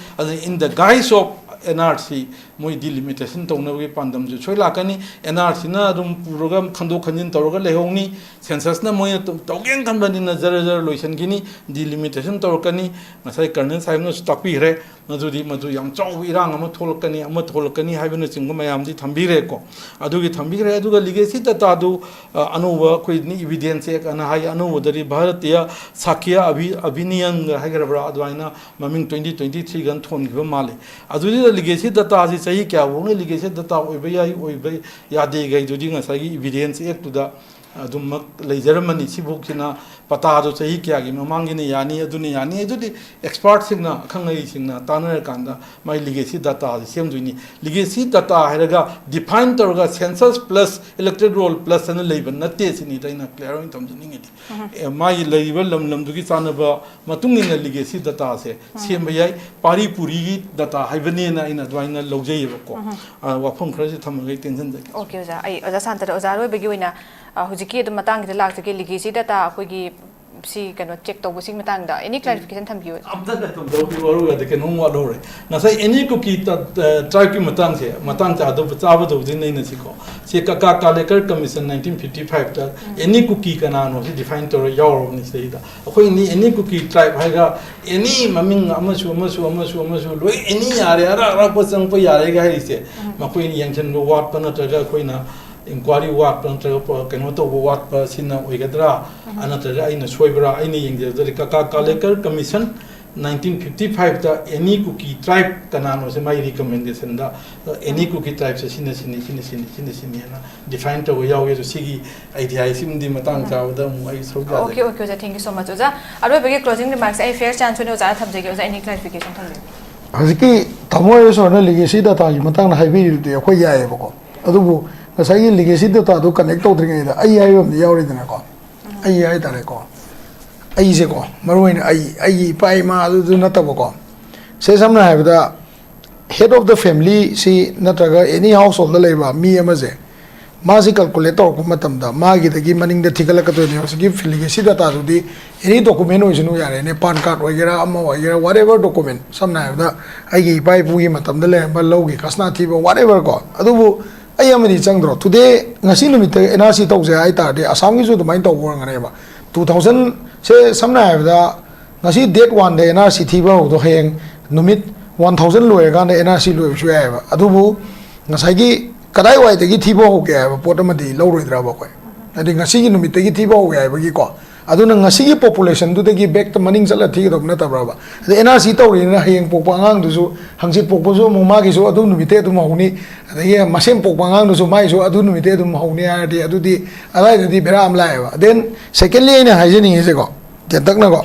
in the guise of NRC moi delimitation to na gi pandam ju choi lakani NRC na dum program khando khanjin toroga lehongni census na moi to gen kan bani na zara loisan gini delimitation torkani masai karne saib no stopi re madudi madu yang chau irang ama tholkani haibna chingma mayam di thambi re ko adugi thambi re aduga legacy data du anuba koi ni evidence ek ana hai anuba dari bharatiya sakya abhiniyan hagarabra adwaina maming 2023 gan thon giba male adudi legacy data ji sahi kya wonge legacy data oibai yade gai dudi nga sagi evidence ek tu da adum leijarmani sibuk sina pata do sahi kya gi mamang ni yani aduni adudi expert singna khangai singna tanar kanda mai legacy data sem duini legacy data heraga define torga census plus electoral roll plus an leiban natte sini daina clear in terms ningi mai leiba lam dugi sanaba matungina legacy data se sem yai pari puri data haibani na ina dwaina logjai ko wafam khra se thamgai tension da okay oja ai oja santa oja roi begi oina hujiki dum matang de lak ke legacy data akoi gi si kano check to busing matang da any clarification tham biu amda tum do bi waru ga de ke nong wa lo re na sai any cookie ta try ki matang cha do cha ba do din nei na si ko si ka lekar commission 1955 ta any cookie kana no si define to yaw ni sei da akhoi ni any cookie tribe hai ga any maming amasu loi any yare ara po sang po yare ga hai se ma khoi ni yang chen wat pa na ta ga khoi na inquiry work plan tra pa keno to work pa sina oigadra anatra aina soibra aina yengde jari ka lekar commission 1955 ta any cookie tribe kanano se my recommendation da any cookie tribe se sina na define to yaw ye sigi idea sim di matang cha da mu ai so ga okay oza thank you so much oza arwe bege closing remarks ai fair chance ne oza tham jege oza any clarification tham jege haziki tamoy so na legacy data gi matang na haibi de khoi yae bako adubu ngasai legacy data do connect to dringa da ai ai yom yaw ri dana ko ai tare ko ai se ko maroin ai pai ma du na ta ko se samna ha da head of the family si nataga any household la leba mi amaze ma si calculator ko matam da ma gi da gi maning da thigala ka to ne si gi legacy data du di any document oi sinu yare ne pan card wagera amma wagera whatever document samna ha da ai gi pai pu gi matam da le ba lo gi kasna thi ba whatever ko adubu ai amani changdro today ngasi numit NRC tawse ai ta de asam gi su du main taw wor ngane ba 2000 se samna ha da ngasi date 1 de NRC thi ba do heng numit 1000 loe ga de NRC loe su ya ba adubu ngasai gi kadai wai de gi thi bo ho ke ba pot ma di lo roi dra ba ko adi ngasi gi numit de gi thi bo ho ya ba gi ko aduna ngasi gi population du de gi back to maning chala thi do na ta bra ba de NRC taw ri na heng pok pa ngang du su hangsit pok po su mo ma gi su adu numit te du ma hu ni ade masem pok pa ngang du su mai su adu numit te du ma hu ni ya di adu di alai di bera am lai ba then secondly ina hygiene is ko ten tak na ko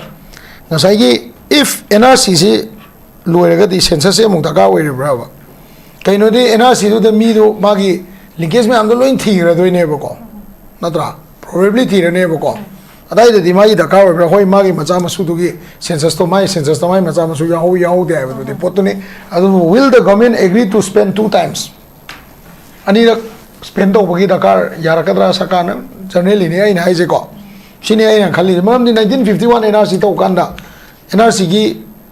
ngasai gi if NRC si loiraga di census se mukta ka wei bra ba kaino di NRC du de mi du magi linkage me am do loin thi ra do ne ba ko natra probably thi ra ne ba ko adai de mai da ka wei bra hoi magi macha ma su du gi census to mai macha ma su ya ho de ba de pot ne adu will the government agree to spend 2 times ani da spend to bagi da ka yara kadra sakana generally ne ai na ai je ko shini ai na khali mam ni 1951 NRC to kanda NRC gi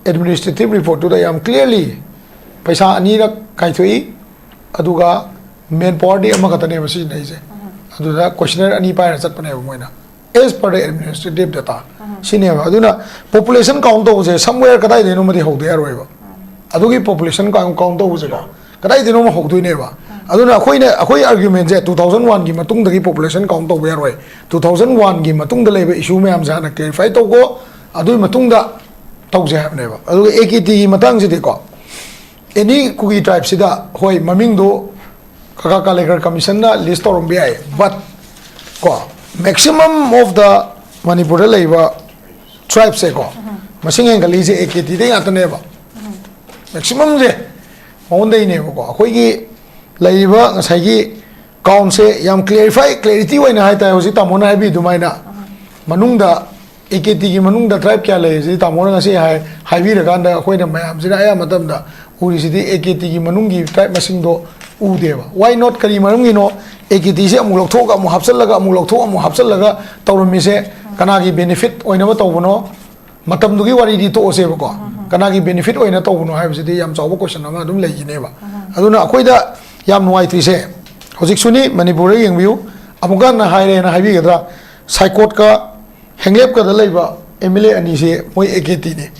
administrative report to the clearly paisa ani ra kai thui aduga main body ama katane basi nei je aduda questionnaire ani pa ra chat pane moina as per the administrative data sine aduna population count to je somewhere kadai de no mari ho de aroi ba adugi population count to je ka kadai de no ma ho doi ne ba aduna akhoi argument je 2001 gi matung dagi population count to ba roi 2001 gi matung da leba issue me am jana clarify to go adui matung da tawse ne ba adu AKT matang si de ko any kugi tribe sida hoi maming do kaka lekar commission na list or bi ai but ko maximum of the Manipur leba tribe se ko masing en gali se AKT de atne ba maximum je on de ne ko hoi gi laiba ngasai gi count se yam clarity wai na hai ta hosi tamona ai bi dumaina manung da AKT gi manung da tribe kya le ji tamona ngasi hai bi ra ganda khoi na mayam sina aya matam da uri sidi AKT gi manung gi tribe masing do u deba why not kari manung gi no AKT se amu lok thok amu hapsal laga tawrami se kana gi benefit oina ma tawbono matam du gi wari di to se ba ko kana gi benefit oina tawbono hai sidi yam chaw question ama dum lei ne ba aduna akhoi da yam nuai tri se hojik suni Manipur yeng view amuga na haire na habi gadra psychot ka henglep ka da leiba MLA ani se moi AKT ne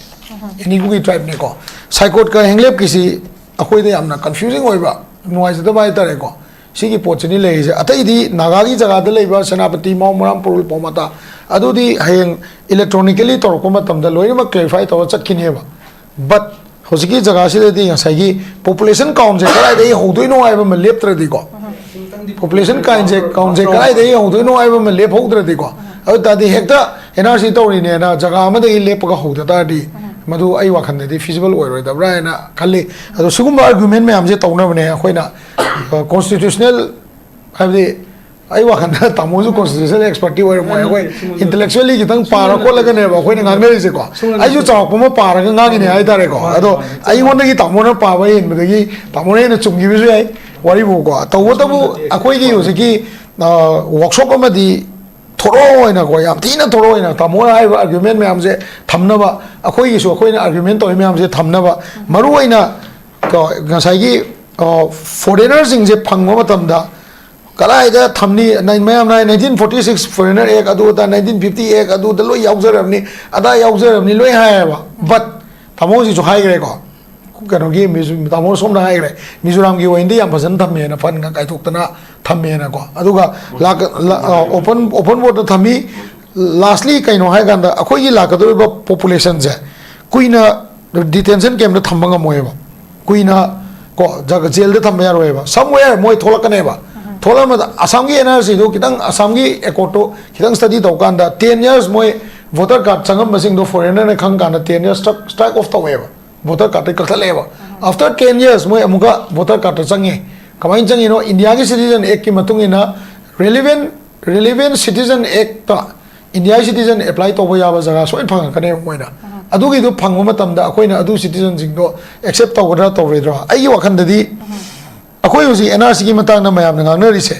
any gu tribe ne ko psychot ka henglep ki si akhoi da yam na confusing oi ba nuai da bai tare ko sigi pochini lei je atai di naga gi jaga da leiba senapati mauram purul pomata adu di heng electronically tor ko matam da loi ma clarify to chat kini ba but hojiki jaga se di ngasai population count je karai dei hodoi no ai ba ma lep tra di ko population count je karai dei hodoi no ai ba ma lep ho tra di ko adu ta di hekta NRC to ri ne na jaga ma dei lep ka ho ta di madu ai wa khan de feasible oi roi da bra na khali adu sugum argument me am je to na bane khoina constitutional ai ai wa khan da tamoju constitutional expert oi mo intellectually ki tang para ko laga ne ba khoina ngang ne je ko ai ju chawk ma para ga ngang ne ai ta re ko ado ai won gi tamona pa ba yin me gi tamona ne chung gi bi ai wari bu ko to wo ta bu akhoi gi yo se ki workshop ma di थोरोइना को याम थीना थोरोइना तमोना हाइबा आर्गुमेंट मैम से थमनबा अखोइगिसु अखोइना आर्गुमेंट तोइ मैम से थमनबा मरुइना को गसाइगी फॉरेनर सिंह से फंगबा मतमदा कलाइदा थमनी मैम 1946 फॉरेनर एक अदुदा 1950 एक अदुदा लोइ याउजरबनी अदा याउजरबनी लोइ हायबा बट तमोजी जो हाइग्रे को कनोगी तमो सोमना हाइग्रे मिजोराम की ओइंदी याम फजन थमेना फन का काइथोक्तना थमेना को अदुगा ओपन बोर्ड थमी लास्टली कइनो हाइ गांदा अखोई लाकदोबा पॉपुलेशन से कुइना डिटेंशन कैंप थमंगा मोयबा कुइना को जग जेल दे थम यारोयबा समवेयर मोय थोलकनेबा थोला मत असम की एनआरसी दो कितंग असम की एकोटो कितंग स्टडी तौकांदा 10 years मोय वोटर कार्ड संगम मसिंग दो फॉरेनर ने खंग कांदा 10 years स्ट्राइक ऑफ तवेबा वोटर कार्ड कथलेबा आफ्टर 10 years मोय अमुका वोटर कार्ड चंगे कमाइन चंगे नो इंडिया की सिटीजन एक्ट की मतुंगिना relevant citizen act India citizen apply तौबा याबा जगह सोइन फंगकने मोयना अदुगी दो फंगबा मतमदा अखोइना अदु सिटीजन सिंग दो एक्सेप्ट तौगदरा तौरेद्रा आई वखंददी अखोई हुजी एनआरसी की मतांग मैम गांगनरिसे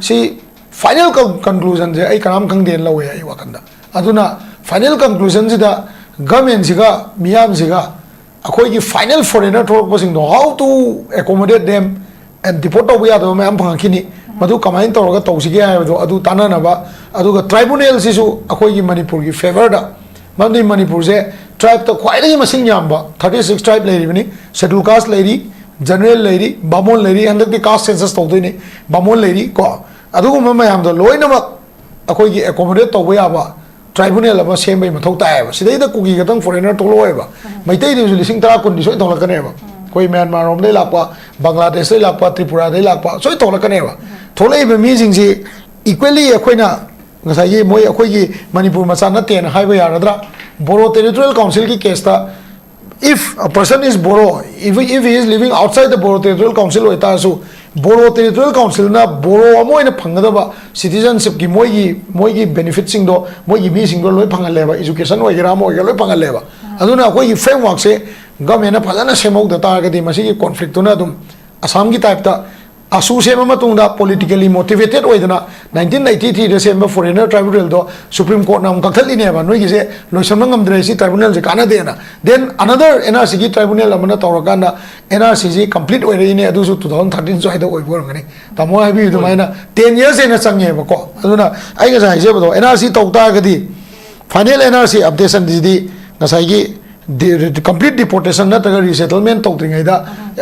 सी फाइनल कंक्लूजन से कनाम खंगदे लवे आई वखंदा अदुना फाइनल कंक्लूजन सिदा गवर्नमेंट सिगा मियाम सिगा अखोई की फाइनल फॉरेनर थोरकबसिंग दो how to accommodate them and deport तौबा यादो मैम फंगखिनी मधु कमाइन तौरगा तौसिगे हायबदो अदु तानानबा अदुगा ट्राइब्यूनल सिसु अखोई की मणिपुर की फेवर दा ममदी मणिपुर से ट्राइब तो ख्वाइदगी मसिंग यामबा 36 ट्राइब लेरिबनी शेड्यूल कास्ट लेरी जनरल लेरी बामोन लेरी हंदक कास्ट सेंसस तौदोइने बामोन लेरी को अदुगुम मैम दो लोइनमक अखोई एकोमोडेट तौबा याबा ट्राइब्यूनल अमा सेमबई मथौ तायबा सिदैदा कुकी गतंग फॉरेनर तोलोयबा मैतै दिसु लिसिंग 10 कुन दिसोय तोलकनेबा कोई Myanmar Rome they लापा Bangladesh they लापा Tripura they लापा soy तोलकनेबा थोलैबा मीजिंग ji equally अखोइना ngасai moi akhoi gi manipur macha na ten haiba yaradra boro territorial council ki case ta if a person is boro if he is living outside the boro territorial council oita su boro territorial council na boro amoi na phangada ba citizenship ki moi gi benefit sing do moi gi mi sing do loi phangal ba education oi gira mo oi loi phangal ba aduna akhoi gi framework se government na phajana semok da ta ga di masi gi conflict to na dum assam gi type ta asu sema matungda politically motivated oidana 1993 de sema foreigner tribunal do supreme court nam kakthali ne ba noi gi se loisamna ngamdre si tribunal je kana de na then another nrc gi tribunal amana tawrakanda nrc ji complete oire ne adu su 2013 so haida oi bor ngani tamo ha bi du maina 10 years ena changye ba ko aduna ai ga sai je ba do nrc tawta ga di final nrc updation di ngasai gi complete deportation na taga resettlement tawtringai da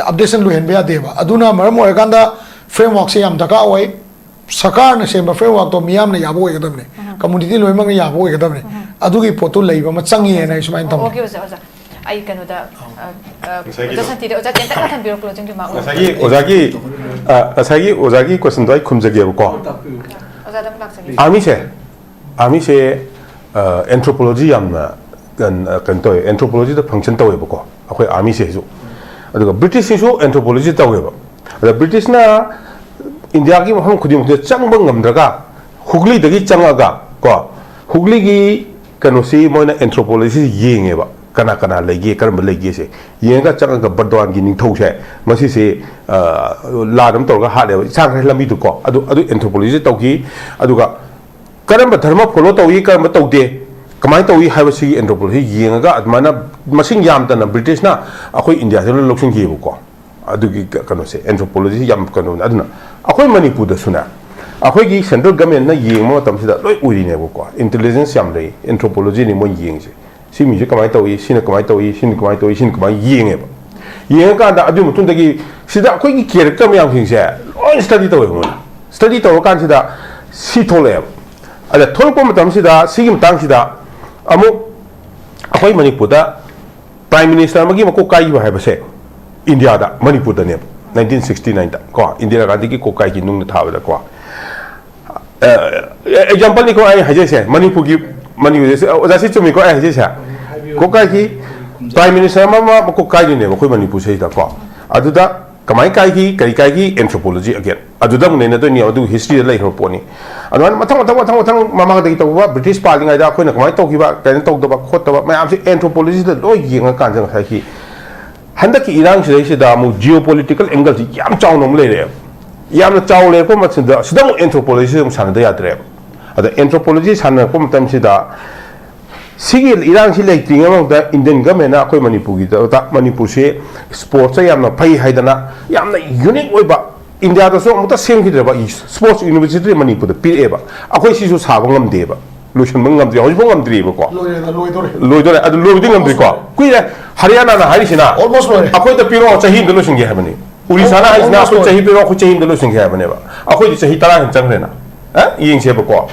updation lu hen be adeba aduna maram orakanda framework se yam daka oi sarkar na sema framework to miyam na yabo egadamne community loimang na yabo egadamne adugi potu leiba ma changi na ismain tam okay oza ai kanu da oza santi de oza tenta kan biro closing di ma asagi ozagi question dai khumjage ko oza dam laksagi ami se anthropology yamna kan toy anthropology da function tawe ba ko akhoi army se ju aduga british se anthropology tawe ba da british na india gi maham khudim de changbang ngamdraga hugli dagi changaga ko hugli gi kanu si moina anthropology yenge ba kana lege karam lege se yenga changaga bardwan gi ningthau se masi se ladam torga hade sang lami du ko adu anthropology tawgi aduga karam dharma follow tawi karam tawde कमाई तौई हाइबसी एंथ्रोपोलॉजी येंगा अदमाना मसिंग यामतना ब्रिटिश ना अखोई इंडिया से लोक्सिंग येबको अदुगी कनो से एंथ्रोपोलॉजी याम कनो अदना अखोई मणिपुर द सुना अखोई की सेंट्रल गवर्नमेंट ना येंगमो तमसिदा लोई उरिनेबको इंटेलिजेंस याम लै एंथ्रोपोलॉजी नि मो येंगसे सी मिजे कमाई तौई सिना कमाई तौई सिना कमाई तौई सिना कमाई येंगेबा येंगा दा अदु मुतुंदगी सिदा अखोई की कैरेक्टर मयाम सिंगसे लोई स्टडी तौई मो स्टडी तौर कान सिदा सी थोलेब अदा थोलपो मतमसिदा सिगी मतंगसिदा अमु अखोई मणिपुर दा प्राइम मिनिस्टर मगी मको काई है बसे इंडिया दा मणिपुर दा ने 1969 दा को इंदिरा गांधी की कोकाई की नुंग था दा को एग्जांपल नि को आई हजे से मणिपुर से ओजासी चुमी को आई हजे से कोकाई की प्राइम मिनिस्टर मा मको काई ने मको मणिपुर से दा को अदुदा कमाई काई की एंथ्रोपोलॉजी अगेन अदुदा मुने न तो नि अदु हिस्ट्री लै हो पोनी अदुन मथंग मामा दगी तौबा ब्रिटिश पालिंग आइदा अखोइना कमाई तौखिबा कैन तौदबा खोतबा मयाम से एंथ्रोपोलॉजी द लो येंगा कांजंग साखि हंदक की इरांग से दा मु जियोपॉलिटिकल एंगल जी याम चाउनम लेरे याम चाउ ले को मसिदा सिदा एंथ्रोपोलॉजी हम सानदा याद्रे ada anthropology sana ko matam sida sigil irang si lek ting among da Indian government na akoi Manipur gi da Manipur se sports yamna phai haidana yamna unique oi ba India da so muta sem gi ba sports university Manipur da pi ba akoi si su sa ngam de ba lotion ngam de hoj ngam de ba ko loi dore adu loi ding ngam de ko kui da Haryana na hari sina almost akoi da piro chahi de lotion gi ha bani Urisa na hai na akoi chahi piro ko chahi de lotion gi ha bani ba akoi chahi tara hin chang rena ying se ba ko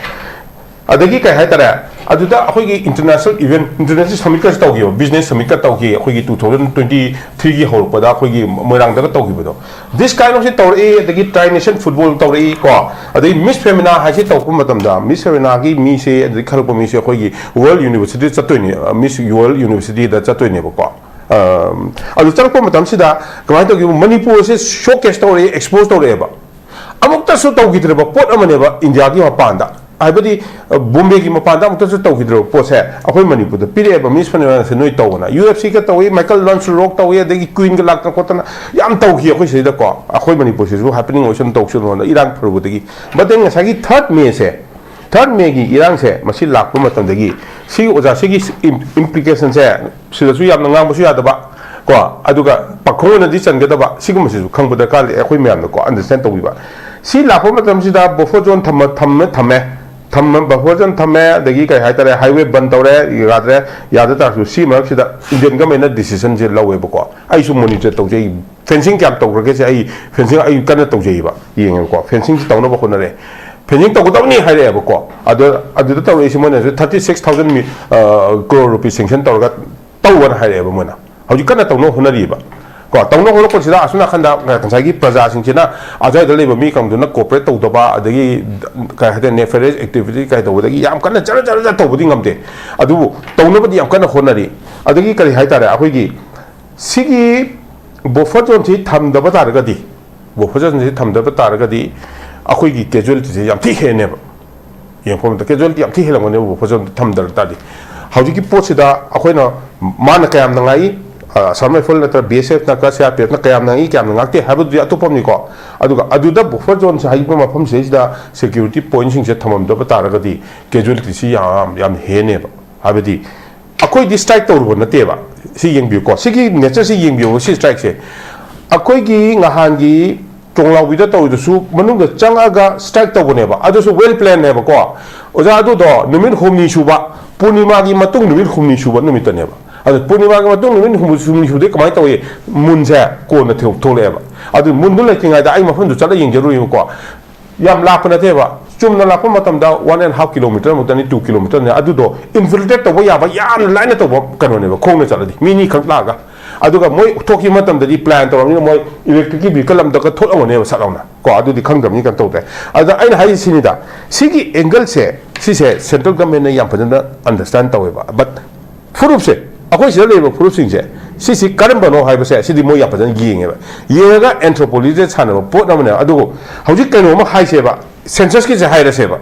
adagi kai hai tara aduda akoi international event international summit ka tawgi business summit ka tawgi akoi 2023 gi hor pada akoi moirang da tawgi bodo this kind of se tawri adagi tri nation football tawri ko adagi miss femina ha se tawku matam da miss femina gi mi se adagi khalpo mi se akoi world university chatoi ni miss world university da chatoi ni ko adu charko matam sida kamai to gi Manipur se showcase tawri expose tawri ba amuk ta so tawgi tre ba pot amane ba India gi mapanda आइबदी Bombay की मपादा मुक्त से तौगिद्रो पोसे अखोय मणिपुर द पिरे बा मिस फने से नोय तौना UFC का तौई माइकल लॉन्स रोक तौई अदगी क्वीन का लाक कोतना याम तौगी अखोय सेदा को अखोय मणिपुर से हैपनिंग ओशन तौसु नो इरांग फरबुदगी बदेंग सागी 3rd मे से 3rd मे की इरांग से मसी लाक मतदगी सी ओजा सिगी इंप्लिकेशन से सिदसु याम ngang बसु यादबा को अदुगा पखोन दि चनगदबा सिगुमसिसु खंगबदा काल अखोय म्याम को अंडरस्टैंड तौबिबा सी लाको मतम सिदा बफो जोन थमे बफोजन थमे दगी कई हाइतरे हाईवे बंद तौरे यादरे यादता सी मरक्सिदा इंडियन गवर्नमेंट डिसीजन जे लवे बको आइसु मॉनिटर तौजे फेंसिंग क्या तौरगे से आई फेंसिंग आई कन तौजेबा येंगे को फेंसिंग तौनो बखोनरे फेंसिंग तौगदवनी हाइरे बको अदु तौरे से मोने 36000 करोड़ रुपीस सैंक्शन तौरगा तौवन हाइरे मोना हौजि कन तौनो होनरीबा को तौनो होलो को सिदा असुना खंदा कंसागी प्रजा सिंचिना आजाय दले बमी कंदुना कोऑपरेट तौदबा अदगी का हते नेफरेज एक्टिविटी का तौदगी याम कन जर जर जर तौबदी ngamde अदुबु तौनबदी याम कन होनरी अदगी करि हाइतारे अखोइगी सिगी बोफजोन थि थमदबा तारगदी बोफजोन थि थमदबा तारगदी अखोइगी कैजुअलिटी से याम थि हेनेब येंफोम त कैजुअलिटी याम थि हेलंगने बोफजोन थमदर तादि हौजिकी पोसिदा अखोइना मान कयाम नंगाई सामने फुल नत्र BSF ना का CRPF ना कयाम नंगी कयाम नंगाते हाबुदि अतोपमनि को अदुगा अदुदा बफर जोन से हाइबो मफम से सिदा सिक्योरिटी पॉइंट सिंग से थमम दब तारगदी कैजुअलिटी सी याम हेने हाबुदि अखोइ दि स्ट्राइक तौरबो नतेबा सी यंगबियो को सिगी नेचर सी यंगबियो सी स्ट्राइक से अखोइ गी ngahangi tonglawi tौदसु मनुंग चंगागा स्ट्राइक तौबनेबा अदुसु वेल प्लान नेबा को ओजा अदु दो निमिट हुमनि सुबा पूर्णिमा की मतुंग निमिट हुमनि सुबा निमितनेबा अदु पूर्णिमा की मतुंग निमिट हुमनि सुदे कमाय तौये मुनसे कोन थोलेबा अदु मुनदु लेकिंगादा आई मफुंदु चला यंगजरुयो को याम लाप नतेबा चुमना लाप मतमदा 1.5 किलोमीटर मुतनी 2 किलोमीटर ने अदु दो इन्फिल्ट्रेट तौबा याबा याम लाइन तौबा कनोनेबा खोंग चलदी मिनी खक लागा अदुगा मोय थोकी मतमददी प्लान तौरमनि मोय इलेक्ट्रिक व्हीकल अमदका थोलंगनेबा सलाउना को अदुदी खंगदमनि कन तौते अदा आइन हाइ सिनिदा सिगी एंगल से सिसे सेंट्रल गवर्नमेंट ने याम फजना अंडरस्टैंड तौवेबा बट फुरुप से अखोइ सिदा लेबा फुरुप सिंसे सिसी करमबनो हाइबसे सिदी मोय याम फजना येंगेबा येगा एंथ्रोपोलॉजी सानबा पोट नमने अदुगो हौजि कैनोमा हाइसेबा सेंसस की जे हाइरसेबा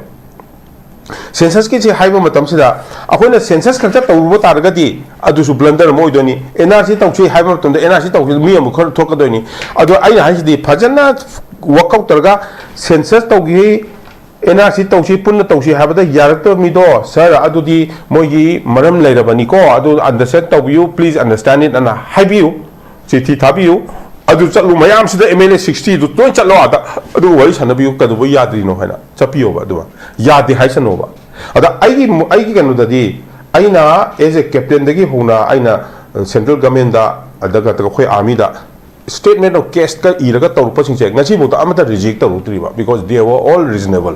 सेंसस की हाइबा मतम सिदा अखोइना सेंसस खंता तौबो तारगदी अदुसु ब्लंडर मोइदोनी एनआरसी तौची हाइबा मतम एनआरसी तौची मी अमु खर थोकदोनी अदु आइ हाइसदी फजना वर्कआउट तरगा सेंसस तौगी एनआरसी तौची पुन्न तौची हाइबदा यारत मिदो सर अदुदी मोइगी मरम लेरबनी को अदु अंडरस्टैंड तौबियु प्लीज अंडरस्टैंड इट अना हाइबियु चिठी थाबियु अदु चलु मयाम सिदा MLA 60 दु तोय चलो आदा अदु वरि सनबियु कदु याद्रिनो हैना चपियो बा अदु यादे हाइसनोबा अदा आइगी कनुददी आइना एज ए कैप्टन दगी होना आइना सेंट्रल गवर्नमेंट दा अदगा तक खोय आर्मी दा स्टेटमेंट ऑफ केस का इरगा तौरप सिंचे ngasi बोता अमता रिजेक्ट तौरुत्रिबा because they were all reasonable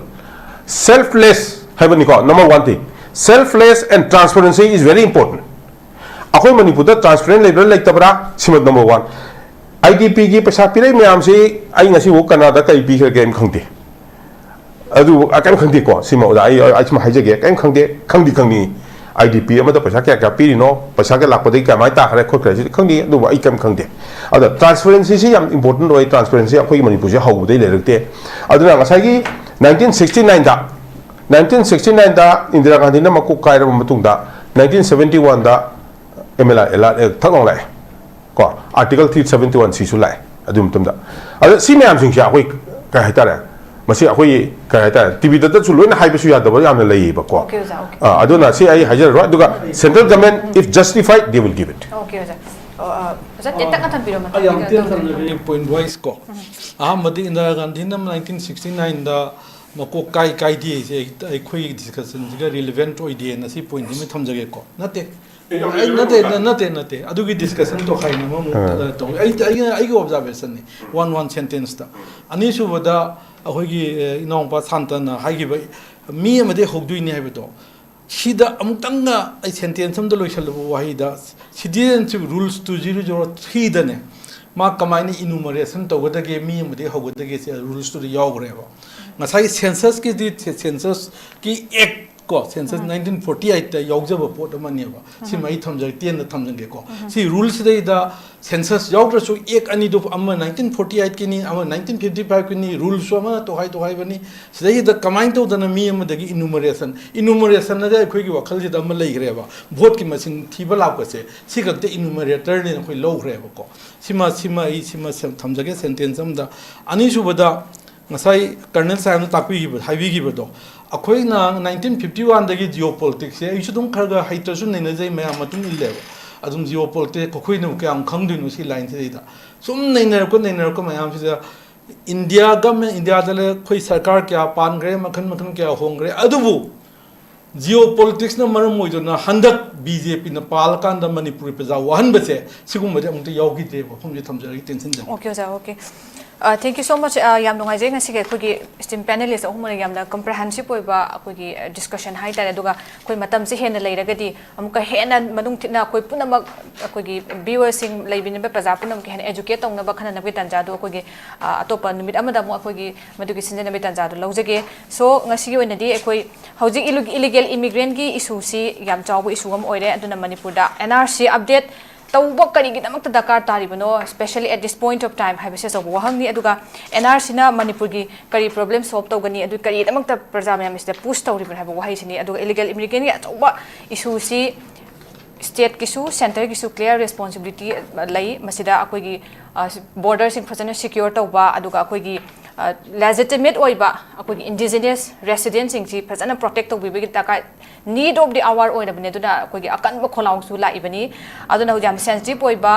selfless हैबनी को number 1 thing selfless and transparency is very important अखोय मणिपुर दा ट्रांसपेरेंट लेबर लेतबरा सिमत नंबर 1 IDP की पैसा पिरे मैम से आई ngasi वो कनाडा कई पी गेम खंगते अदु अकम खंगते को सिमा ओदा आई सिमा हाइजेगे कम खंगते खंगनी IDP अमदा पैसा क्या क्या पिरिनो पैसा के लापदे क्या माय ताखरे खोखरे खंगनी अदु आई कम खंगते अदा ट्रांसपेरेंसी से याम इंपोर्टेंट ओय ट्रांसपेरेंसी अखोई मणिपुर से हौबदे लेरकते अदुना ngसागी 1969 दा इंदिरा गांधी ना मकु कायरब मतुंगदा 1971 दा MLA थगों लाए को आर्टिकल 371 सिसु लाए अदुम तुमदा अद सी मैम सिंह अखोई का हेतारे masi akoi kai ta TV da su loina hai su ya da ba yamna lei ba ko Okay, okay. aduna si ai hajar ro aduga central government if justified they will give it. Okay, Oza, yata ka tampiro I am telling point wise ko. Madi Indira Gandhi nam 1969 da mako kai di ai khoi discussion ga relevant idea na si point ni thamjage ko. Nate adugi discussion to khai na mo to ai go observation ni one sentence ta ani su bada ahoi gi inong pa santa na hai gi mi amade hogdui ni hai to sida amutanga ai sentence sam do loisal bo wahi da citizenship rules 2003 da ne ma kamaini enumeration to goda ge mi amade hogoda ge rules to yog re ba ngasai census ki census ki act ko census 1948 ta yawjaba pot amani ba si mai thamjag ten da thamjang ko si rules dei da census yawdra so ek ani do amma 1948 ki ni amma 1955 ki ni rules so ma to hai bani sei da kamain to da na mi am da gi enumeration na da khoi gi wakhal ji da ma lei gre ba vote ki machine thiba la ko se si ga te enumerator ne khoi lo gre ba ko sima thamjage sentence am da ani su bada ngasai colonel sa na takwi gi haiwi gi ba do akhoi na 1951 dagi geopolitics ye isu dum kharga haitasu neina jai ma matung ille adum geopolitics ko khoi nu kyam khangdinu si line se da sum neina ko mayam si india government india dale khoi sarkar kya pan gre makhan kya hong gre adubu geopolitics na maram moido na handak bjp na pal kan da manipur pe za wahan base sigum ma amte yogi de phom je thamjari tension ja Okay, okay. Thank you so much. Yam nungai jeng asige koi steam panelist ahumar yamna comprehensive oiba koi discussion hai tare duga koi matam se hena leiragadi amuka hena madung thina koi punamak koi viewers sing leibin be praja punam ke hena educate tongna ba khana nabi tanja do koi atopa numit amada mu koi madugi sinjana be tanja do lojage so ngasigi oina di koi hojik illegal immigrant gi issue si yam chawbu issue am oire aduna manipur da NRC update tawba kari gi damak dakar taribano especially at this point of time have says of wahang ni aduga NRC na manipur gi kari problem solve tawgani adu kari damak ta praja mayam is the push tawribon have wahai sini aduga illegal immigrant gi tawba issue si state kisu center kisu clear responsibility lai masida akoi gi borders in fazana secure tawba aduga akoi gi legitimate oiba akoi indigenous residents sing si fazana protect tawbi gi taka need of the hour oina bane duna akoi gi akan ba kholang su la ibani aduna hujam sensitive oiba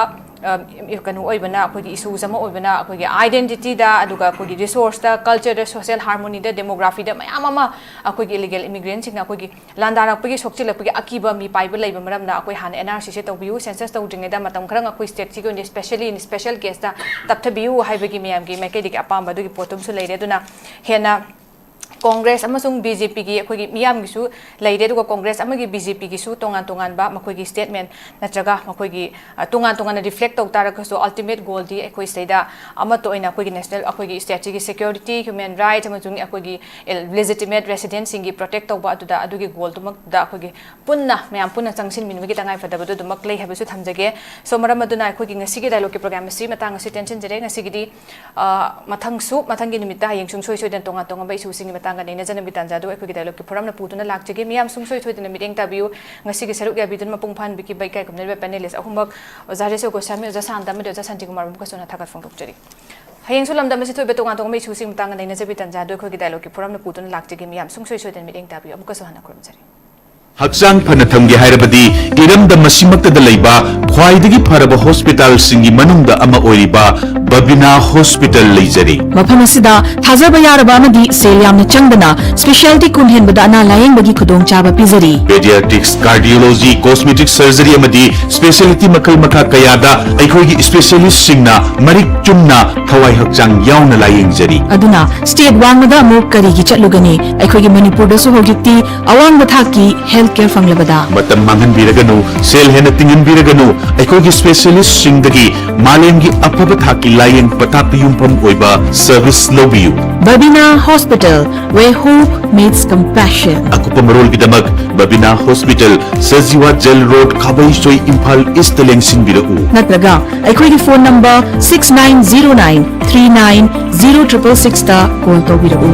kanu oibana akoi gi issue sama oibana akoi gi identity da aduga akoi gi resource da culture da social harmony da demography da mayam ama akoi gi illegal immigrants sing akoi gi landara akoi gi sokchi la akoi gi akiba mi paiba leiba maram na akoi han NRC se tawbiu census tawdringe da matam khrang akoi state si gi especially in special case da tapthabiu haibagi mayam gi maike dik apamba du gi potom su leire duna hena Congress amasung BJP gi akhoi gi miyam gi su leire du Congress amagi BJP gi su tongan ba makhoi gi statement natraga makhoi gi tongan reflect tok tara ko ultimate goal di akhoi seida amato ina akhoi gi national akhoi gi state gi security human rights amasung akhoi gi legitimate residents gi protect tok ba atuda adugi goal tumak da akhoi gi punna mayam punna changsin min gi tangai fada du dumak lei habisu thamjage so maram aduna akhoi gi ngasi gi dialogue program si matang si tension jere ngasi gi di mathang gi nimita hayeng sung soi den tongan ba isu sing matang ga neina jana bitan jadu akhoi gi dialogue ki forum na putuna lakjege miyam sung soi den meeting tabiu ngasi gi saruk ya bidun mapung phan biki bai kai kumne panelist ahumak HARESWAR GOSWAMI SHANTA mi SANTIKUMAR mu kasona thakat phong dokjari hayeng sulam da masi thobe tongan ba isu sing matang ga neina jabi tan jadu akhoi gi dialogue ki forum na putuna lakjege miyam sung soi den meeting tabiu mu kasona khurumjari Haksan phana thamge hairabadi iramda masimakta da leiba khwaidagi pharaba hospital singi manungda ama oiriba Babina Hospital leijari mafam asida thajaba yaraba amadi sel yamna changdana specialty kunhen bada ana layeng bagi khudong chaba pizari pediatrics cardiology cosmetic surgery amadi specialty makal makha kayada aikhogi specialist singna marik chumna thawai hakchang yauna layeng jari aduna state wangmada mu kari gi chatlugani aikhogi manipur da su hogikti awang bathaki healthcare fanglabada matam mangan biraganu sel hena tingin biraganu aikhogi specialist singdagi malemgi apaba thaki layeng patak yumpam oiba service lobiu Babina Hospital where hope meets compassion akupamarol gidamak Babina Hospital Sajiwa Jail Road Khabai Soi Imphal East Lengsing birau natraga aikhogi phone number 6909390666 ta call to birau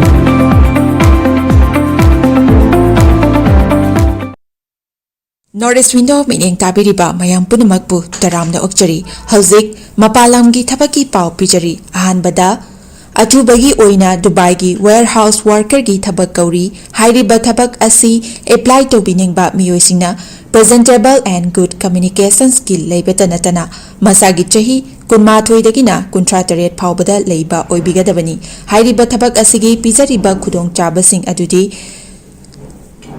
Northeast Window meaning tabiriba mayam punamakpu taramna okchari hauzik mapalamgi thabaki pau pijari ahanbada अथुबगी ओइना दुबईगी वेयरहाउस वर्करगी थबक कौरी हाइरिबा थबक असि एप्लाई तौबिनिंगबा मियोइसिंगना presentable and good communication skill leibata natana masagi chahi kunmathoi kuntra taret phawbada leiba oibigadabani hairiba thabak asigi pizariba khudong chabasing adudi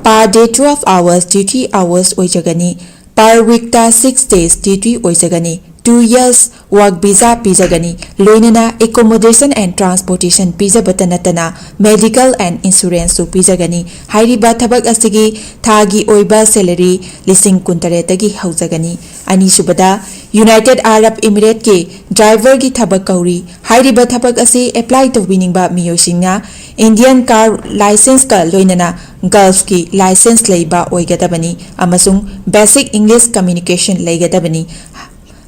per day 12 hours duty hours oijagani per week ta 6 days duty oijagani 2 years work visa pizagani loinana accommodation and transportation pizabata natana medical and insurance su pizagani hairiba thabak asigi thagi oiba salary lising kuntaretagi haujagani ani subada United Arab Emirates ke driver gi thabak kauri hairiba thabak asi apply to winning ba miyosingna Indian car license ka loinana Gulf ki license leiba oigadabani amasung basic English communication leigadabani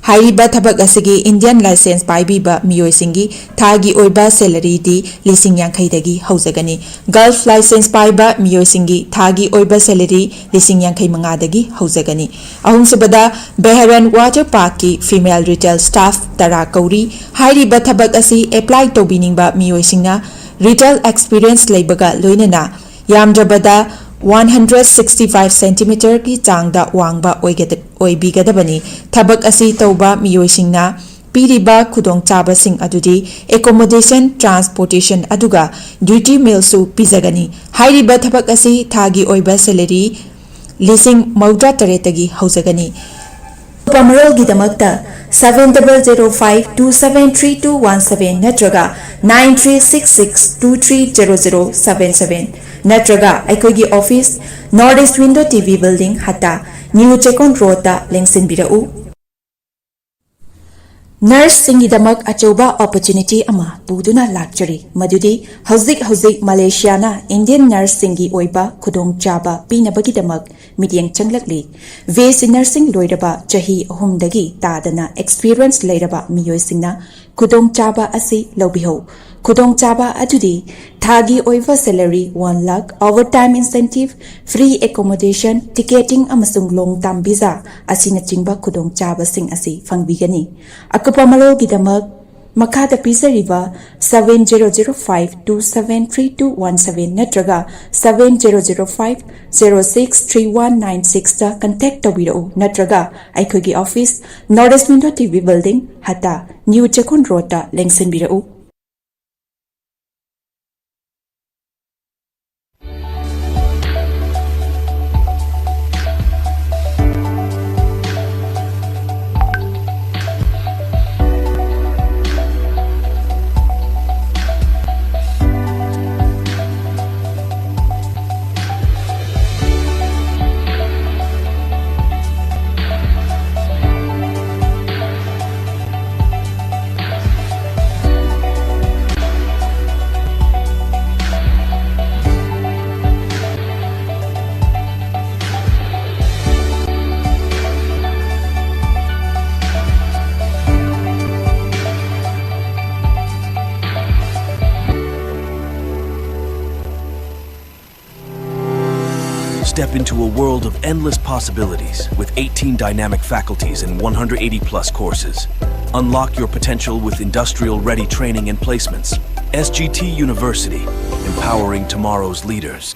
हाइरिबा थबक असगी इंडियन लाइसेंस पाइबीबा मियोइसिंगी थागी ओइबा सैलरी दी लिसिंग यांखैदगी हौजगनी गल्फ लाइसेंस पाइबा मियोइसिंगी थागी ओइबा सैलरी लिसिंग यांखै मंगादगी हौजगनी अहुम सबदा बेहरन वाटर पार्क की फीमेल रिटेल स्टाफ तरा कौरी हाइरिबा थबक असि अप्लाई तोबिनिंगबा मियोइसिंगना रिटेल एक्सपीरियंस लेबगा लोइनना यामद्रबदा 165 centimeter की चांगदा वांगबा ओइबिगदबनी थबक असि तौबा मियोइसिंगना पीरिबा खुदोंग चाबसिंग अदुदी accommodation transportation अदुगा duty meal सु पिजगनी हाइरिबा थबक असि थागी ओइबा सैलरी लिसिंग मौद्रा तरेतगी हौजगनी पमरोल गिदमक्ता 7005273217 नत्रगा 9366230077 नत्रगा अखोगी office north east window TV building हता न्यू चेकोन रोड लेंसिन बिरऊ नर्स सिंगिदमक अचौबा अपॉर्चुनिटी अमा पुदुना लाक्चरी मदुदी हौजिक मलेशियाना इंडियन नर्स सिंगी ओइबा खुदोंग चाबा पीनबगिदमक मिडियंग चंगलकली वेस नर्सिंग लोइरबा चही अहुमदगी तादना एक्सपीरियंस लेरबा मियोइसिंगना खुदोंग चाबा असि लौबिहो खुदोंग चाबा अदुदी थागी ओइबा salary 1 lakh overtime incentive free accommodation ticketing अमसुंग लॉन्ग टर्म वीजा असिना चिंबा खुदोंग चाबा सिंग असि फंगबिगनी अकपा मरोल गिदमक मखादा पिजरिबा 7005273217 नत्रगा 7005063196 ता कांटेक्ट तबिरो नत्रगा आइखोगी office north east window TV building हता न्यू चेकोन रोड लेंसिन बिरो Step into a world of endless possibilities with 18 dynamic faculties and 180 plus courses. Unlock your potential with industrial-ready training and placements. SGT University, empowering tomorrow's leaders.